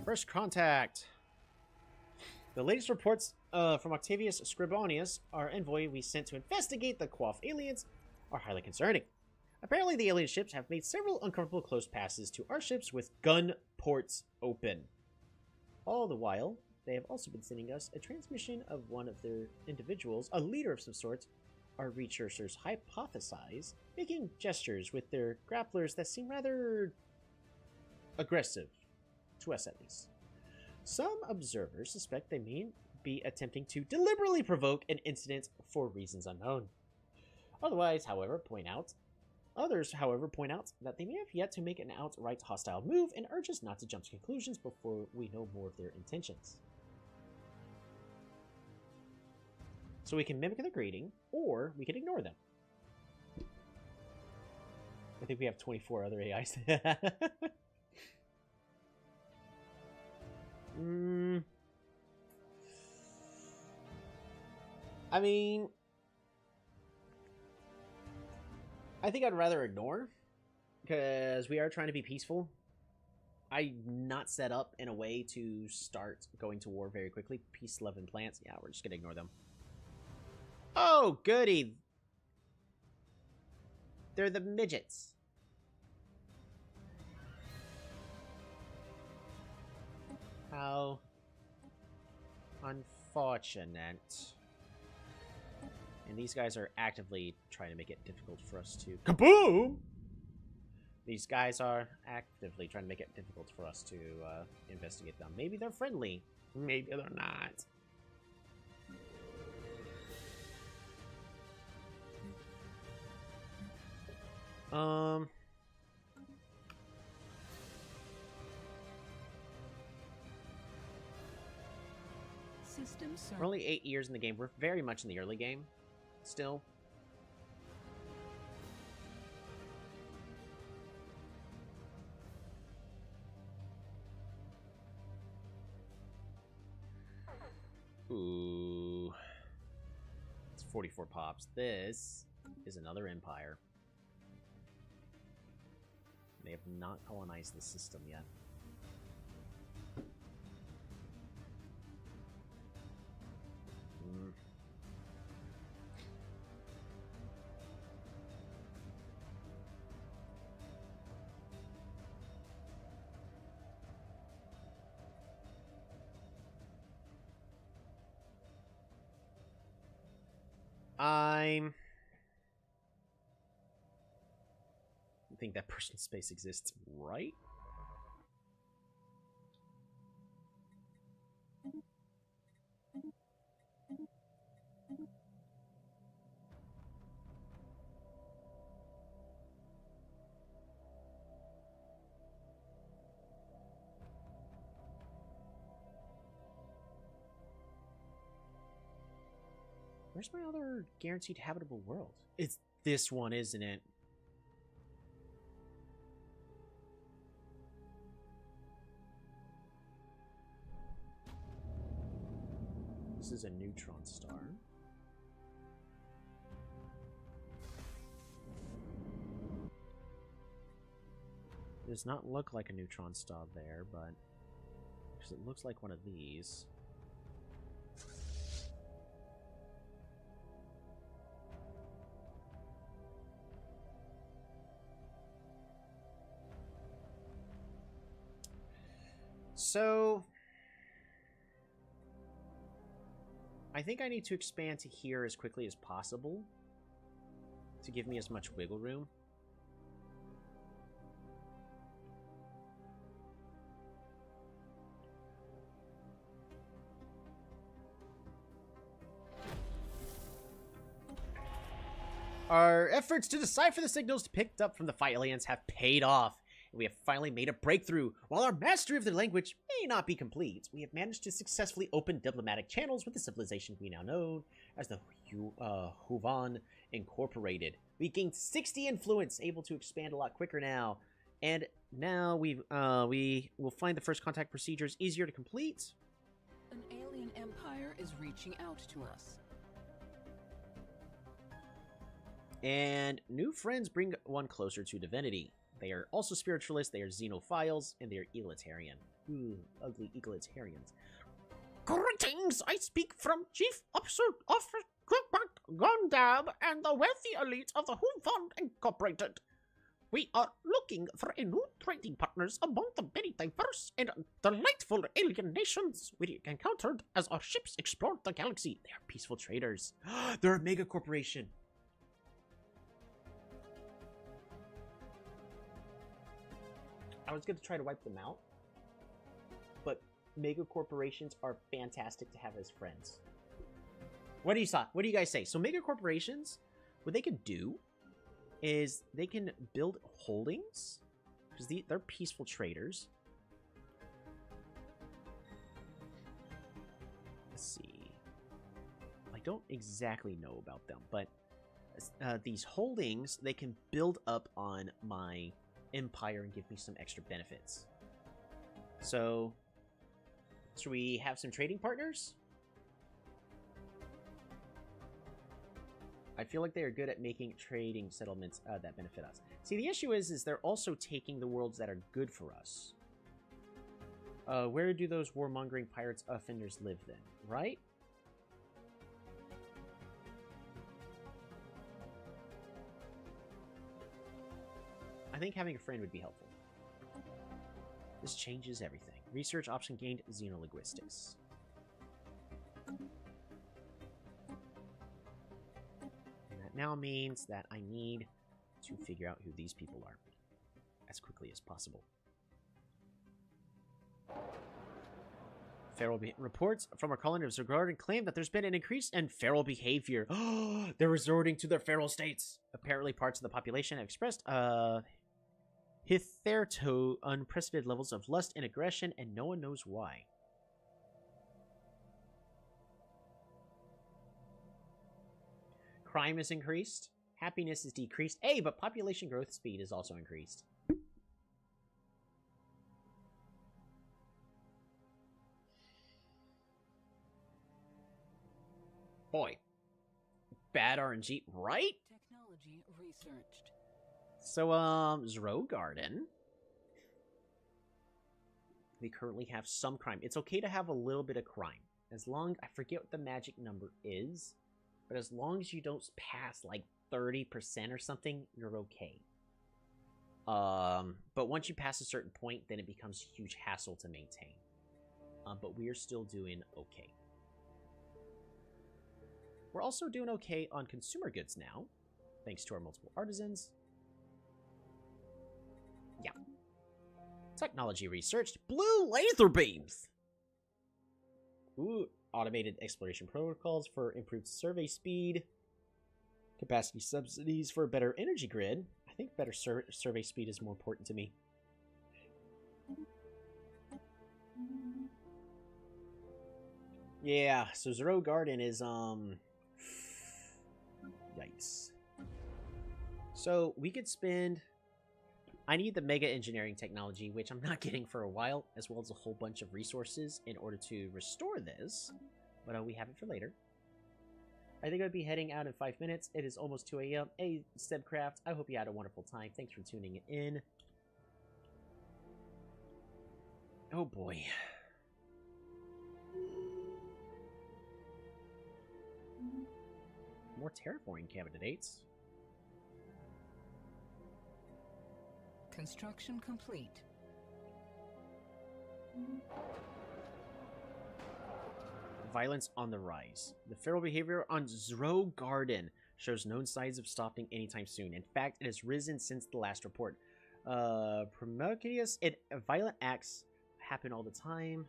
First contact. The latest reports from Octavius Scribonius, our envoy we sent to investigate the Quaff aliens, are highly concerning. Apparently, the alien ships have made several uncomfortable close passes to our ships with gun ports open. All the while, they have also been sending us a transmission of one of their individuals, a leader of some sort. Our researchers hypothesize, making gestures with their grapplers that seem rather aggressive. To us, at least. Some observers suspect they may be attempting to deliberately provoke an incident for reasons unknown. Others, however, point out that they may have yet to make an outright hostile move and urge us not to jump to conclusions before we know more of their intentions. So we can mimic their greeting, or we can ignore them. I think we have 24 other AIs. I mean, I think I'd rather ignore, because we are trying to be peaceful. I'm not set up in a way to start going to war very quickly. Peace, love, and plants. Yeah, we're just gonna ignore them. Oh, goody. They're the midgets. How unfortunate. And these guys are actively trying to make it difficult for us to... Kaboom! These guys are actively trying to make it difficult for us to investigate them. Maybe they're friendly. Maybe they're not. We're only 8 years in the game. We're very much in the early game still. Ooh. It's 44 pops. This is another empire. They have not colonized the system yet. I think that personal space exists, right? Where's my other guaranteed habitable world? It's this one, isn't it? This is a neutron star. It does not look like a neutron star there, but because it looks like one of these. So I think I need to expand to here as quickly as possible to give me as much wiggle room. Our efforts to decipher the signals picked up from the Fight Alliance have paid off. We have finally made a breakthrough. While our mastery of the language may not be complete, we have managed to successfully open diplomatic channels with the civilization we now know as the Huvan Incorporated. We gained 60 influence, able to expand a lot quicker now. And now we will find the first contact procedures easier to complete. An alien empire is reaching out to us. And new friends bring one closer to divinity. They are also spiritualists, they are xenophiles, and they are egalitarian. Ooh, ugly egalitarians. Greetings! I speak from Chief Officer Gondab and the wealthy elite of the Huvan Incorporated. We are looking for a new trading partners among the many diverse and delightful alien nations we encountered as our ships explored the galaxy. They are peaceful traders. They're a mega corporation. I was going to try to wipe them out, but mega corporations are fantastic to have as friends. What do you guys say? So mega corporations, what they could do is they can build holdings, because they're peaceful traders. Let's see. I don't exactly know about them, but these holdings, they can build up on my empire and give me some extra benefits. So, should we have some trading partners? I feel like they are good at making trading settlements that benefit us. See, the issue is they're also taking the worlds that are good for us. Where do those warmongering pirates offenders live then? Right? I think having a friend would be helpful. This changes everything. Research option gained, xenolinguistics. And that now means that I need to figure out who these people are as quickly as possible. Feral reports from our colony of Zergard claim that there's been an increase in feral behavior. They're resorting to their feral states. Apparently, parts of the population have expressed hitherto unprecedented levels of lust and aggression, and no one knows why. Crime is increased. Happiness is decreased. Hey, but population growth speed is also increased. Boy, bad RNG, right? Technology researched. So, Zrogarden. We currently have some crime. It's okay to have a little bit of crime. As long, I forget what the magic number is, but as long as you don't pass like 30% or something, you're okay. But once you pass a certain point, then it becomes a huge hassle to maintain. But we are still doing okay. We're also doing okay on consumer goods now, thanks to our multiple artisans. Yeah. Technology researched. Blue laser beams! Ooh, automated exploration protocols for improved survey speed. Capacity subsidies for a better energy grid. I think better survey speed is more important to me. Yeah, so Zero Garden is, yikes. So, we could spend... I need the Mega Engineering Technology, which I'm not getting for a while, as well as a whole bunch of resources in order to restore this. But we have it for later. I think I'll be heading out in 5 minutes. It is almost 2 a.m. Hey, Stebcraft, I hope you had a wonderful time. Thanks for tuning in. Oh boy. More terraforming candidates. Construction complete. Violence on the rise. The feral behavior on Zrogarden shows no signs of stopping anytime soon. In fact, it has risen since the last report. Patrikios, violent acts happen all the time,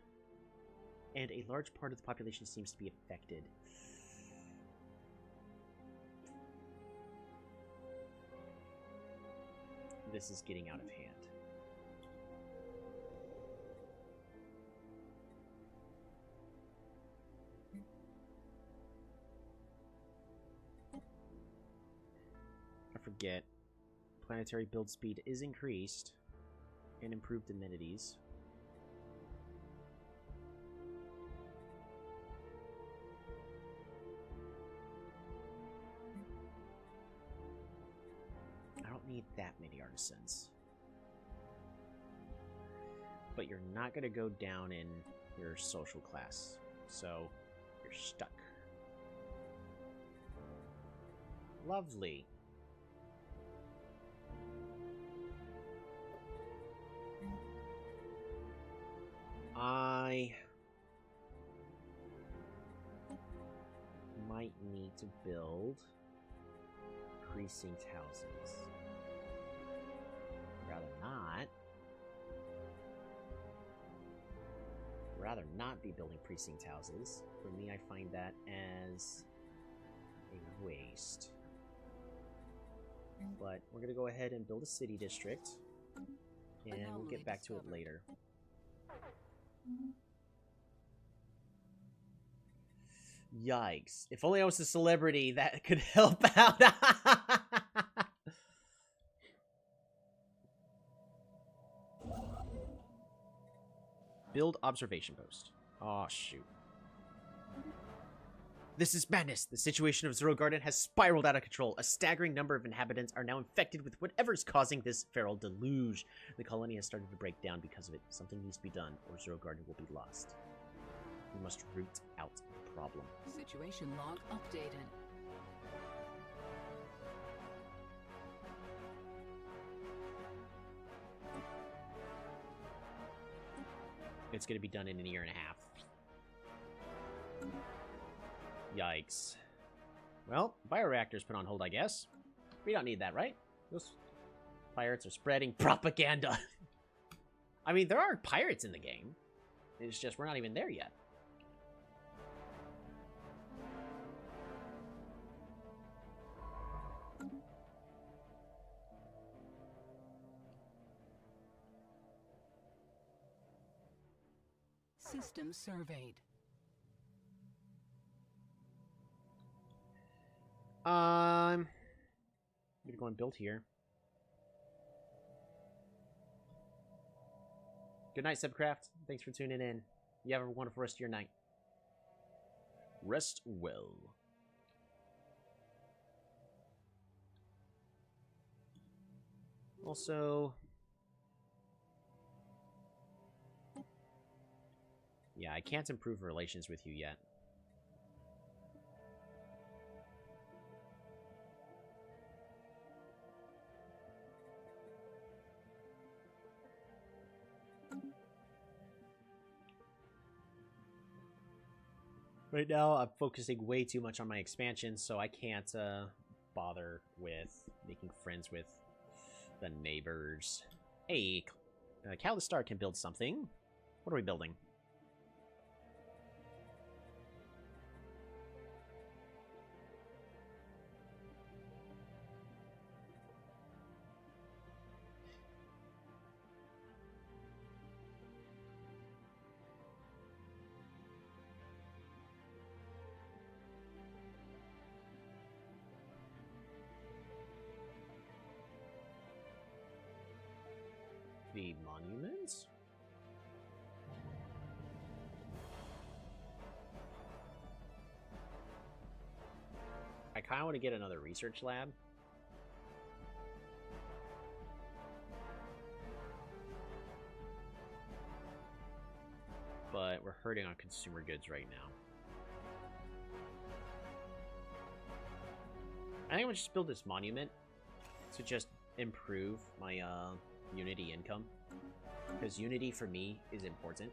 and a large part of the population seems to be affected. This is getting out of hand. I forget. Planetary build speed is increased and improved amenities. I don't need that many artisans. But you're not going to go down in your social class, so you're stuck. Lovely. I might need to build precinct houses. Rather not be building precinct houses. For me, I find that as a waste. But we're gonna go ahead and build a city district, and we'll get back to it later. Yikes. If only I was a celebrity that could help out. Build observation post. Oh, shoot. This is madness. The situation of Zero Garden has spiraled out of control. A staggering number of inhabitants are now infected with whatever's causing this feral deluge. The colony has started to break down because of it. Something needs to be done, or Zero Garden will be lost. We must root out the problem. Situation log updated. It's going to be done in a year and a half. Yikes. Well, bioreactors put on hold, I guess. We don't need that, right? Those pirates are spreading propaganda. I mean, there are pirates in the game. It's just we're not even there yet. System surveyed. I'm gonna go and build here. Good night, Subcraft. Thanks for tuning in. You have a wonderful rest of your night. Rest well. Also, yeah, I can't improve relations with you yet. Right now, I'm focusing way too much on my expansion, so I can't bother with making friends with the neighbors. Hey, Calistar can build something. What are we building? The monuments? I kind of want to get another research lab. But we're hurting on consumer goods right now. I think I'll just build this monument to just improve my Unity income, because Unity for me is important.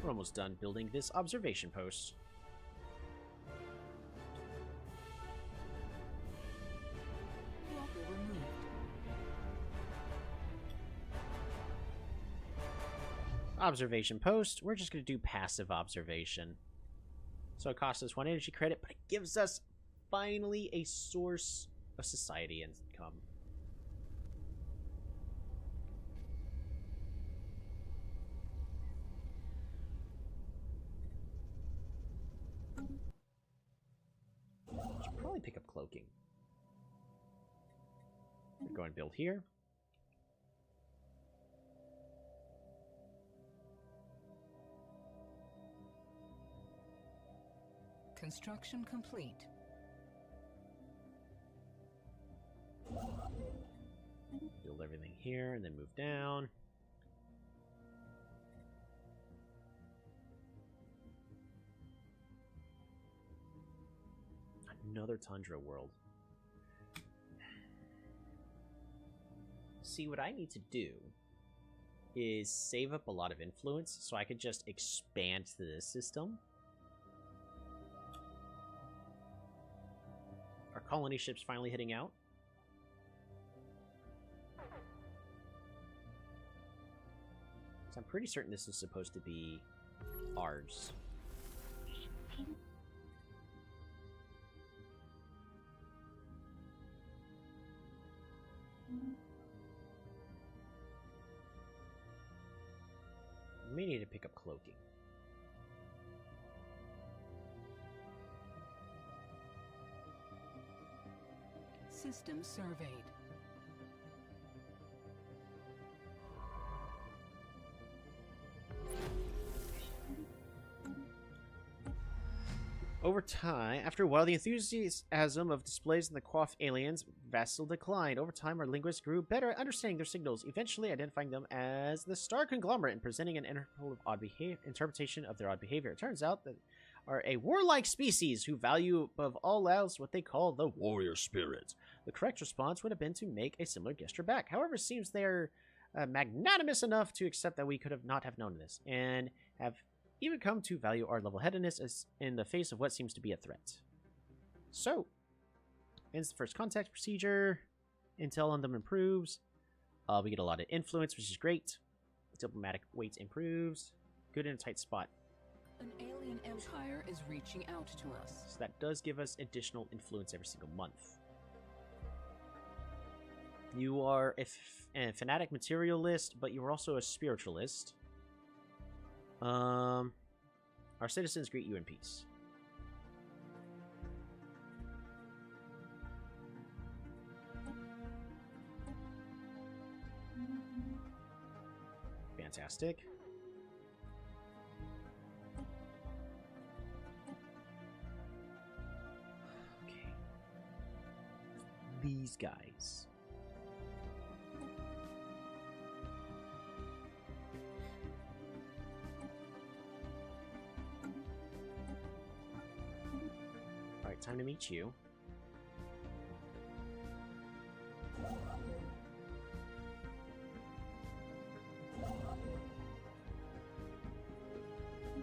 We're almost done building this observation post. Observation post. We're just going to do passive observation. So it costs us 1 energy credit, but it gives us finally a source of society income. Should probably pick up cloaking. Go and build here. Construction complete. Build everything here and then move down. Another tundra world. See, what I need to do is save up a lot of influence so I could just expand to this system. Are colony ships finally heading out? So I'm pretty certain this is supposed to be ours. We may need to pick up cloaking. System surveyed. Over time, after a while, the enthusiasm of displays in the Quaff aliens vastly declined. Over time, our linguists grew better at understanding their signals, eventually identifying them as the Star Conglomerate and presenting an interpretation of their odd behavior. It turns out that are a warlike species who value above all else what they call the warrior spirit. The correct response would have been to make a similar gesture back. However, it seems they're magnanimous enough to accept that we could have not have known this, and have even come to value our level-headedness as in the face of what seems to be a threat. So, ends the first contact procedure. Intel on them improves. We get a lot of influence, which is great. Diplomatic weight improves. Good in a tight spot. An alien empire is reaching out to us. So that does give us additional influence every single month. You are a fanatic materialist, but you are also a spiritualist. Our citizens greet you in peace. Fantastic. Okay. These guys. Alright, time to meet you.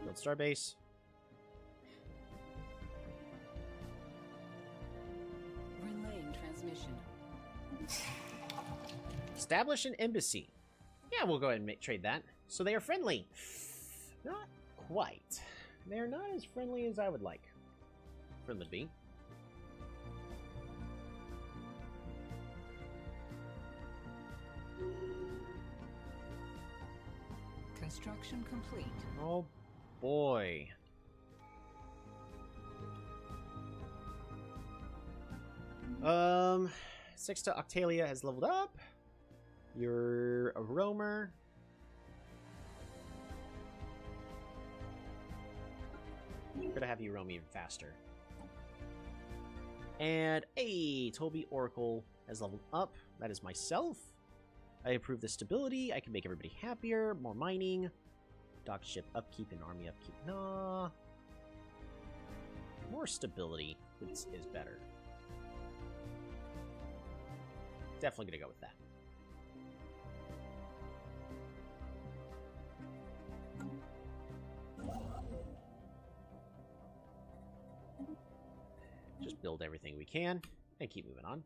Build starbase. Relaying transmission. Establish an embassy. Yeah, we'll go ahead and trade that. So they are friendly. Not quite. They're not as friendly as I would like for them to be. Construction complete. Oh boy. Sexta Octalia has leveled up. You're a roamer. Gonna have you roam even faster. And a Toby Oracle has leveled up. That is myself. I improve the stability. I can make everybody happier. More mining. Dock ship upkeep and army upkeep. Nah. More stability is better. Definitely gonna go with that. Just build everything we can and keep moving on.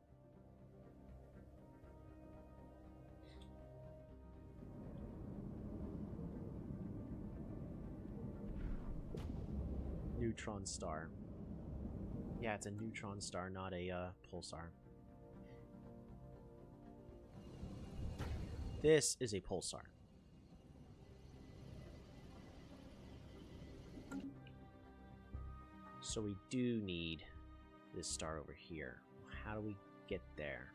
Neutron star. Yeah, it's a neutron star, not a pulsar. This is a pulsar. So we do need this star over here. How do we get there?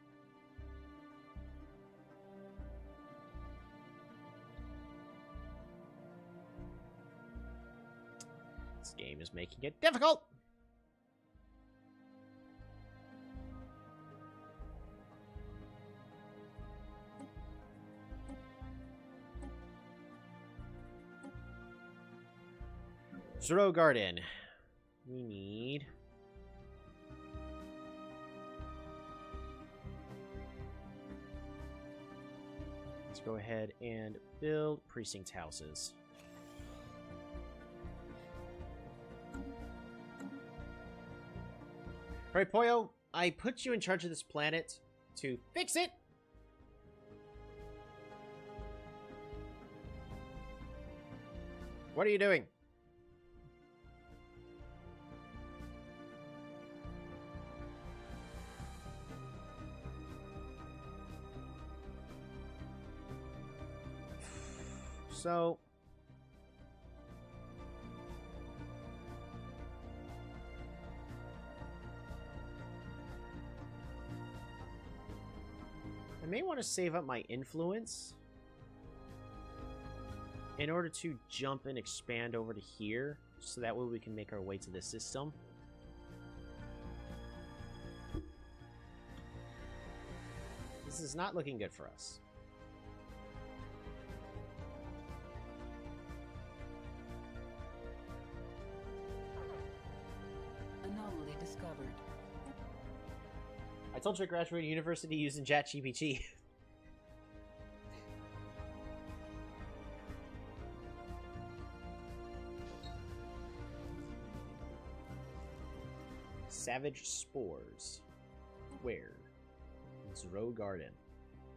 This game is making it difficult! Zero Garden. We need... Let's go ahead and build precinct houses. Alright, Poyo, I put you in charge of this planet to fix it! What are you doing? So, may want to save up my influence in order to jump and expand over to here, so that way we can make our way to the system. This is not looking good for us. Anomaly discovered. I told you I graduated university using ChatGPT. Savage spores. Where? Zero Garden.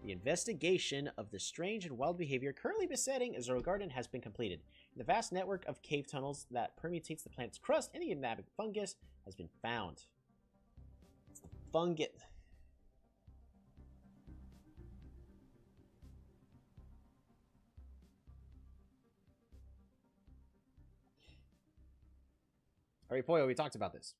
The investigation of the strange and wild behavior currently besetting Zero Garden has been completed. The vast network of cave tunnels that permutates the planet's crust and the inhabited fungus has been found. It's the fungus. Alright, Poyo, we talked about this.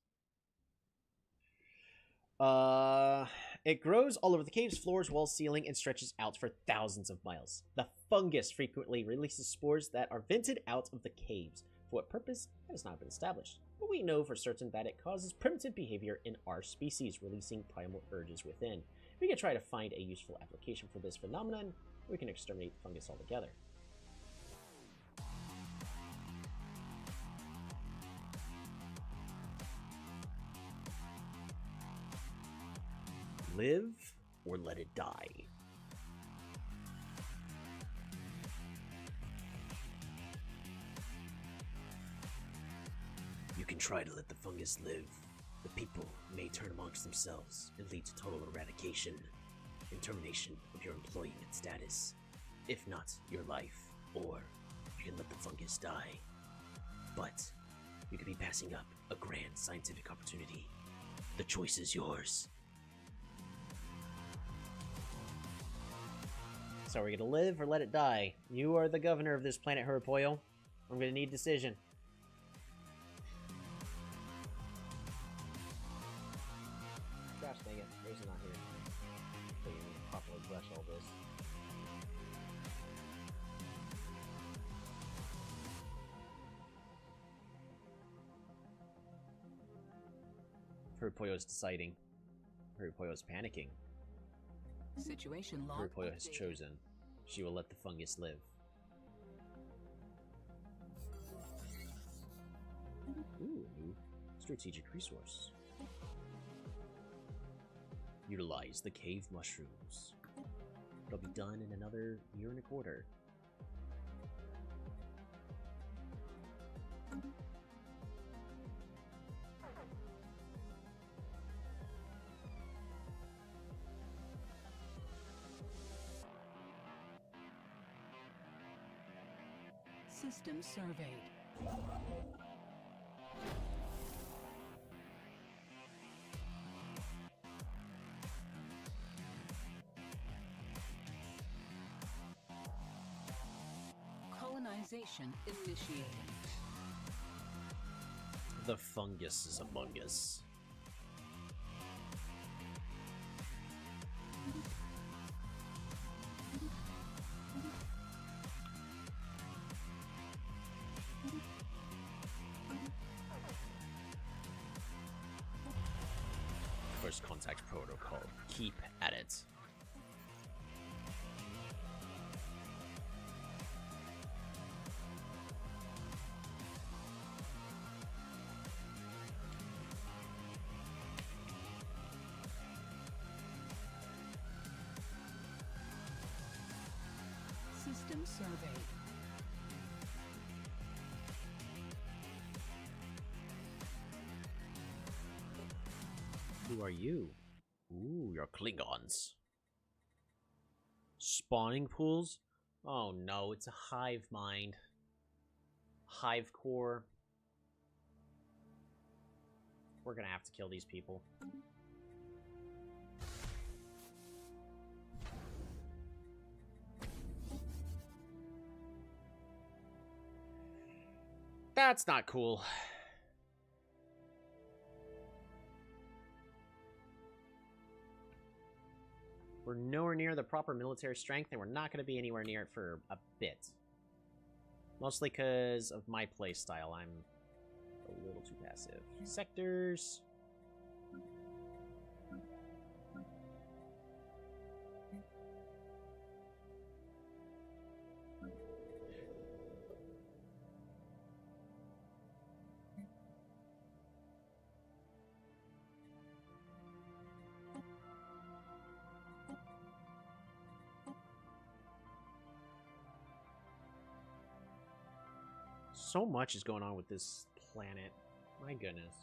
It grows all over the caves, floors, walls, ceiling, and stretches out for thousands of miles. The fungus frequently releases spores that are vented out of the caves. For what purpose has not been established, but we know for certain that it causes primitive behavior in our species, releasing primal urges within. We can try to find a useful application for this phenomenon, or we can exterminate the fungus altogether. Live or let it die. You can try to let the fungus live. The people may turn amongst themselves and lead to total eradication and termination of your employment status. If not, your life. Or you can let the fungus die. But you could be passing up a grand scientific opportunity. The choice is yours. So are we gonna live or let it die? You are the governor of this planet, Hurapoyo. I'm gonna need a decision. Gosh dang it, Razor's not here. So you need to properly brush all this. Hurapoyo's deciding. Hurapoyo's panicking. Situation log. Hurapoyo has chosen. She will let the fungus live. Ooh, a new strategic resource. Utilize the cave mushrooms. It'll be done in another year and a quarter. System surveyed. Colonization initiated. The fungus is among us. First contact protocol. Keep at it. System surveyed. Who are you? Ooh, you're Klingons. Spawning pools? Oh no, it's a hive mind. Hive core. We're gonna have to kill these people. That's not cool. We're nowhere near the proper military strength, and we're not going to be anywhere near it for a bit. Mostly because of my playstyle. I'm a little too passive. Sectors. So much is going on with this planet. My goodness.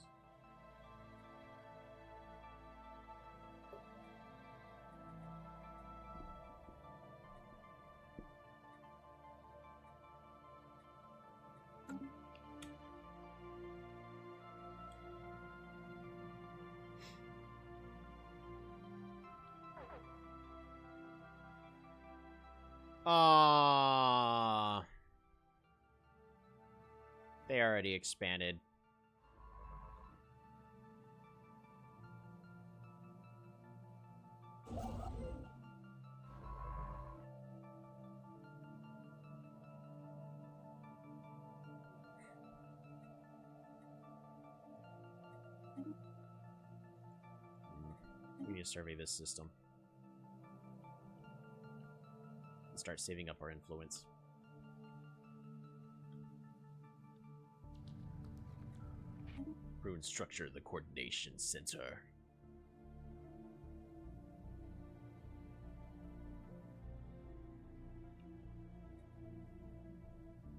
They already expanded. We need to survey this system. And start saving up our influence. Ruin structure, the coordination center.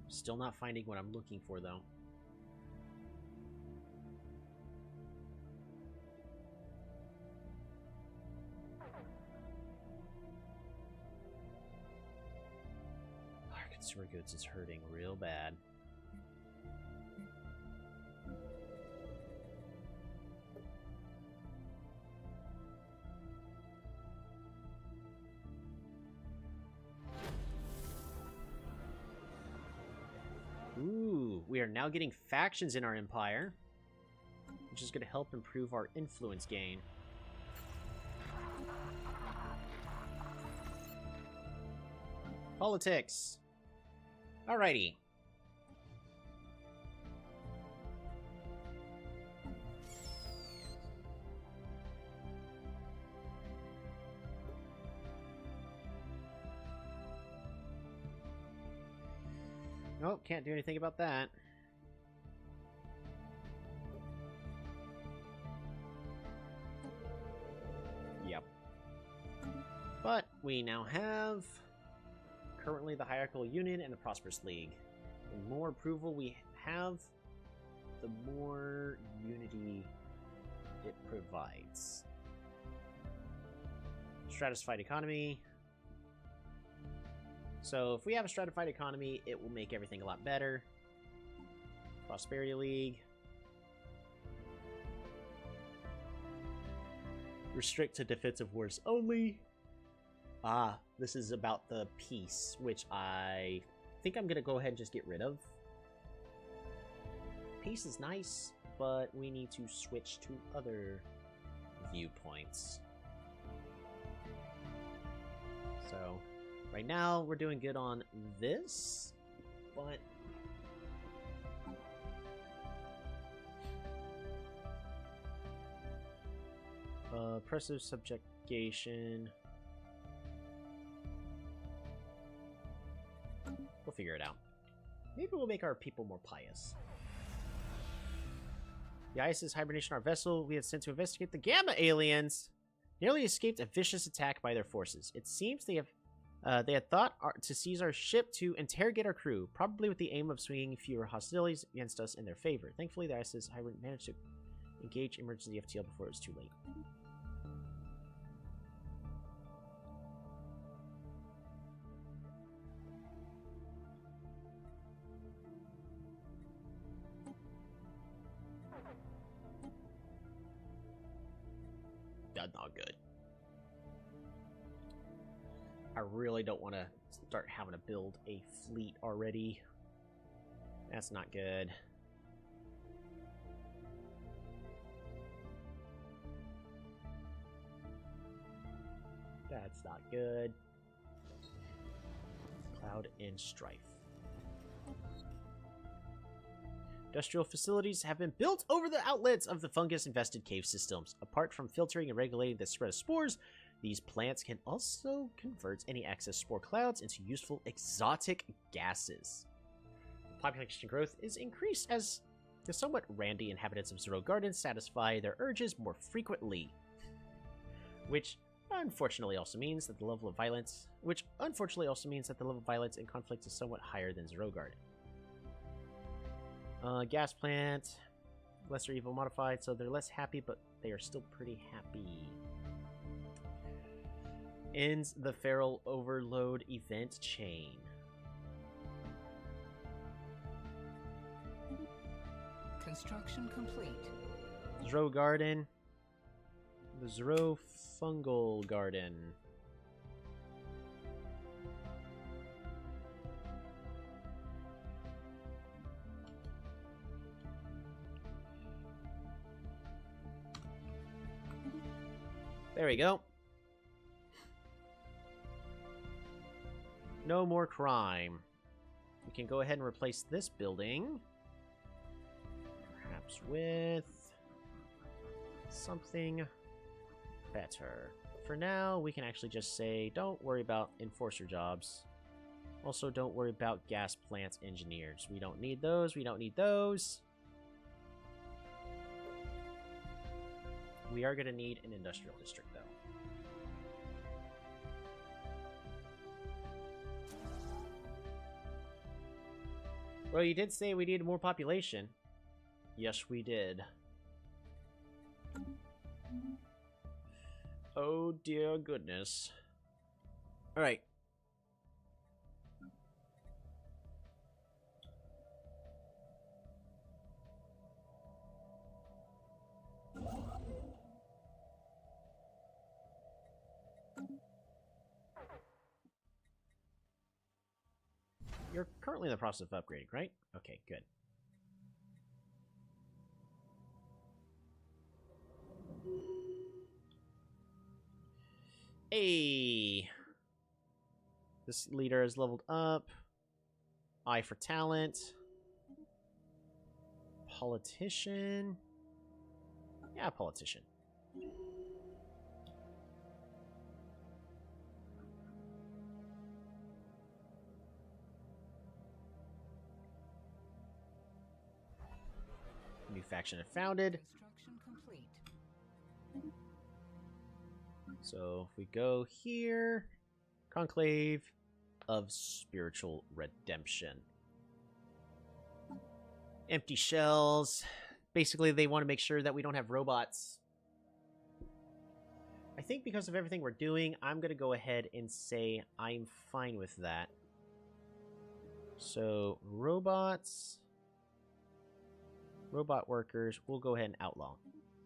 Still not finding what I'm looking for, though. Our consumer goods is hurting real bad. Ooh, we are now getting factions in our empire, which is going to help improve our influence gain. Politics. Alrighty. Nope, can't do anything about that. Yep. But we now have currently the Hierarchical Union and the Prosperous League. The more approval we have, the more unity it provides. Stratified economy. So if we have a stratified economy, it will make everything a lot better. Prosperity League. Restrict to defensive wars only. Ah, this is about the peace, which I think I'm going to go ahead and just get rid of. Peace is nice, but we need to switch to other viewpoints. So right now, we're doing good on this, but oppressive subjugation. We'll figure it out. Maybe we'll make our people more pious. The ISS hibernation our vessel we had sent to investigate the Gamma aliens nearly escaped a vicious attack by their forces. It seems they had thought to seize our ship to interrogate our crew, probably with the aim of swinging fewer hostilities against us in their favor. Thankfully, the ISS hibernation managed to engage emergency FTL before it was too late. That's not good. I really don't want to start having to build a fleet already. That's not good. That's not good. Cloud and strife. Industrial facilities have been built over the outlets of the fungus-infested cave systems. Apart from filtering and regulating the spread of spores, these plants can also convert any excess spore clouds into useful exotic gases. Population growth is increased as the somewhat randy inhabitants of Zero Garden satisfy their urges more frequently. Which unfortunately also means that the level of violence and conflict is somewhat higher than Zero Garden. Gas plant, lesser evil modified, so they're less happy, but they are still pretty happy. Ends the feral overload event chain. Construction complete. Zero Garden. The Zero Fungal Garden. There we go. No more crime. We can go ahead and replace this building. Perhaps with something better. For now, we can actually just say, don't worry about enforcer jobs. Also, don't worry about gas plants engineers. We don't need those. We don't need those. We are going to need an industrial district, though. Well, you did say we needed more population. Yes, we did. Oh, dear goodness. Alright. You're currently in the process of upgrading, right? Okay, good. Hey! This leader is leveled up. Eye for talent. Politician. Yeah, politician. New faction founded. Construction complete. So if we go here, Conclave of Spiritual Redemption. Empty shells. Basically, they want to make sure that we don't have robots. I think because of everything we're doing, I'm going to go ahead and say I'm fine with that. So, robots, robot workers, we'll go ahead and outlaw.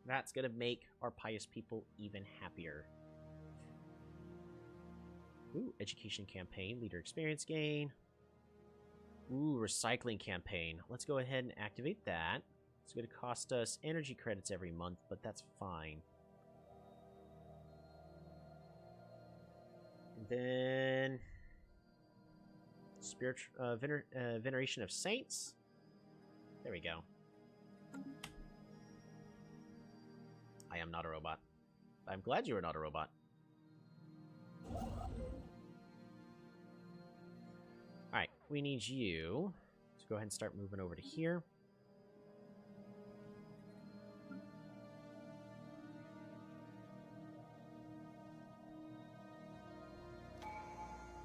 That's going to make our pious people even happier. Ooh, education campaign, leader experience gain. Ooh, recycling campaign. Let's go ahead and activate that. It's going to cost us energy credits every month, but that's fine. And then spiritual veneration of saints. There we go. I am not a robot. I'm glad you are not a robot. Alright, we need you to go ahead and start moving over to here.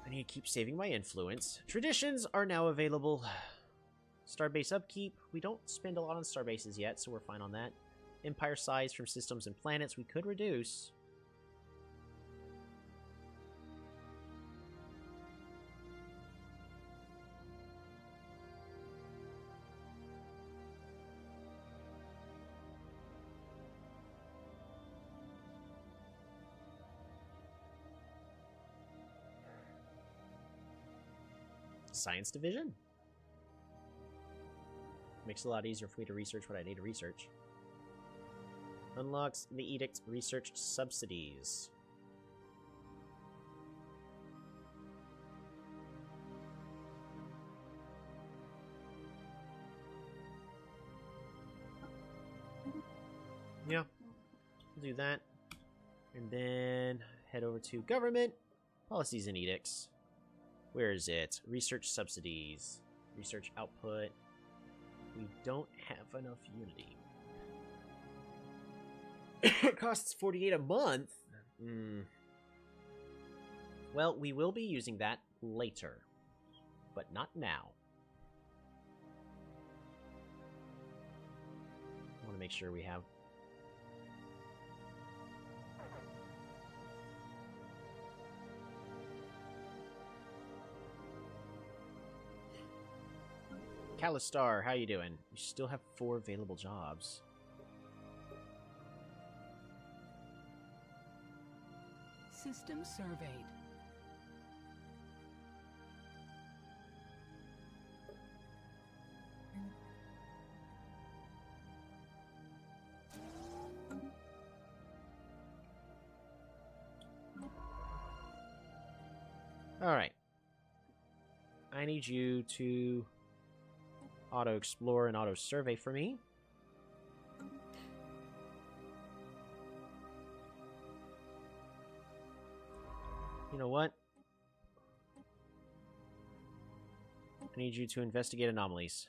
I need to keep saving my influence. Traditions are now available. Starbase upkeep. We don't spend a lot on starbases yet, so we're fine on that. Empire size from systems and planets we could reduce. Science division. Makes it a lot easier for me to research what I need to research. Unlocks the edict research subsidies. Yeah, we'll do that. And then head over to government, policies and edicts. Where is it? Research subsidies, research output. We don't have enough unity. It costs 48 a month. Well, we will be using that later, but not now. I want to make sure we have... Calistar, how you doing? You still have 4 available jobs. System surveyed. Alright. I need you to auto-explore and auto-survey for me. You know what? I need you to investigate anomalies.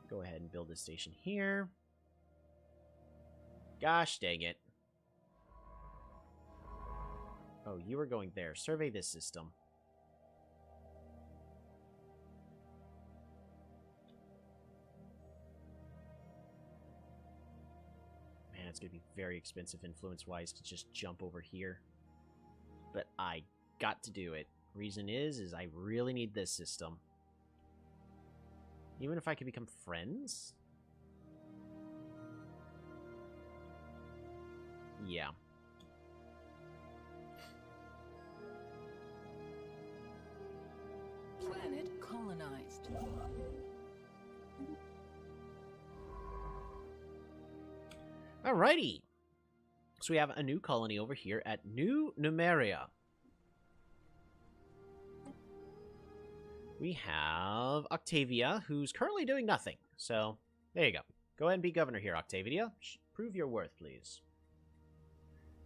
Go ahead and build this station here. Gosh dang it. Oh, you were going there. Survey this system. Man, it's going to be very expensive influence-wise to just jump over here. But I got to do it. Reason is I really need this system. Even if I could become friends? Yeah. Planet colonized. Alrighty. So we have a new colony over here at New Numeria. We have Octavia, who's currently doing nothing. So, there you go. Go ahead and be governor here, Octavia. Prove your worth, please.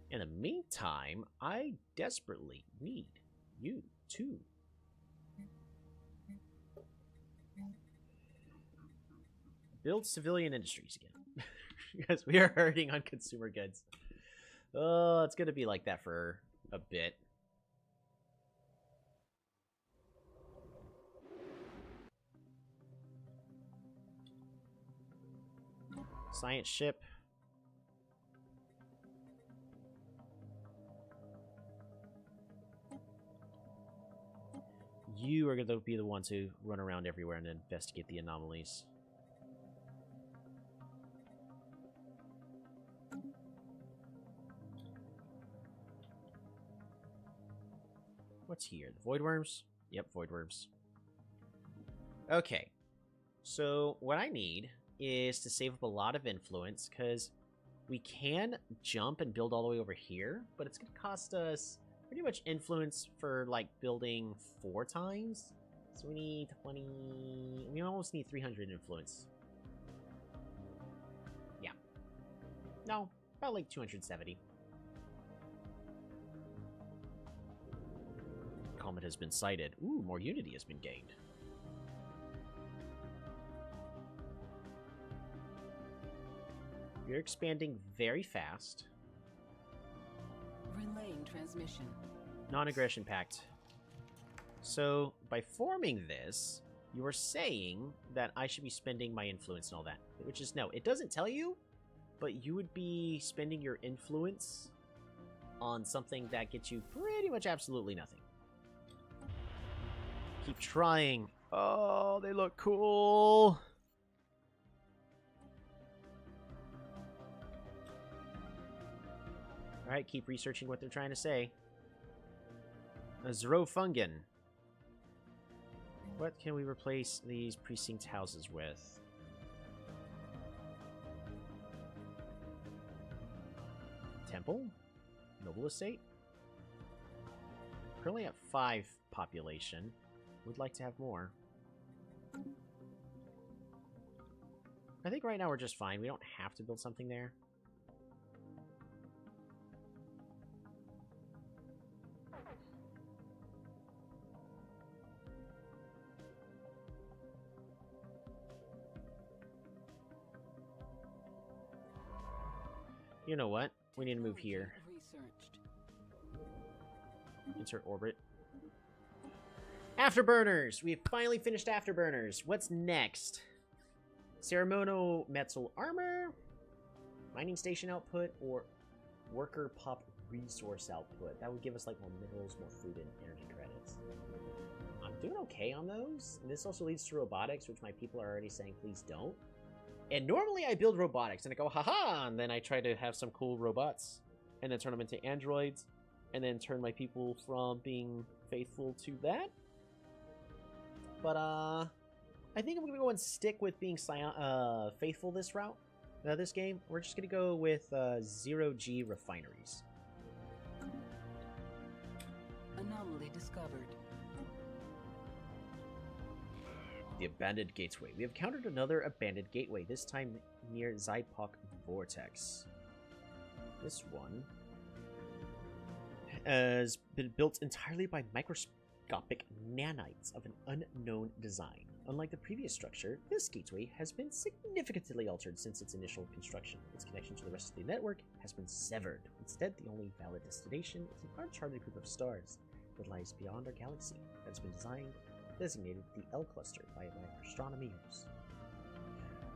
In the meantime, I desperately need you to build civilian industries again. Because we are hurting on consumer goods. Oh, it's going to be like that for a bit. Science ship. You are going to be the ones who run around everywhere and investigate the anomalies. What's here? The void worms? Yep, void worms. Okay. So, what I need is to save up a lot of influence, because we can jump and build all the way over here, but it's going to cost us pretty much influence for, like, building 4 times. So we need 20... We almost need 300 influence. Yeah. No, about, like, 270. Comet has been sighted. Ooh, more unity has been gained. You're expanding very fast. Relaying transmission. Non-aggression pact. So, by forming this, you are saying that I should be spending my influence and all that. Which is, no, it doesn't tell you, but you would be spending your influence on something that gets you pretty much absolutely nothing. Keep trying. Oh, they look cool. Alright, keep researching what they're trying to say. A Zrofungan. What can we replace these precinct houses with? Temple? Noble estate? currently at 5 population. Would like to have more. I think right now we're just fine. We don't have to build something there. You know what? We need to move here. Insert orbit. Afterburners! We've finally finished Afterburners. What's next? Ceremonial metal armor, mining station output, or worker pop resource output. That would give us like more minerals, more food, and energy credits. I'm doing okay on those. And this also leads to robotics, which my people are already saying please don't. And normally I build robotics and I go haha, and then I try to have some cool robots and then turn them into androids and then turn my people from being faithful to that. But I think I'm gonna go and stick with being faithful this route. This game, we're just gonna go with 0G refineries. Anomaly discovered. The abandoned gateway. We have encountered another abandoned gateway, this time near Zypok Vortex. This one has been built entirely by microscopic nanites of an unknown design. Unlike the previous structure, this gateway has been significantly altered since its initial construction. Its connection to the rest of the network has been severed. Instead, the only valid destination is an uncharted group of stars that lies beyond our galaxy that has been designated the L Cluster by astronomers.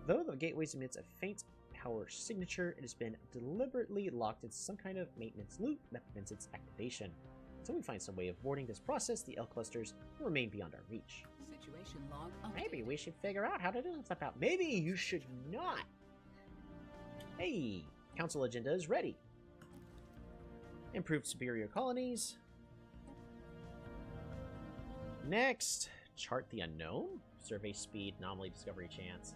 Though the gateway emits a faint power signature, it has been deliberately locked into some kind of maintenance loop that prevents its activation. Until we find some way of boarding this process, the L Clusters will remain beyond our reach. Situation log updated. Maybe we should figure out how to do stuff out. Maybe you should not. Hey, council agenda is ready. Improved superior colonies. Next, chart the unknown. Survey speed, anomaly discovery chance.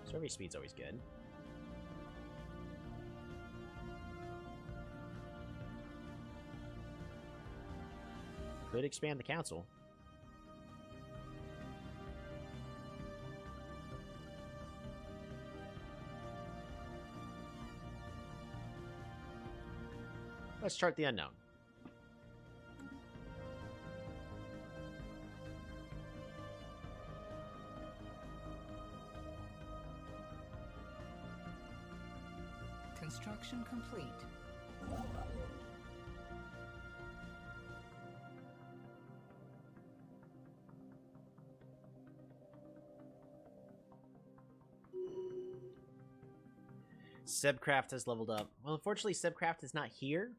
Survey speed's always good. Could expand the council. Let's chart the unknown. Construction complete. Sebcraft has leveled up. Well, unfortunately, Sebcraft is not here.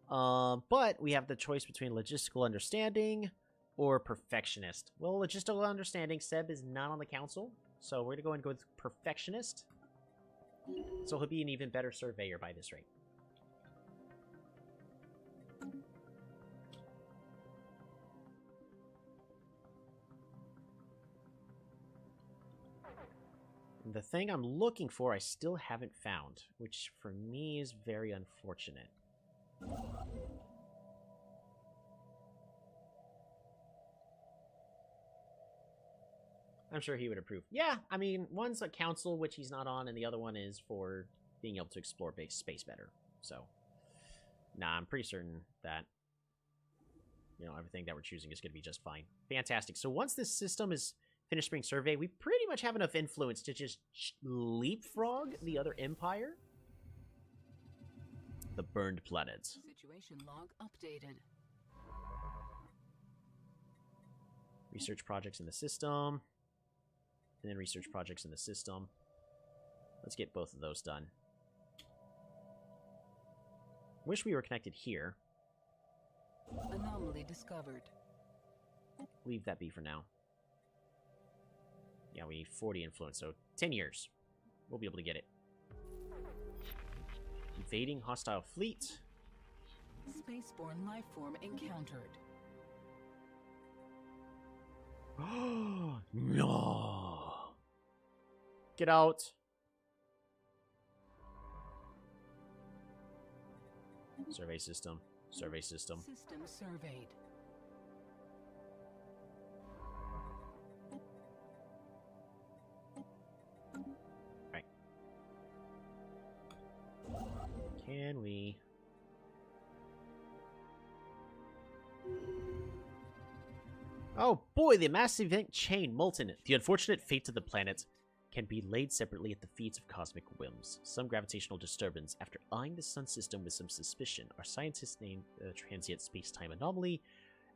But we have the choice between logistical understanding or perfectionist. Well, logistical understanding, Seb is not on the council, so we're gonna go and go with perfectionist. So he'll be an even better surveyor by this rate. The thing I'm looking for, I still haven't found, which for me is very unfortunate. I'm sure he would approve. Yeah, I mean, one's a council, which he's not on, and the other one is for being able to explore space better. So, nah, I'm pretty certain that, you know, everything that we're choosing is going to be just fine. Fantastic. So once this system is finished being surveyed, we pretty much have enough influence to just leapfrog the other empire. The burned planets. Situation log updated. Research projects in the system. And then research projects in the system. Let's get both of those done. Wish we were connected here. Anomaly discovered. Leave that be for now. Yeah, we need 40 influence, so 10 years. We'll be able to get it. Invading hostile fleet. Spaceborne lifeform encountered. No. Get out. Survey system. Survey system. System surveyed. Right. Can we... Oh boy, the massive event chain, Molten. The unfortunate fate of the planet can be laid separately at the feet of cosmic whims. Some gravitational disturbance. After eyeing the sun system with some suspicion, our scientists named the transient space-time anomaly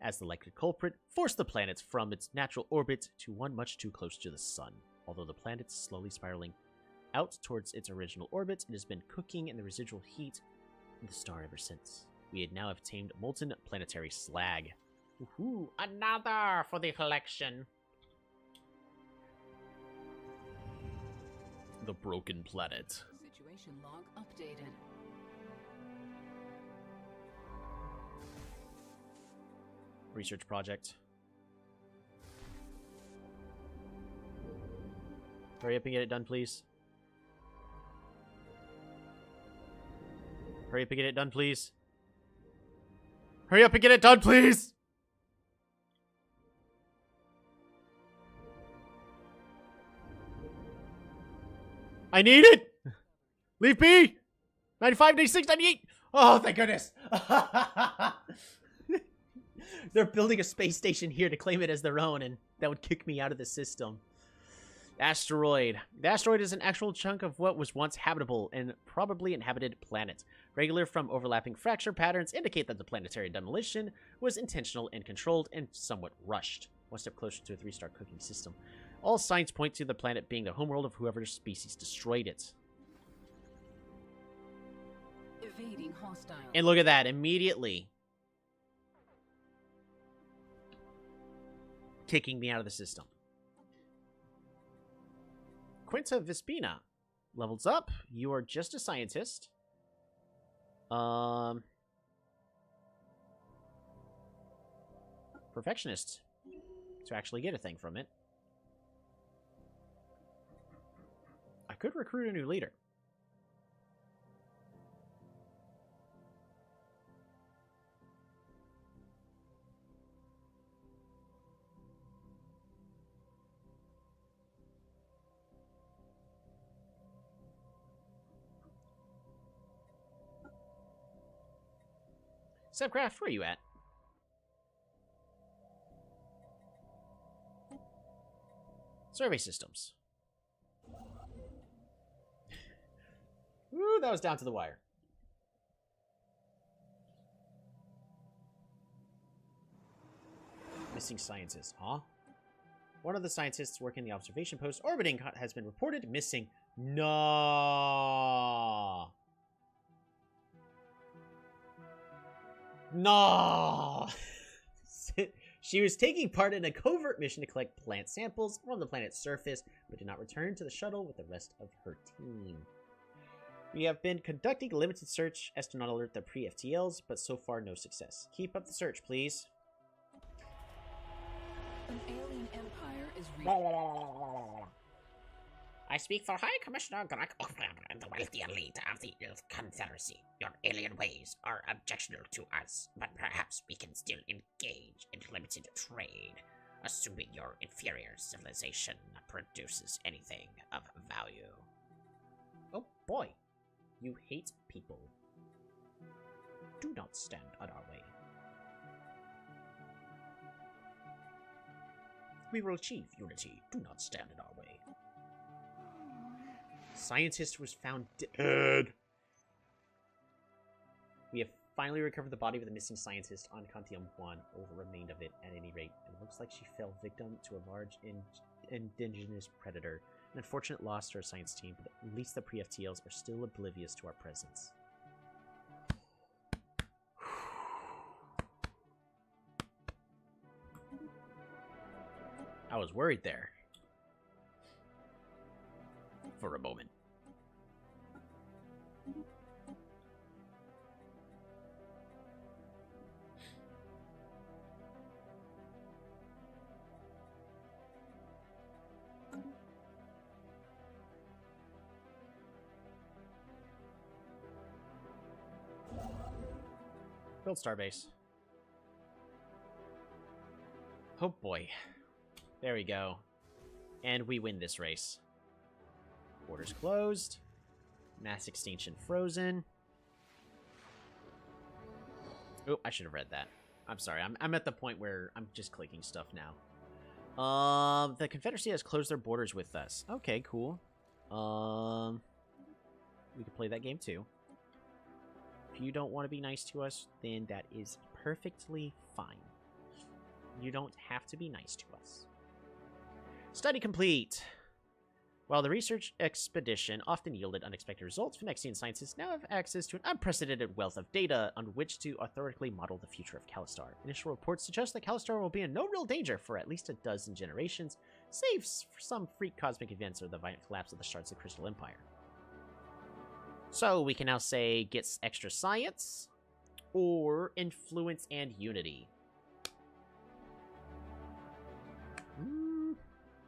as the likely culprit, forced the planet from its natural orbit to one much too close to the sun. Although the planet is slowly spiraling out towards its original orbit, it has been cooking in the residual heat of the star ever since. We had now obtained molten planetary slag. Woohoo! Another for the collection! The broken planet. Situation log updated. Research project. Hurry up and get it done, please. Hurry up and get it done, please. Hurry up and get it done, please! I need it! Leave be! 95, 96, 98! Oh, thank goodness! They're building a space station here to claim it as their own, and that would kick me out of the system. Asteroid. The asteroid is an actual chunk of what was once habitable and probably inhabited planet. Regular from overlapping fracture patterns indicate that the planetary demolition was intentional and controlled and somewhat rushed. One step closer to a 3-star cooking system. All signs point to the planet being the homeworld of whoever species destroyed it. Evading hostile. And look at that, immediately kicking me out of the system. Quinta Vespina levels up. You are just a scientist. Perfectionist. To actually get a thing from it. I could recruit a new leader. Subcraft, where are you at? Survey systems. Ooh, that was down to the wire. Missing scientist, huh? One of the scientists working the observation post orbiting has been reported missing. No. No. She was taking part in a covert mission to collect plant samples from the planet's surface, but did not return to the shuttle with the rest of her team. We have been conducting a limited search as to not alert the pre-FTLs, but so far no success. Keep up the search, please. An alien empire is I speak for High Commissioner Greg and the wealthy elite of the Earth Confederacy. Your alien ways are objectionable to us, but perhaps we can still engage in limited trade, assuming your inferior civilization produces anything of value. Oh boy, you hate people. Do not stand on our way. We will achieve unity. Do not stand in our way. Scientist was found dead. We have finally recovered the body of the missing scientist on Contium 1, or remained of it at any rate. It looks like she fell victim to a large indigenous predator. An unfortunate loss to our science team, but at least the pre-FTLs are still oblivious to our presence. I was worried there. For a moment. Build starbase. Oh boy. There we go. And we win this race. Borders closed. Mass extinction frozen. Oh, I should have read that. I'm sorry. I'm at the point where I'm just clicking stuff now. The Confederacy has closed their borders with us. Okay, cool. We could play that game too. If you don't want to be nice to us, then that is perfectly fine. You don't have to be nice to us. Study complete. While the research expedition often yielded unexpected results, Phyrexian scientists now have access to an unprecedented wealth of data on which to authoritatively model the future of Calistar. Initial reports suggest that Calistar will be in no real danger for at least a dozen generations, save for some freak cosmic events or the violent collapse of the shards of the Crystal Empire. So we can now say gets extra science or influence and unity.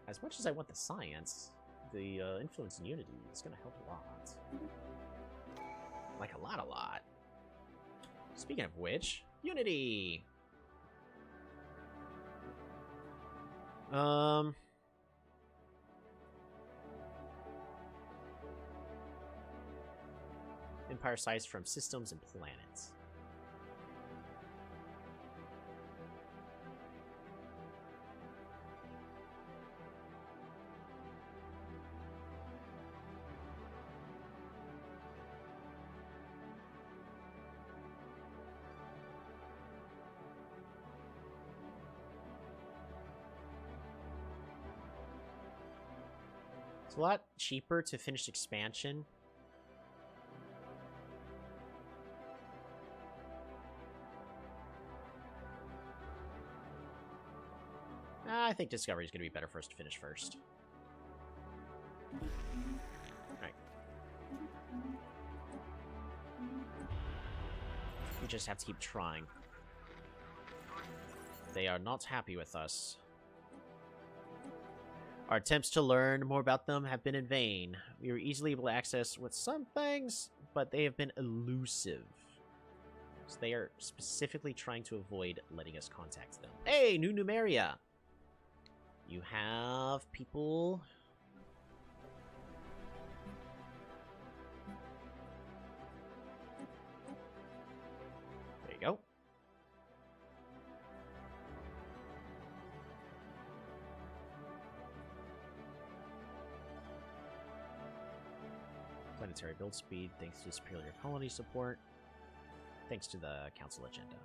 As much as I want the science, the influence and unity is going to help a lot. Like a lot. Speaking of which, unity! Empire size from systems and planets. It's a lot cheaper to finish expansion. I think Discovery is going to be better for us to finish first. Alright. We just have to keep trying. They are not happy with us. Our attempts to learn more about them have been in vain. We were easily able to access with some things, but they have been elusive. So they are specifically trying to avoid letting us contact them. Hey, New Numeria! You have people... There you go. Planetary build speed, thanks to superior colony support. Thanks to the council agenda.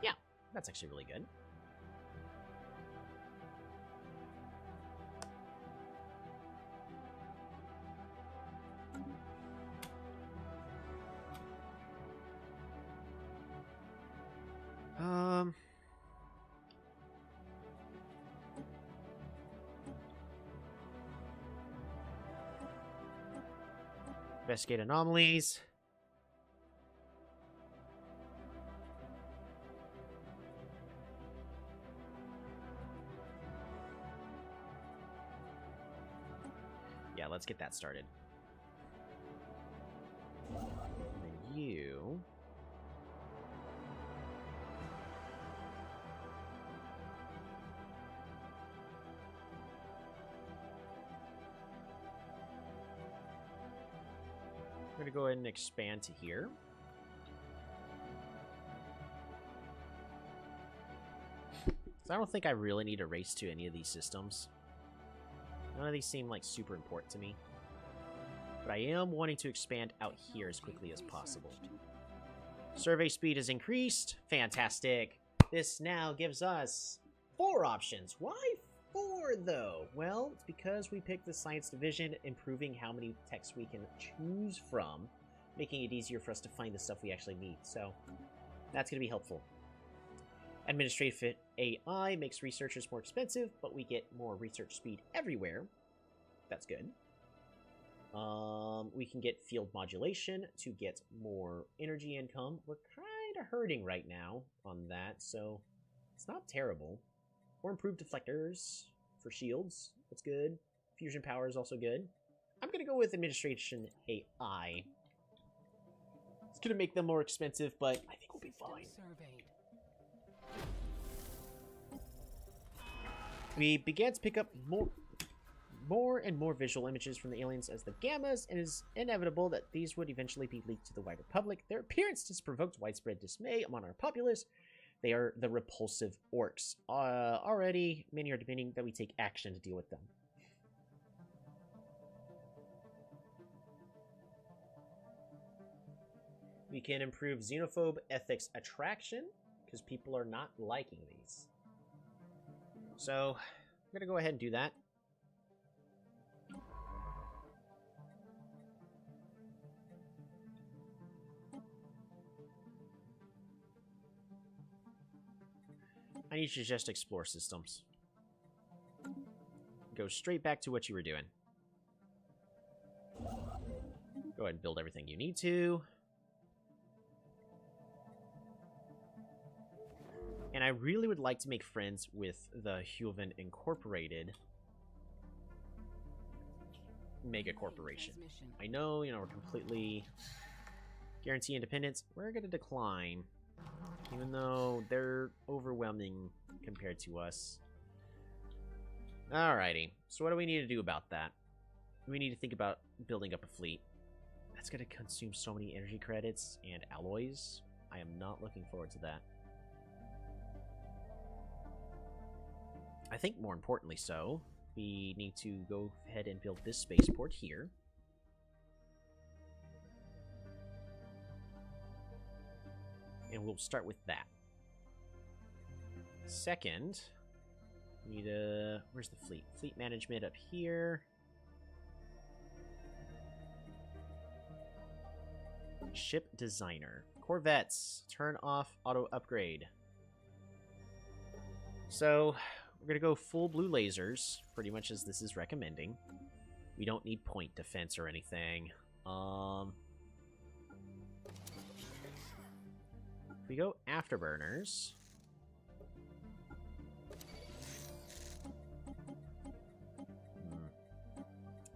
Yeah, that's actually really good. Investigate anomalies. Yeah, let's get that started. And then you... We're going to go ahead and expand to here. So I don't think I really need to race to any of these systems. None of these seem like super important to me. But I am wanting to expand out here as quickly as possible. Survey speed is increased. Fantastic. This now gives us 4 options. Why 4 though? Well, it's because we picked the science division, improving how many techs we can choose from, making it easier for us to find the stuff we actually need. So that's going to be helpful. Administrative AI makes researchers more expensive, but we get more research speed everywhere. That's good. We can get field modulation to get more energy income. We're kind of hurting right now on that, so it's not terrible. Or improved deflectors for shields. That's good. Fusion power is also good. I'm going to go with administration AI. It's gonna make them more expensive, but I think we'll be fine. Surveyed. We began to pick up more and more visual images from the aliens as the gammas, and it is inevitable that these would eventually be leaked to the wider public. Their appearance has provoked widespread dismay among our populace. They are the repulsive orcs. Already, many are demanding that we take action to deal with them. We can improve xenophobe ethics attraction, because people are not liking these. So, I'm going to go ahead and do that. I need you to just explore systems. Go straight back to what you were doing. Go ahead and build everything you need to. And I really would like to make friends with the Huven Incorporated mega corporation. I know, we're completely guarantee independence. We're going to decline, even though they're overwhelming compared to us. Alrighty, so what do we need to do about that? We need to think about building up a fleet. That's going to consume so many energy credits and alloys. I am not looking forward to that. I think more importantly so, we need to go ahead and build this spaceport here. And we'll start with that. Second, we need a... Where's the fleet? Fleet management up here. Ship designer. Corvettes. Turn off auto upgrade. So, we're going to go full blue lasers, pretty much as this is recommending. We don't need point defense or anything. If we go afterburners...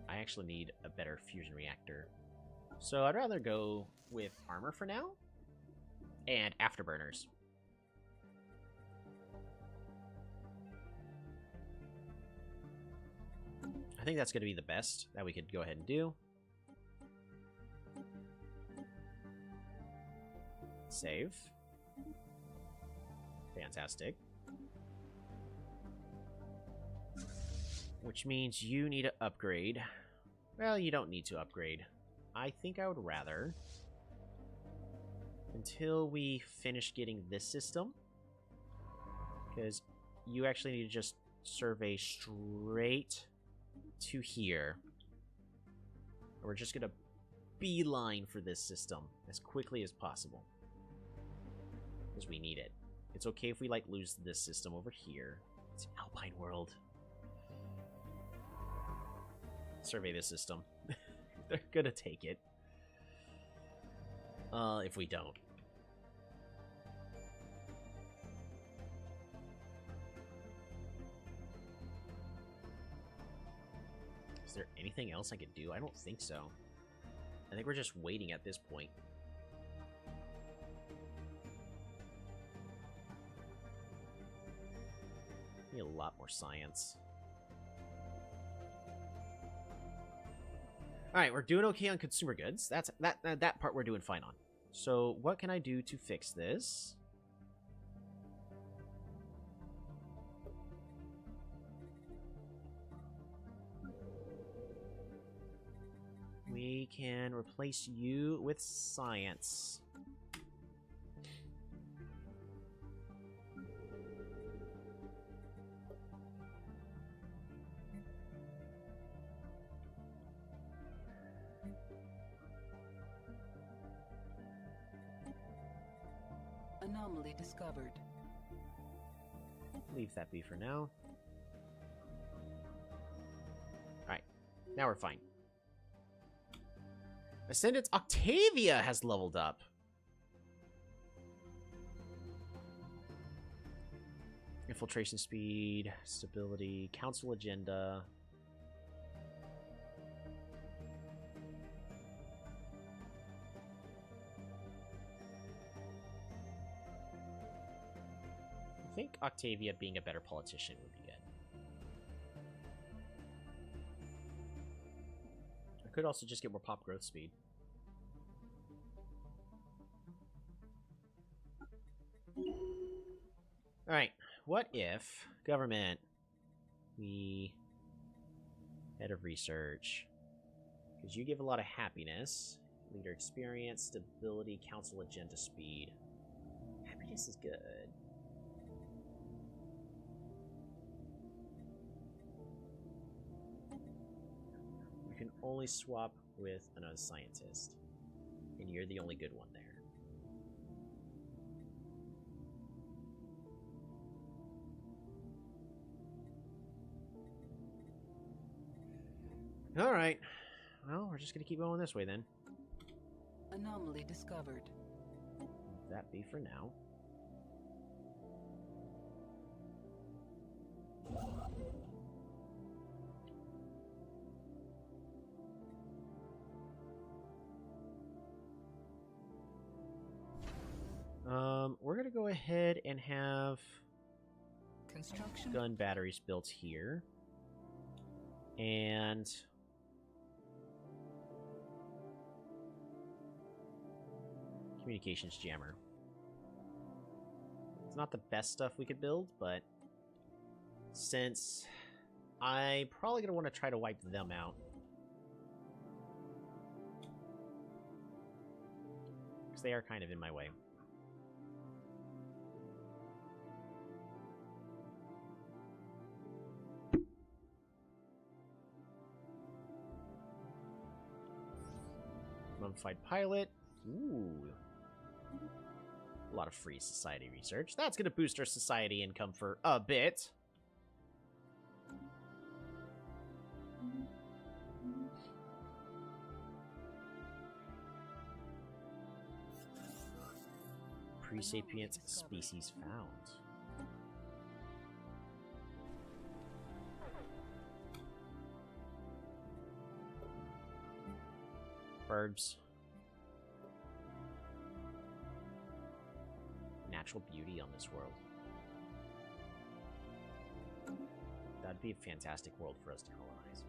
I actually need a better fusion reactor. So I'd rather go with armor for now. And afterburners. I think that's going to be the best that we could go ahead and do. Save. Fantastic. Which means you need to upgrade. Well, you don't need to upgrade. I think I would rather, until we finish getting this system, because you actually need to just survey straight to here. We're just gonna beeline for this system as quickly as possible, because we need it. It's okay if we lose this system over here. It's an Alpine world. Survey this system. They're gonna take it. If we don't. Is there anything else I could do? I don't think so. I think we're just waiting at this point. Need a lot more science. Alright, we're doing okay on consumer goods. That part we're doing fine on. So, what can I do to fix this? We can replace you with science. Anomaly discovered. Leave that be for now. Alright, now we're fine. Ascendant's Octavia has leveled up. Infiltration speed, stability, council agenda. think Octavia being a better politician would be good. I could also just get more pop growth speed. Alright, what if government, we head of research, because you give a lot of happiness, leader experience, stability, council agenda speed. Happiness is good. You can only swap with another scientist, and you're the only good one there. Alright. Well, we're just gonna keep going this way then. Anomaly discovered. That be for now. We're gonna go ahead and have Construction. gun batteries built here. And communications jammer. It's not the best stuff we could build, but since I'm probably going to want to try to wipe them out. Because they are kind of in my way. Mummified pilot. Ooh. A lot of free society research. That's going to boost our society income for a bit. Pre-sapient species found. Birds. Natural beauty on this world. That'd be a fantastic world for us to colonize.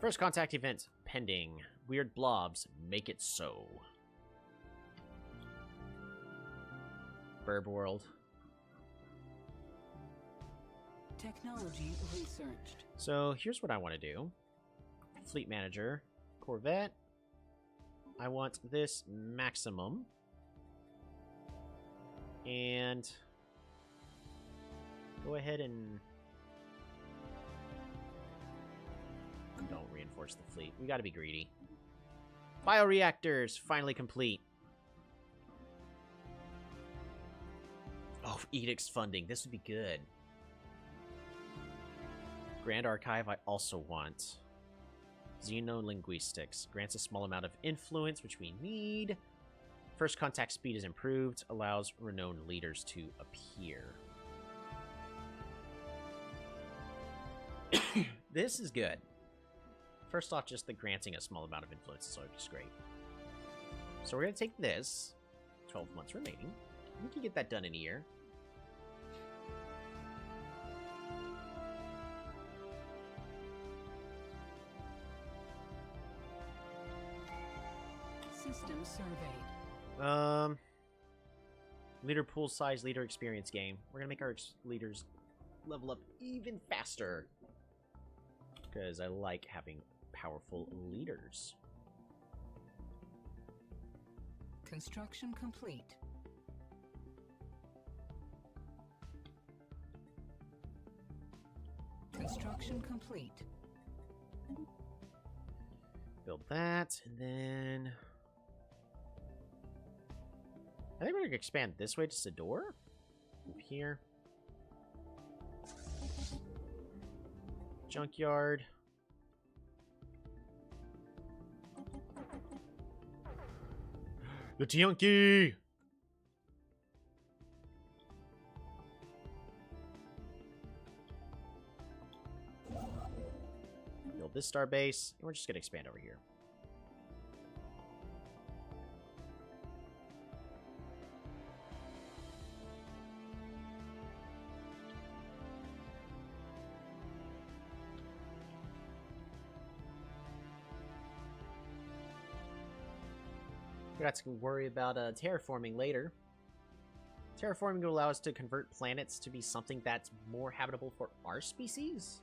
First contact event pending. Weird blobs. Make it so. Burb world. Technology researched. So here's what I want to do. Fleet manager. Corvette. I want this maximum. And go ahead and don't reinforce the fleet. We gotta be greedy. Bioreactors finally complete. Oh, edicts funding. This would be good. Grand Archive I also want. Xenolinguistics. Grants a small amount of influence, which we need. First contact speed is improved. Allows renowned leaders to appear. This is good. First off, just the granting a small amount of influence is always great. So we're going to take this. 12 months remaining. We can get that done in a year. System surveyed. Leader pool size, leader experience game. We're gonna make our leaders level up even faster. Because I like having powerful leaders. Construction complete. Construction complete. Build that, and then I think we're gonna expand this way to Sador. Up here. Junkyard. The Tianki! Build this star base, and we're just gonna expand over here. We got to worry about terraforming later. Terraforming will allow us to convert planets to be something that's more habitable for our species.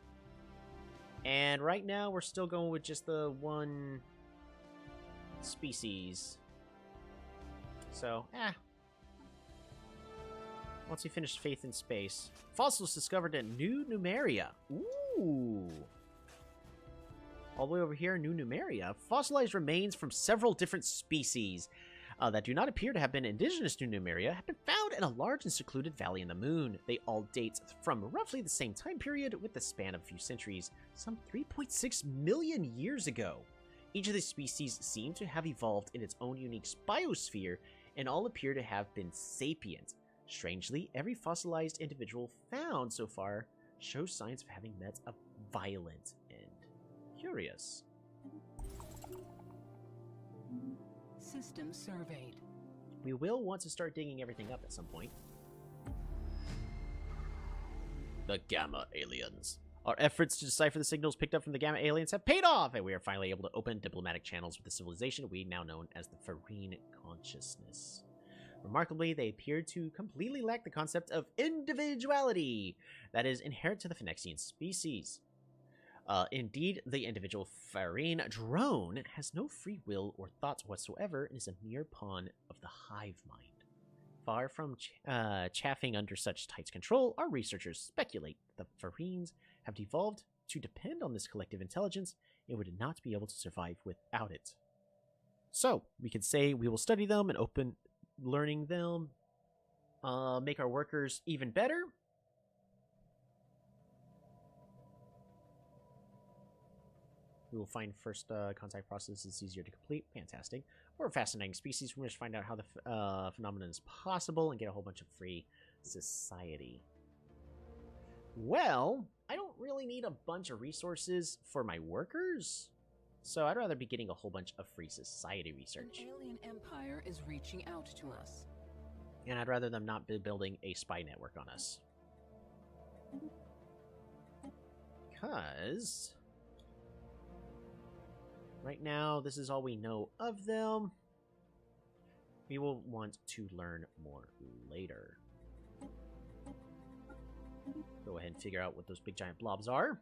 And right now, we're still going with just the one species. So, Once we finish Faith in Space. Fossils discovered in New Numeria. Ooh. All the way over here in New Numeria. Fossilized remains from several different species that do not appear to have been indigenous to Numeria have been found in a large and secluded valley in the moon. They all date from roughly the same time period with the span of a few centuries, some 3.6 million years ago. Each of these species seem to have evolved in its own unique biosphere, and all appear to have been sapient. Strangely, every fossilized individual found so far shows signs of having met a violent end. Curious. System surveyed. We will want to start digging everything up at some point. The Gamma Aliens. Our efforts to decipher the signals picked up from the Gamma Aliens have paid off, and we are finally able to open diplomatic channels with the civilization we now know as the Farine Consciousness. Remarkably, they appear to completely lack the concept of individuality that is inherent to the Phoenician species. Indeed, the individual Farine drone has no free will or thoughts whatsoever and is a mere pawn of the hive mind. Far from chafing under such tight control, our researchers speculate that the Farines have evolved to depend on this collective intelligence and would not be able to survive without it. So, we could say we will study them and open learning them, make our workers even better. We will find first contact process is easier to complete. Fantastic. We're a fascinating species. We must find out how the phenomenon is possible and get a whole bunch of free society. Well, I don't really need a bunch of resources for my workers, so I'd rather be getting a whole bunch of free society research. An alien empire is reaching out to us. And I'd rather them not be building a spy network on us. Because right now, this is all we know of them. We will want to learn more later. Go ahead and figure out what those big giant blobs are.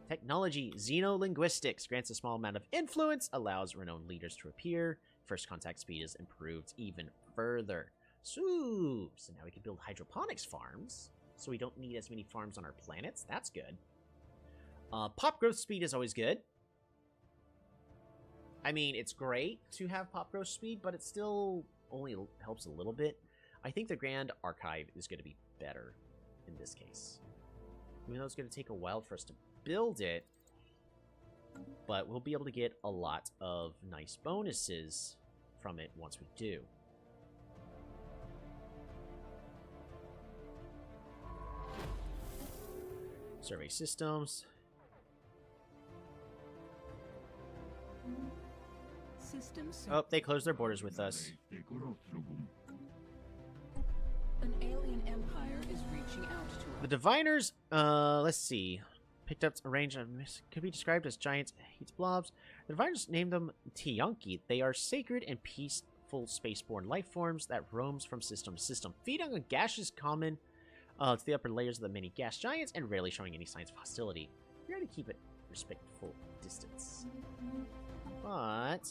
Technology. Xenolinguistics grants a small amount of influence, allows renowned leaders to appear. First contact speed is improved even further. So now we can build hydroponics farms, so we don't need as many farms on our planets. That's good. Pop growth speed is always good. I mean, it's great to have pop growth speed, but it still only helps a little bit. I think the Grand Archive is going to be better in this case. Even though it's going to take a while for us to build it, but we'll be able to get a lot of nice bonuses from it once we do. Survey systems. Oh, they closed their borders with us. An alien empire is reaching out to us. The Diviners, let's see. Picked up a range of, could be described as giant heat blobs. The Diviners named them Tiyanki. They are sacred and peaceful spaceborne life forms that roams from system to system, feeding on gases common to the upper layers of the many gas giants and rarely showing any signs of hostility. We gotta keep it respectful distance. But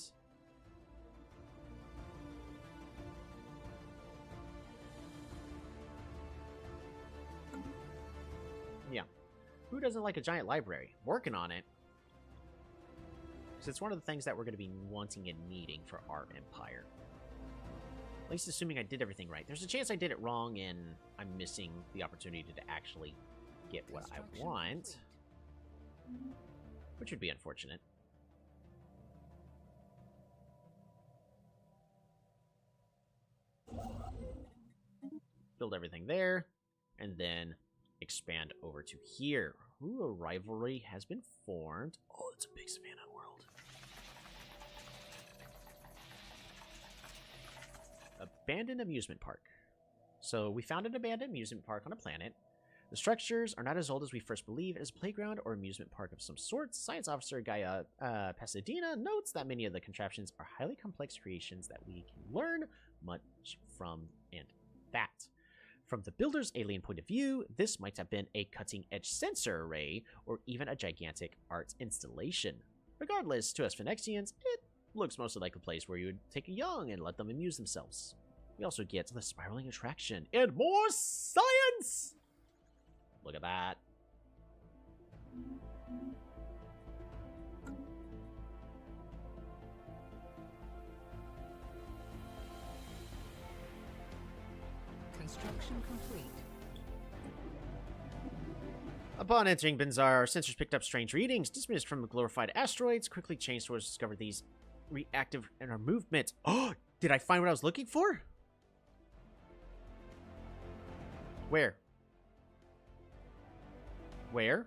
yeah. Who doesn't like a giant library? Working on it. Because it's one of the things that we're going to be wanting and needing for our empire. At least assuming I did everything right. There's a chance I did it wrong and I'm missing the opportunity to actually get what I want. Which would be unfortunate. Build everything there. And then expand over to here. Ooh, a rivalry has been formed. Oh, it's a big savannah world. Abandoned amusement park. So we found an abandoned amusement park on a planet. The structures are not as old as we first believe. It is a playground or amusement park of some sort. Science officer Gaia Pasadena notes that many of the contraptions are highly complex creations that we can learn much from, and that. From the builder's alien point of view, this might have been a cutting-edge sensor array or even a gigantic art installation. Regardless, to us Phoenicians, it looks mostly like a place where you would take a young and let them amuse themselves. We also get the spiraling attraction and more science! Look at that. Construction complete. Upon entering Benzar, our sensors picked up strange readings, dismissed from glorified asteroids, quickly changed towards discover these reactive in our movement. Oh, did I find what I was looking for? Where? Where?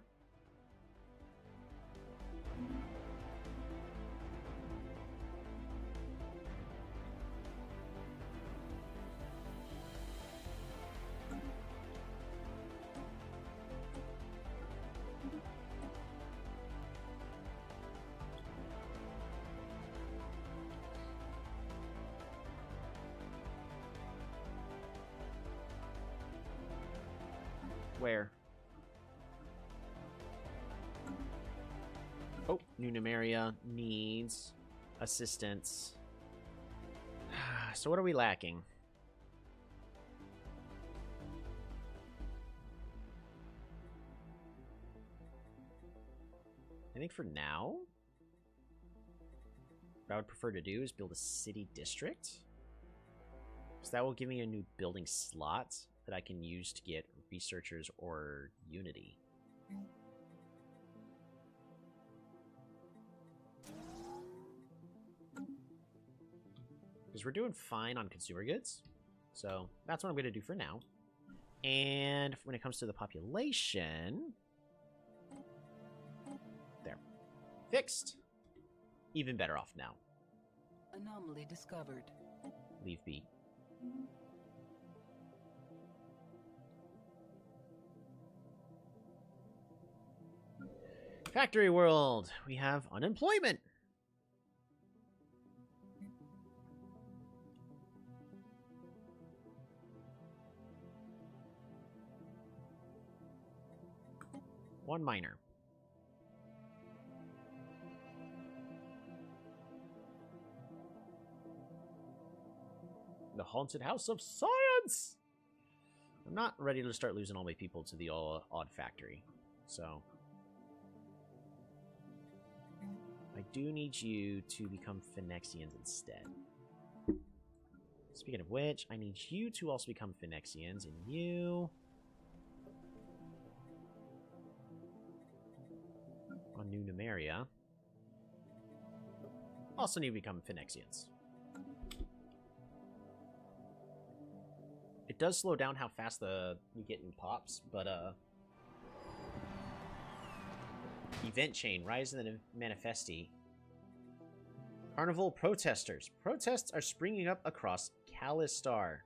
Where? Oh, New Numeria needs assistance. So what are we lacking? I think for now, what I would prefer to do is build a city district. So that will give me a new building slot that I can use to get researchers or Unity. Because we're doing fine on consumer goods. So that's what I'm going to do for now. And when it comes to the population... There. Fixed. Even better off now. Anomaly discovered. Leave be. Factory world. We have unemployment. One miner. The Haunted House of Science! I'm not ready to start losing all my people to the odd factory. So... I do need you to become Phoenicians instead. Speaking of which, I need you to also become Phoenicians, and you... on New Numeria. Also need to become Phoenicians. It does slow down how fast we get in pops, but event chain, rise in the manifesti. Carnival protesters. Protests are springing up across Calistar.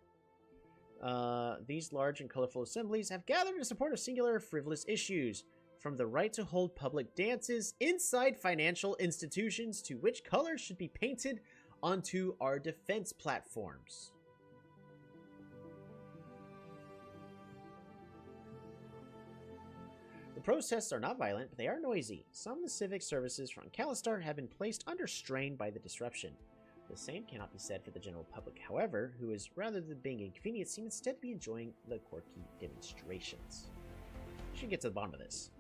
These large and colorful assemblies have gathered in support of singular frivolous issues, from the right to hold public dances inside financial institutions to which colors should be painted onto our defense platforms. The protests are not violent, but they are noisy. Some of the civic services from Calistar have been placed under strain by the disruption. The same cannot be said for the general public, however, who is, rather than being inconvenienced, seem instead to be enjoying the quirky demonstrations. We should get to the bottom of this.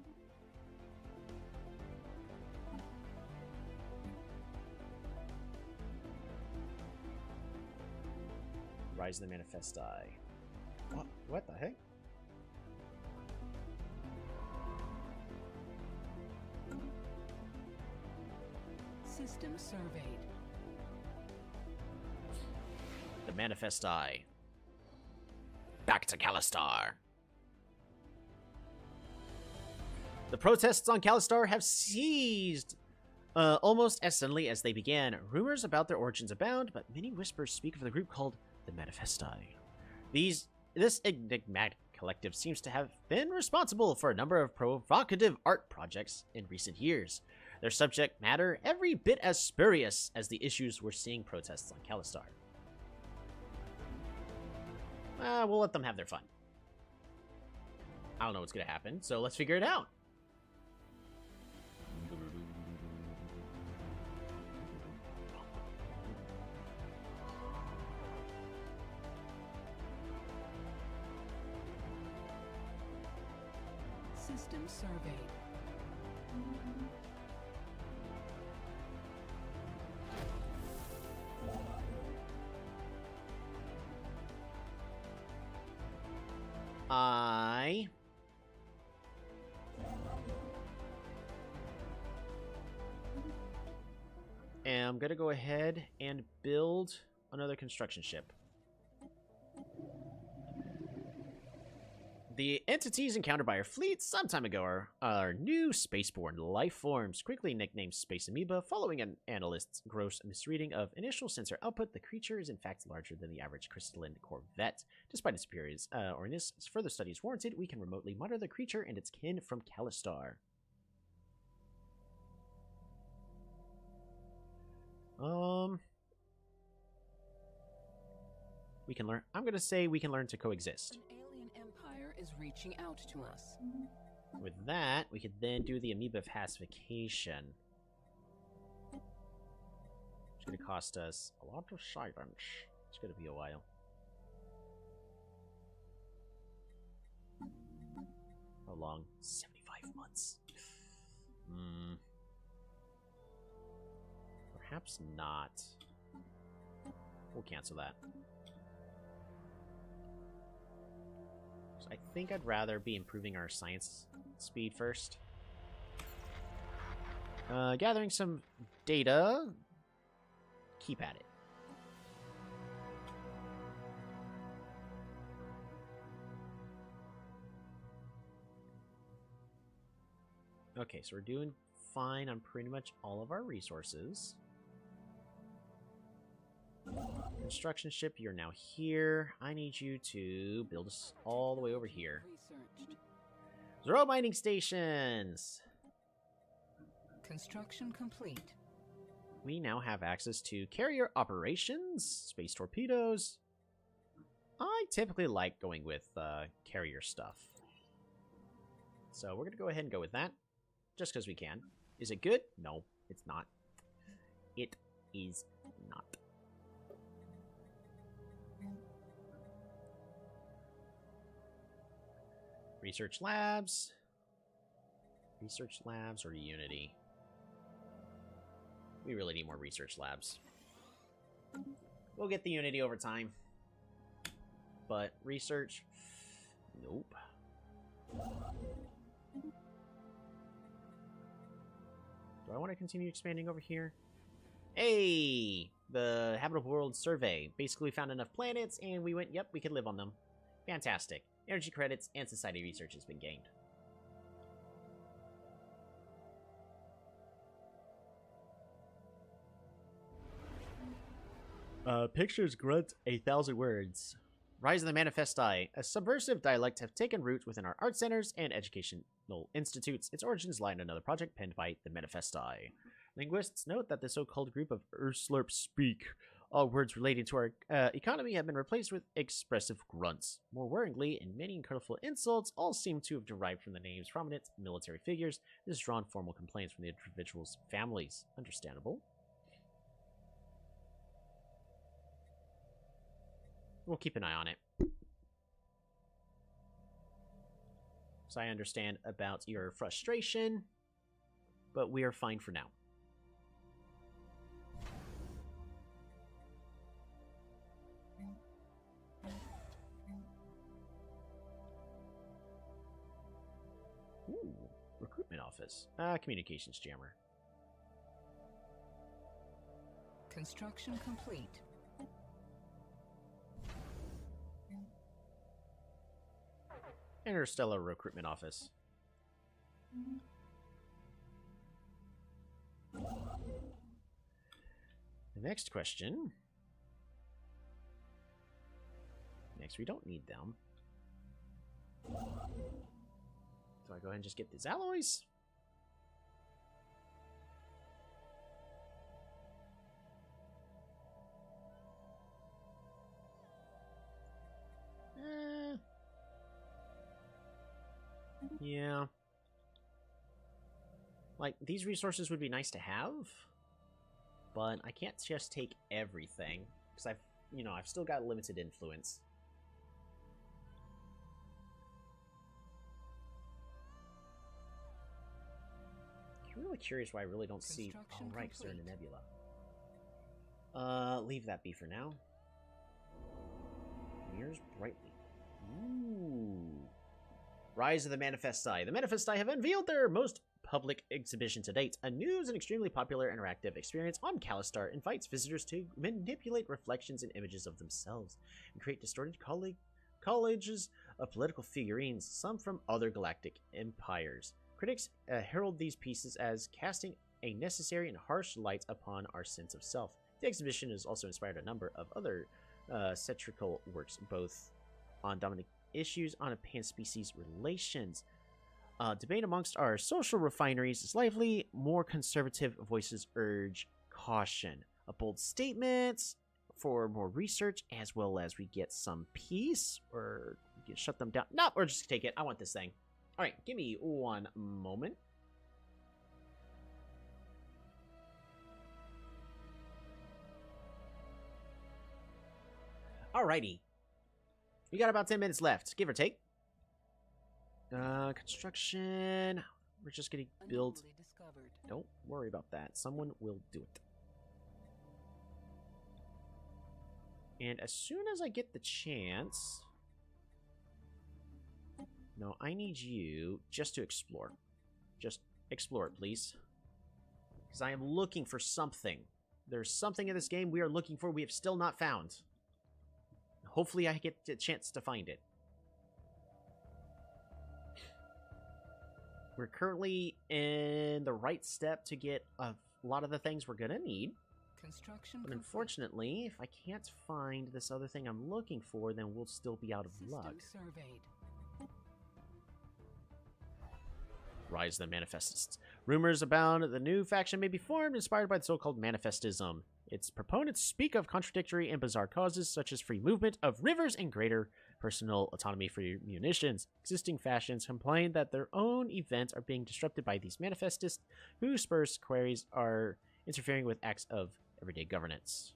Rise in the Manifesti. What the heck? System surveyed. The Manifesti. Back to Calistar. The protests on Calistar have ceased almost as suddenly as they began. Rumors about their origins abound, but many whispers speak of the group called the Manifesti. This enigmatic collective seems to have been responsible for a number of provocative art projects in recent years. Their subject matter every bit as spurious as the issues we're seeing protests on Calistar. We'll let them have their fun. I don't know what's going to happen, so let's figure it out. System surveyed. I am going to go ahead and build another construction ship. The entities encountered by our fleet some time ago are new spaceborne life forms, quickly nicknamed Space Amoeba. Following an analyst's gross misreading of initial sensor output, the creature is in fact larger than the average crystalline corvette. Despite its appearance, or in this further study is warranted, we can remotely monitor the creature and its kin from Calistar. We can learn. I'm gonna say we can learn to coexist. An alien empire is reaching out to us. With that, we could then do the amoeba pacification. It's gonna cost us a lot of silence. It's gonna be a while. How long? 75 months. Perhaps not. We'll cancel that. So I think I'd rather be improving our science speed first. Gathering some data. Keep at it. Okay, so we're doing fine on pretty much all of our resources. Construction ship, you're now here. I need you to build us all the way over here. Researched. Zero mining stations! Construction complete. We now have access to carrier operations, space torpedoes. I typically like going with carrier stuff. So we're going to go ahead and go with that. Just because we can. Is it good? No, it's not. It is not. Research labs. Research labs or Unity? We really need more research labs. We'll get the Unity over time. But research? Nope. Do I want to continue expanding over here? Hey! The Habitable World Survey. Basically found enough planets and we went, yep, we could live on them. Fantastic. Energy credits and society research has been gained. Pictures grunt 1,000 words. Rise of the Manifesti. A subversive dialect have taken root within our art centers and educational institutes. Its origins lie in another project penned by the Manifesti. Linguists note that the so-called group of Urslurp speak. All words relating to our economy have been replaced with expressive grunts. More worryingly, in many colorful insults, all seem to have derived from the names of prominent military figures. This has drawn formal complaints from the individuals' families. Understandable. We'll keep an eye on it. So I understand about your frustration, but we are fine for now. Ooh, recruitment office. Communications jammer. Construction complete. Interstellar recruitment office. The next question. Next, we don't need them. So I go ahead and just get these alloys. Yeah. Like, these resources would be nice to have, but I can't just take everything, because I've still got limited influence. I'm really curious why I really don't see... Oh, right, because they're in a nebula. Leave that be for now. Mirrors brightly. Ooh. Rise of the Manifesti. The Manifesti have unveiled their most public exhibition to date. A new and extremely popular interactive experience on Callistar invites visitors to manipulate reflections and images of themselves and create distorted collages of political figurines, some from other galactic empires. Critics herald these pieces as casting a necessary and harsh light upon our sense of self. The exhibition has also inspired a number of other satirical works, both on dominant issues on pan-species relations. Debate amongst our social refineries is lively. More conservative voices urge caution. A bold statement for more research, as well as we get some peace, or we can shut them down. Nope, or just take it. I want this thing. All right, give me one moment. Alrighty. We got about 10 minutes left, give or take. Construction. We're just gonna build. Don't worry about that. Someone will do it. And as soon as I get the chance... No, I need you just to explore. Just explore it, please. Because I am looking for something. There's something in this game we are looking for we have still not found. Hopefully I get a chance to find it. We're currently in the right step to get a lot of the things we're going to need. But unfortunately, if I can't find this other thing I'm looking for, then we'll still be out of luck. Rise of the Manifestists. Rumors abound that the new faction may be formed, inspired by the so-called Manifestism. Its proponents speak of contradictory and bizarre causes, such as free movement of rivers and greater personal autonomy for munitions. Existing factions complain that their own events are being disrupted by these Manifestists, whose spurious queries are interfering with acts of everyday governance.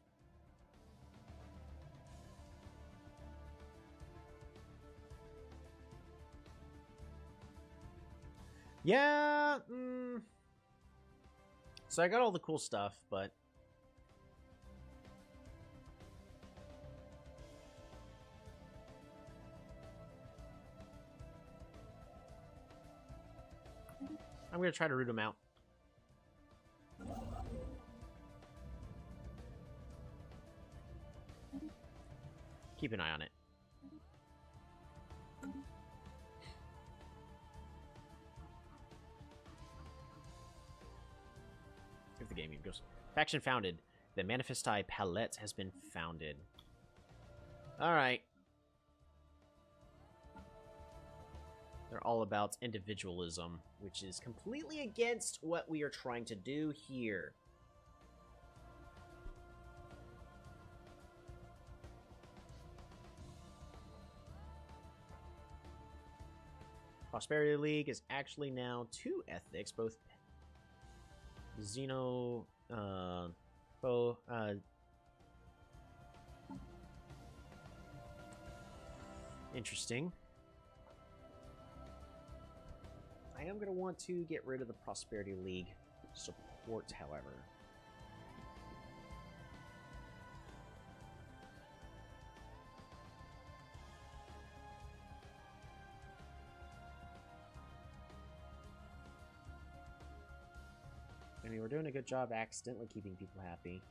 Yeah, So I got all the cool stuff, but... I'm going to try to root them out. Keep an eye on it. If the game even goes. Faction founded. The Manifesti Palette has been founded. Alright. They're all about individualism, which is completely against what we are trying to do here. Prosperity League is actually now 2 ethics, both interesting. I am going to want to get rid of the Prosperity League support, however. I mean, we're doing a good job accidentally keeping people happy.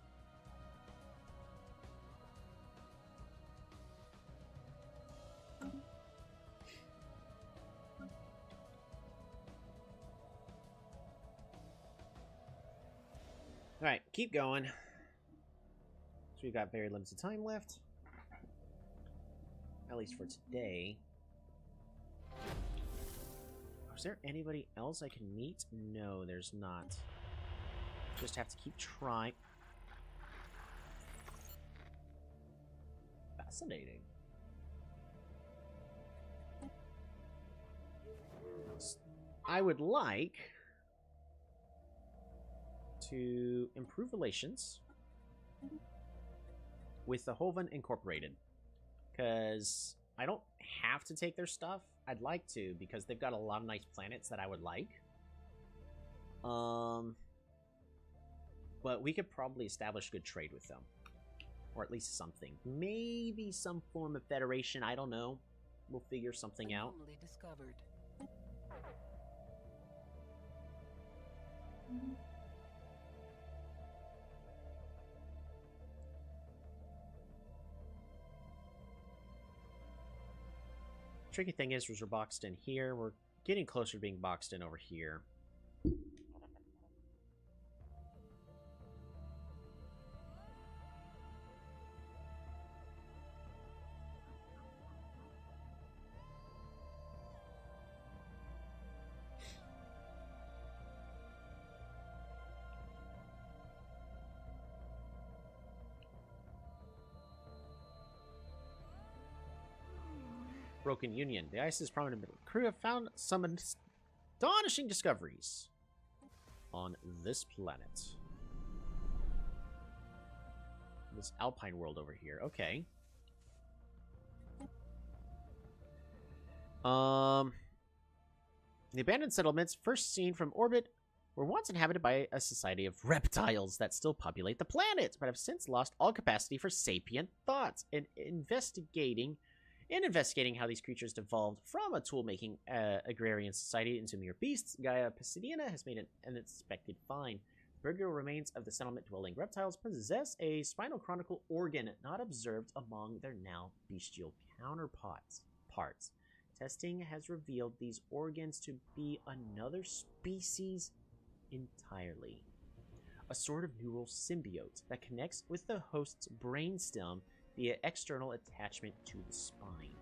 Alright, keep going. So we've got very limited time left. At least for today. Is there anybody else I can meet? No, there's not. Just have to keep trying. Fascinating. I would like to improve relations with the Hovan Incorporated, because I don't have to take their stuff. I'd like to, because they've got a lot of nice planets that I would like. But we could probably establish good trade with them, or at least something. Maybe some form of federation. I don't know. We'll figure something out. Anomaly discovered. Tricky thing is, we're boxed in here. We're getting closer to being boxed in over here. Broken Union. The ISIS prominent crew have found some astonishing discoveries on this planet. This alpine world over here. Okay. The abandoned settlements, first seen from orbit, were once inhabited by a society of reptiles that still populate the planet, but have since lost all capacity for sapient thoughts. In investigating how these creatures evolved from a tool-making agrarian society into mere beasts, Gaia Pasadena has made an unexpected find. Burger remains of the settlement-dwelling reptiles possess a spinal chronicle organ not observed among their now bestial counterparts. Testing has revealed these organs to be another species entirely. A sort of neural symbiote that connects with the host's brainstem via external attachment to the spine.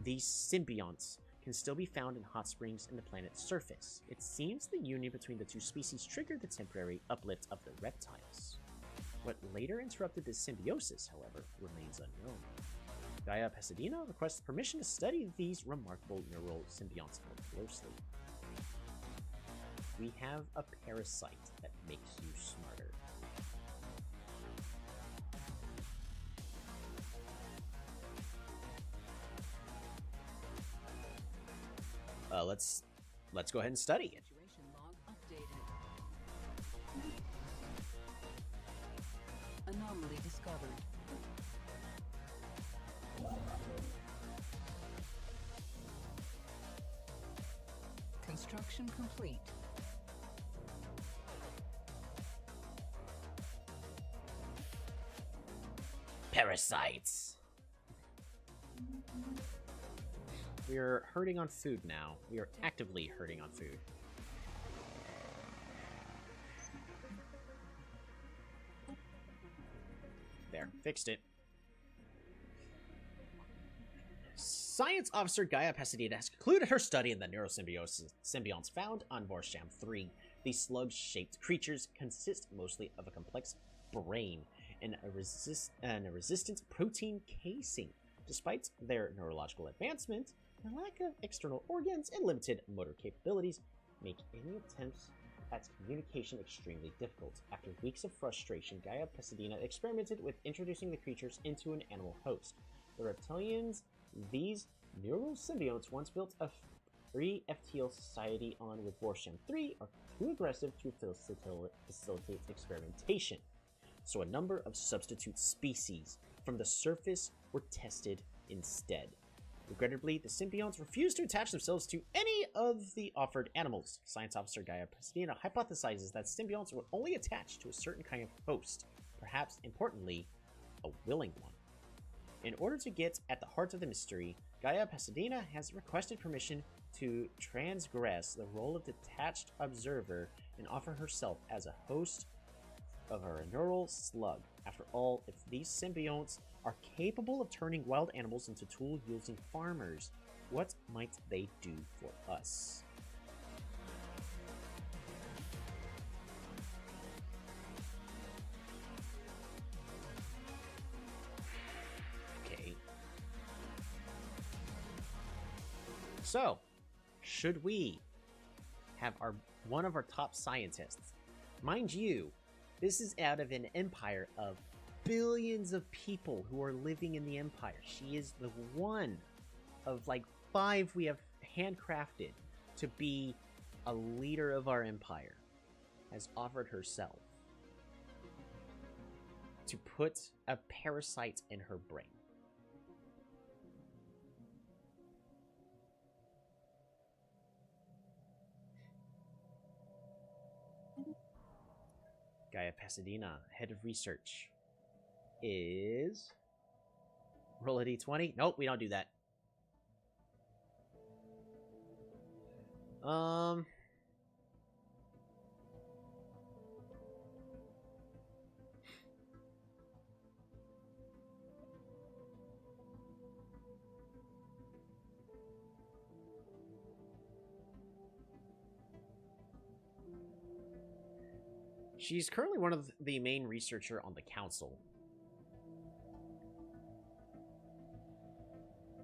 These symbionts can still be found in hot springs in the planet's surface. It seems the union between the two species triggered the temporary uplift of the reptiles. What later interrupted this symbiosis, however, remains unknown. Gaia Pasadena requests permission to study these remarkable neural symbionts more closely. We have a parasite that makes you smarter. Let's go ahead and study it. Situation log updated. Anomaly discovered. Construction complete. Parasites. We are hurting on food now. We are actively hurting on food. There, fixed it. Science Officer Gaia Pasadena has concluded her study in the neurosymbionts found on Vorsham 3. These slug-shaped creatures consist mostly of a complex brain and a resistant protein casing. Despite their neurological advancement, the lack of external organs and limited motor capabilities make any attempts at communication extremely difficult. After weeks of frustration, Gaia Pasadena experimented with introducing the creatures into an animal host. The reptilians these neural symbionts once built a free FTL society on with Vorsham 3 are too aggressive to facilitate experimentation. So a number of substitute species from the surface were tested instead. Regrettably, the symbionts refused to attach themselves to any of the offered animals. Science Officer Gaia Pasadena hypothesizes that symbionts would only attach to a certain kind of host, perhaps importantly, a willing one. In order to get at the heart of the mystery, Gaia Pasadena has requested permission to transgress the role of detached observer and offer herself as a host of her neural slug. After all, if these symbionts are capable of turning wild animals into tool-using farmers, what might they do for us? So, should we have one of our top scientists? Mind you, this is out of an empire of billions of people who are living in the empire. She is the one of like 5 we have handcrafted to be a leader of our empire. Has offered herself to put a parasite in her brain. Gaia Pasadena, head of research, is... Roll a d20? Nope, we don't do that. She's currently one of the main researcher on the council.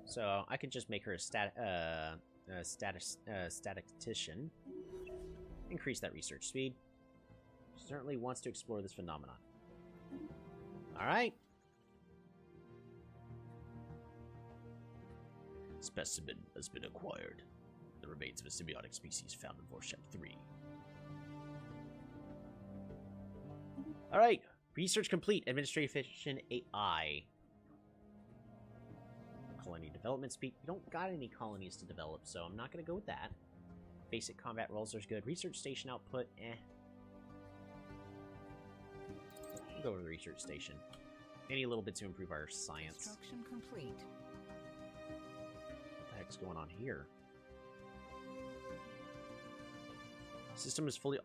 So I could just make her a statistician. Increase that research speed. Certainly wants to explore this phenomenon. Alright. Specimen has been acquired. The remains of a symbiotic species found in Vorshep 3. Alright, research complete. Administration AI. Colony development speed. We don't got any colonies to develop, so I'm not going to go with that. Basic combat rolls are good. Research station output, We'll go to the research station. Any little bit to improve our science. Construction complete. What the heck's going on here? System is fully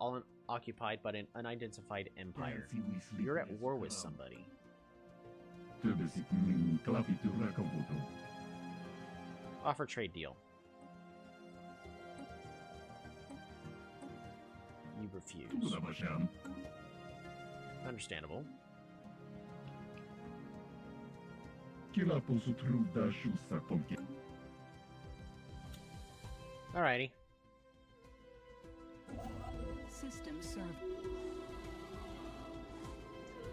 occupied by an unidentified empire. You're at war with somebody. Offer trade deal. You refuse. Understandable. Alrighty. System served.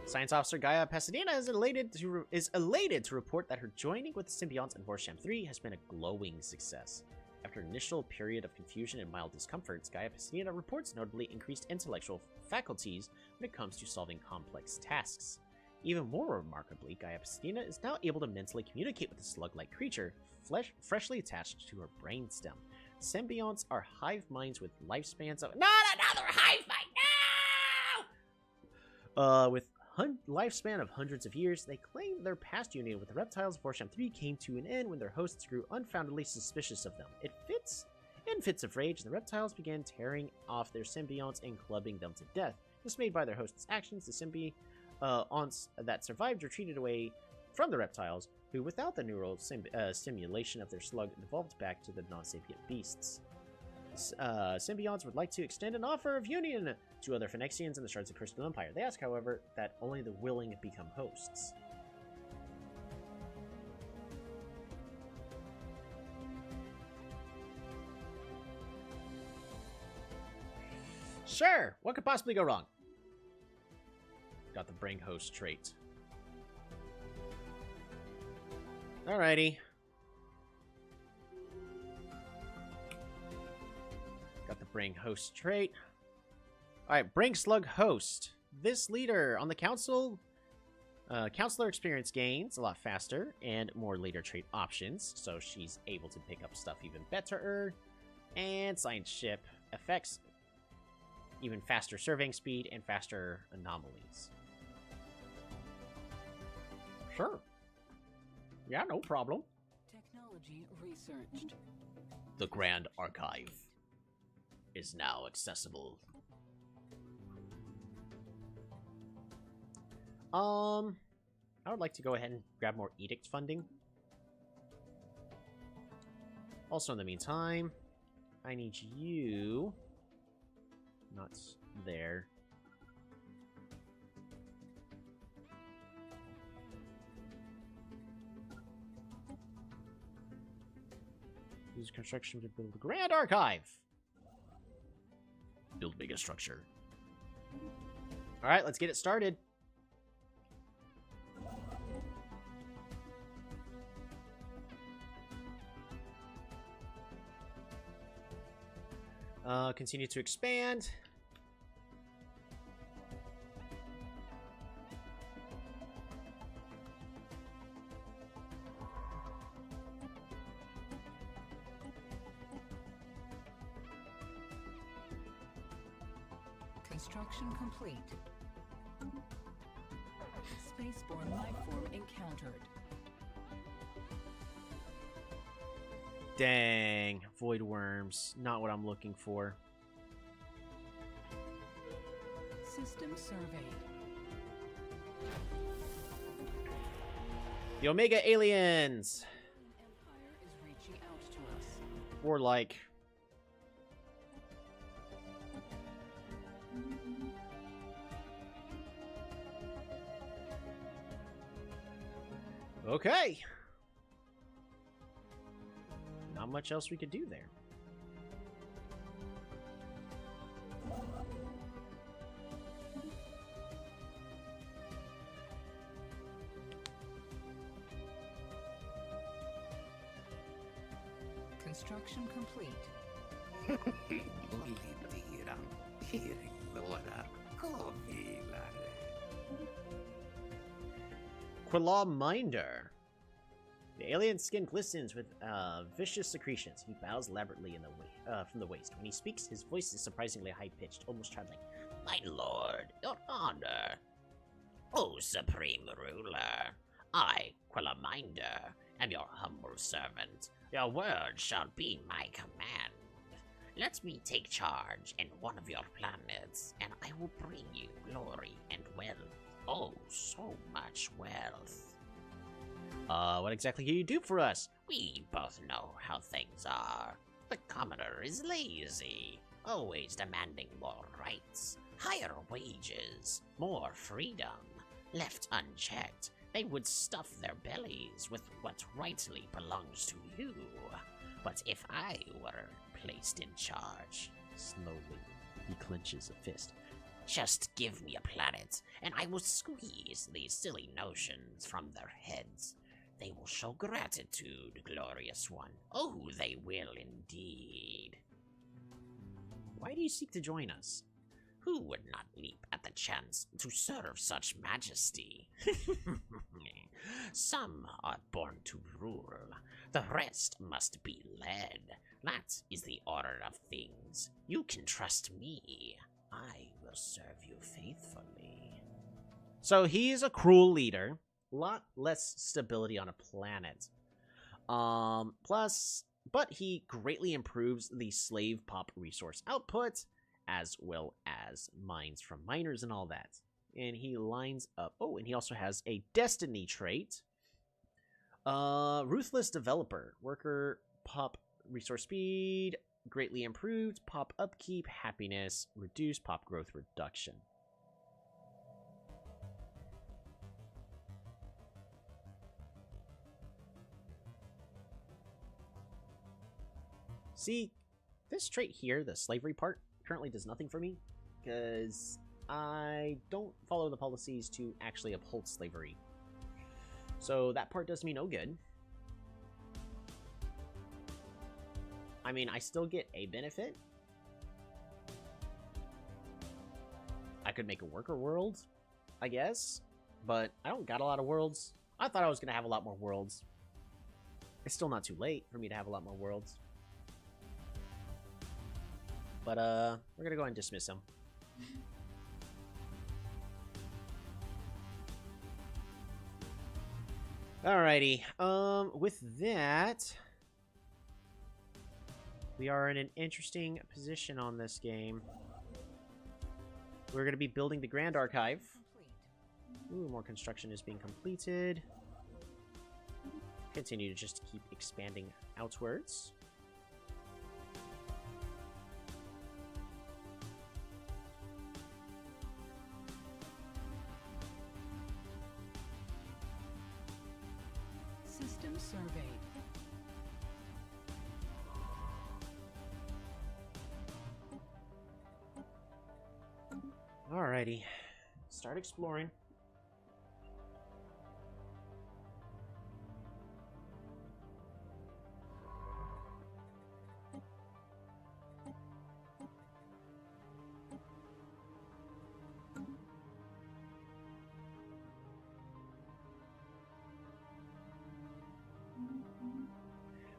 Science Officer Gaia Pasadena is elated to report that her joining with the symbionts in Vorsham 3 has been a glowing success. After an initial period of confusion and mild discomforts, Gaia Pasadena reports notably increased intellectual faculties when it comes to solving complex tasks. Even more remarkably, Gaia Pasadena is now able to mentally communicate with the slug-like creature, freshly attached to her brainstem. Symbionts are hive minds with lifespans of— Not another hive mind! No! With lifespan of hundreds of years, they claim their past union with the reptiles of Vorsham 3 came to an end when their hosts grew unfoundedly suspicious of them. In fits of rage, the reptiles began tearing off their symbionts and clubbing them to death. Dismayed by their hosts' actions, the symbionts that survived retreated away from the reptiles, who, without the neural stimulation of their slug, evolved back to the non-sapient beasts. Symbionts would like to extend an offer of union to other Phyrexians in the Shards of Crystal Empire. They ask, however, that only the willing become hosts. Sure! What could possibly go wrong? Got the bring host trait. Alrighty. Got the bring host trait. Alright, bring slug host. This leader on the council, counselor experience gains a lot faster and more leader trait options, so she's able to pick up stuff even better. And science ship effects, even faster surveying speed and faster anomalies. Sure. Yeah, no problem. Technology researched. The Grand Archive is now accessible. I would like to go ahead and grab more edict funding. Also, in the meantime, I need you not there. Use construction to build a grand archive. Build mega structure. Alright, let's get it started. Continue to expand. Construction complete. Spaceborne lifeform encountered. Dang, void worms. Not what I'm looking for. System surveyed. The Omega aliens. Empire is reaching out to us. Warlike. Okay. Not much else we could do there. Construction complete. Quilla Minder. The alien skin glistens with vicious secretions. He bows elaborately in the from the waist. When he speaks, his voice is surprisingly high-pitched, almost childlike. My lord, your honor. O supreme ruler, I, Quillaminder, am your humble servant. Your word shall be my command. Let me take charge in one of your planets, and I will bring you glory and wealth. Oh, so much wealth. What exactly can you do for us? We both know how things are. The commoner is lazy, always demanding more rights, higher wages, more freedom. Left unchecked, they would stuff their bellies with what rightly belongs to you. But if I were placed in charge... Slowly, he clenches a fist. Just give me a planet, and I will squeeze these silly notions from their heads. They will show gratitude, glorious one. Oh, they will indeed. Why do you seek to join us? Who would not leap at the chance to serve such majesty? Some are born to rule. The rest must be led. That is the order of things. You can trust me. I will serve you faithfully. So he's a cruel leader. A lot less stability on a planet. But he greatly improves the slave pop resource output, as well as mines from miners and all that. And he lines up... Oh, and he also has a destiny trait. Ruthless developer. Worker pop resource speed, greatly improved. Pop upkeep, happiness, reduced pop growth reduction. See, this trait here, the slavery part, currently does nothing for me, because I don't follow the policies to actually uphold slavery. So that part does me no good. I mean, I still get a benefit. I could make a worker world, I guess, but I don't got a lot of worlds. I thought I was going to have a lot more worlds. It's still not too late for me to have a lot more worlds. But, we're gonna go ahead and dismiss him. Alrighty, with that, we are in an interesting position on this game. We're gonna be building the Grand Archive. Ooh, more construction is being completed. Continue to just keep expanding outwards. System surveyed. Alrighty. Start exploring.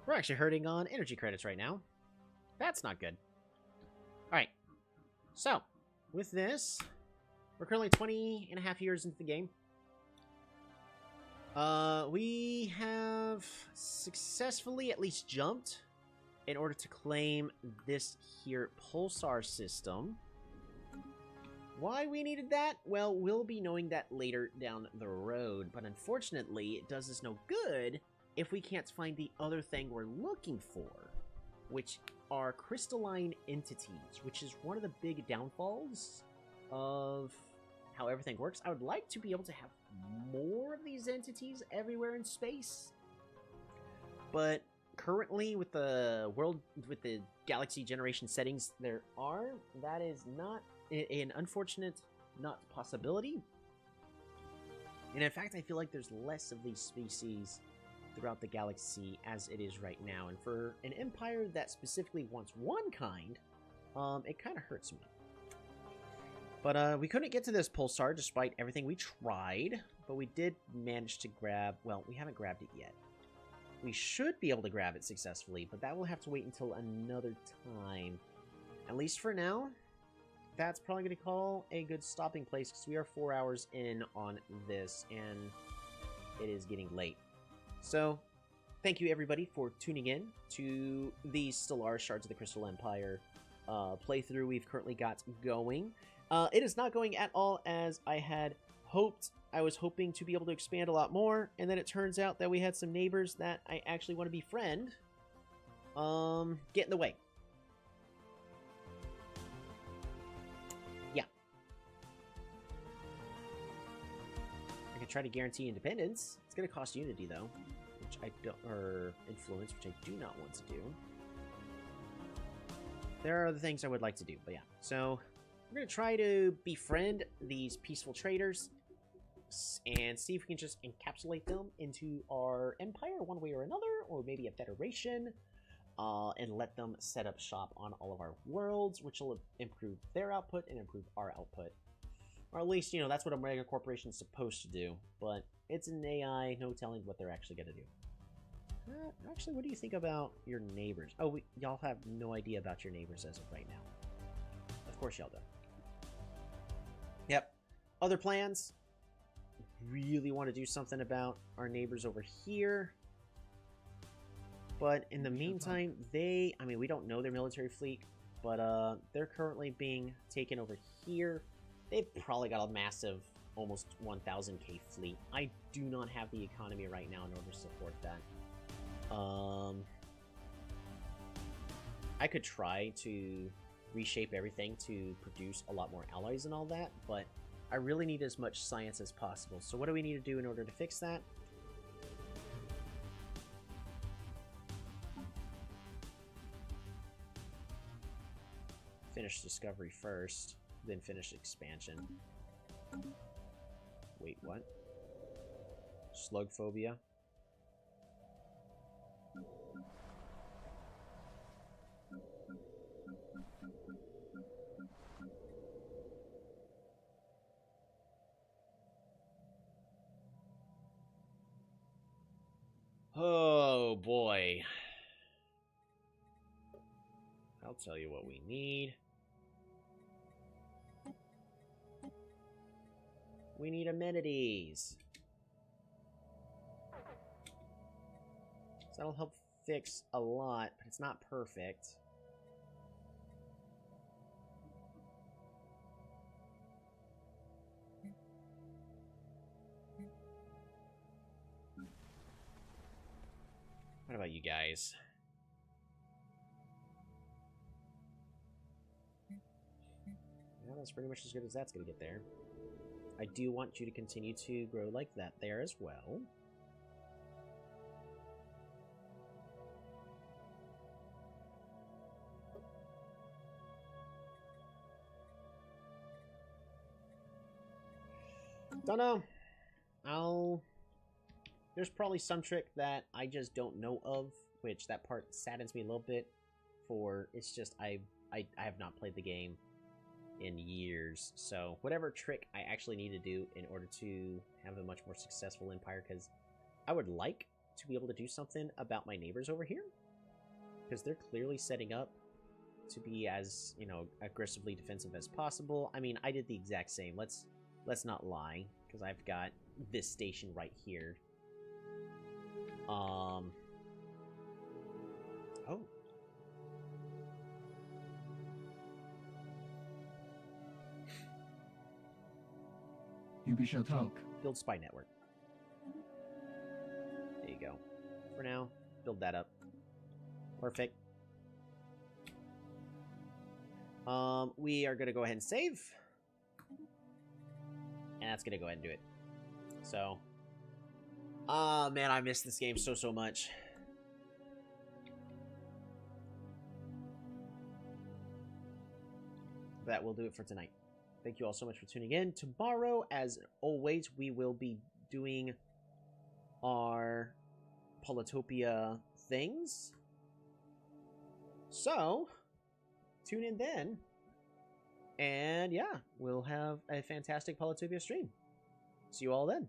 We're actually hurting on energy credits right now. That's not good. Alright. So, with this, we're currently 20 and a half years into the game. We have successfully at least jumped in order to claim this here pulsar system. Why we needed that? Well, we'll be knowing that later down the road, but unfortunately, it does us no good if we can't find the other thing we're looking for, which are crystalline entities, which is one of the big downfalls of how everything works. I would like to be able to have more of these entities everywhere in space, but currently with the galaxy generation settings there are, that is not an unfortunate not possibility. And in fact, I feel like there's less of these species throughout the galaxy as it is right now, and for an empire that specifically wants one kind, it kind of hurts me. But we couldn't get to this pulsar despite everything we tried, but we did manage to grab, well, we haven't grabbed it yet. We should be able to grab it successfully, but that will have to wait until another time. At least for now, that's probably going to call a good stopping place, because we are 4 hours in on this, and it is getting late. So, thank you everybody for tuning in to the Stellaris Shards of the Crystal Empire playthrough we've currently got going. It is not going at all as I had hoped. I was hoping to be able to expand a lot more, and then it turns out that we had some neighbors that I actually want to befriend get in the way. Yeah. I can try to guarantee independence. It's going to cost unity, though, which I don't, or influence, which I do not want to do. There are other things I would like to do, but yeah. So, we're going to try to befriend these peaceful traders and see if we can just encapsulate them into our empire one way or another, or maybe a federation, and let them set up shop on all of our worlds, which will improve their output and improve our output. Or at least, you know, that's what a mega corporation is supposed to do, but it's an AI, no telling what they're actually going to do. Actually, what do you think about your neighbors? Oh, y'all have no idea about your neighbors as of right now. Of course y'all don't. Yep. Other plans? Really want to do something about our neighbors over here. But in the meantime, I mean, we don't know their military fleet, but they're currently being taken over here. They've probably got a massive, almost 1,000k fleet. I do not have the economy right now in order to support that. I could try to reshape everything to produce a lot more allies and all that, but I really need as much science as possible. So what do we need to do in order to fix that? Finish discovery first, then finish expansion. Wait, what? Slug phobia? Oh boy. I'll tell you what we need. We need amenities. So that'll help fix a lot, but it's not perfect. What about you guys? Well, that's pretty much as good as that's going to get there. I do want you to continue to grow like that there as well. Don't know. There's probably some trick that I just don't know of, which that part saddens me a little bit. It's just I have not played the game in years, so whatever trick I actually need to do in order to have a much more successful empire, because I would like to be able to do something about my neighbors over here, because they're clearly setting up to be as, you know, aggressively defensive as possible. I mean, I did the exact same. Let's not lie, because I've got this station right here. Oh. Build spy network. There you go. For now, build that up. Perfect. We are gonna go ahead and save. And that's gonna go ahead and do it. So, man, I miss this game so much. That will do it for tonight. Thank you all so much for tuning in. Tomorrow, as always, we will be doing our Polytopia things. So, tune in then. And yeah, we'll have a fantastic Polytopia stream. See you all then.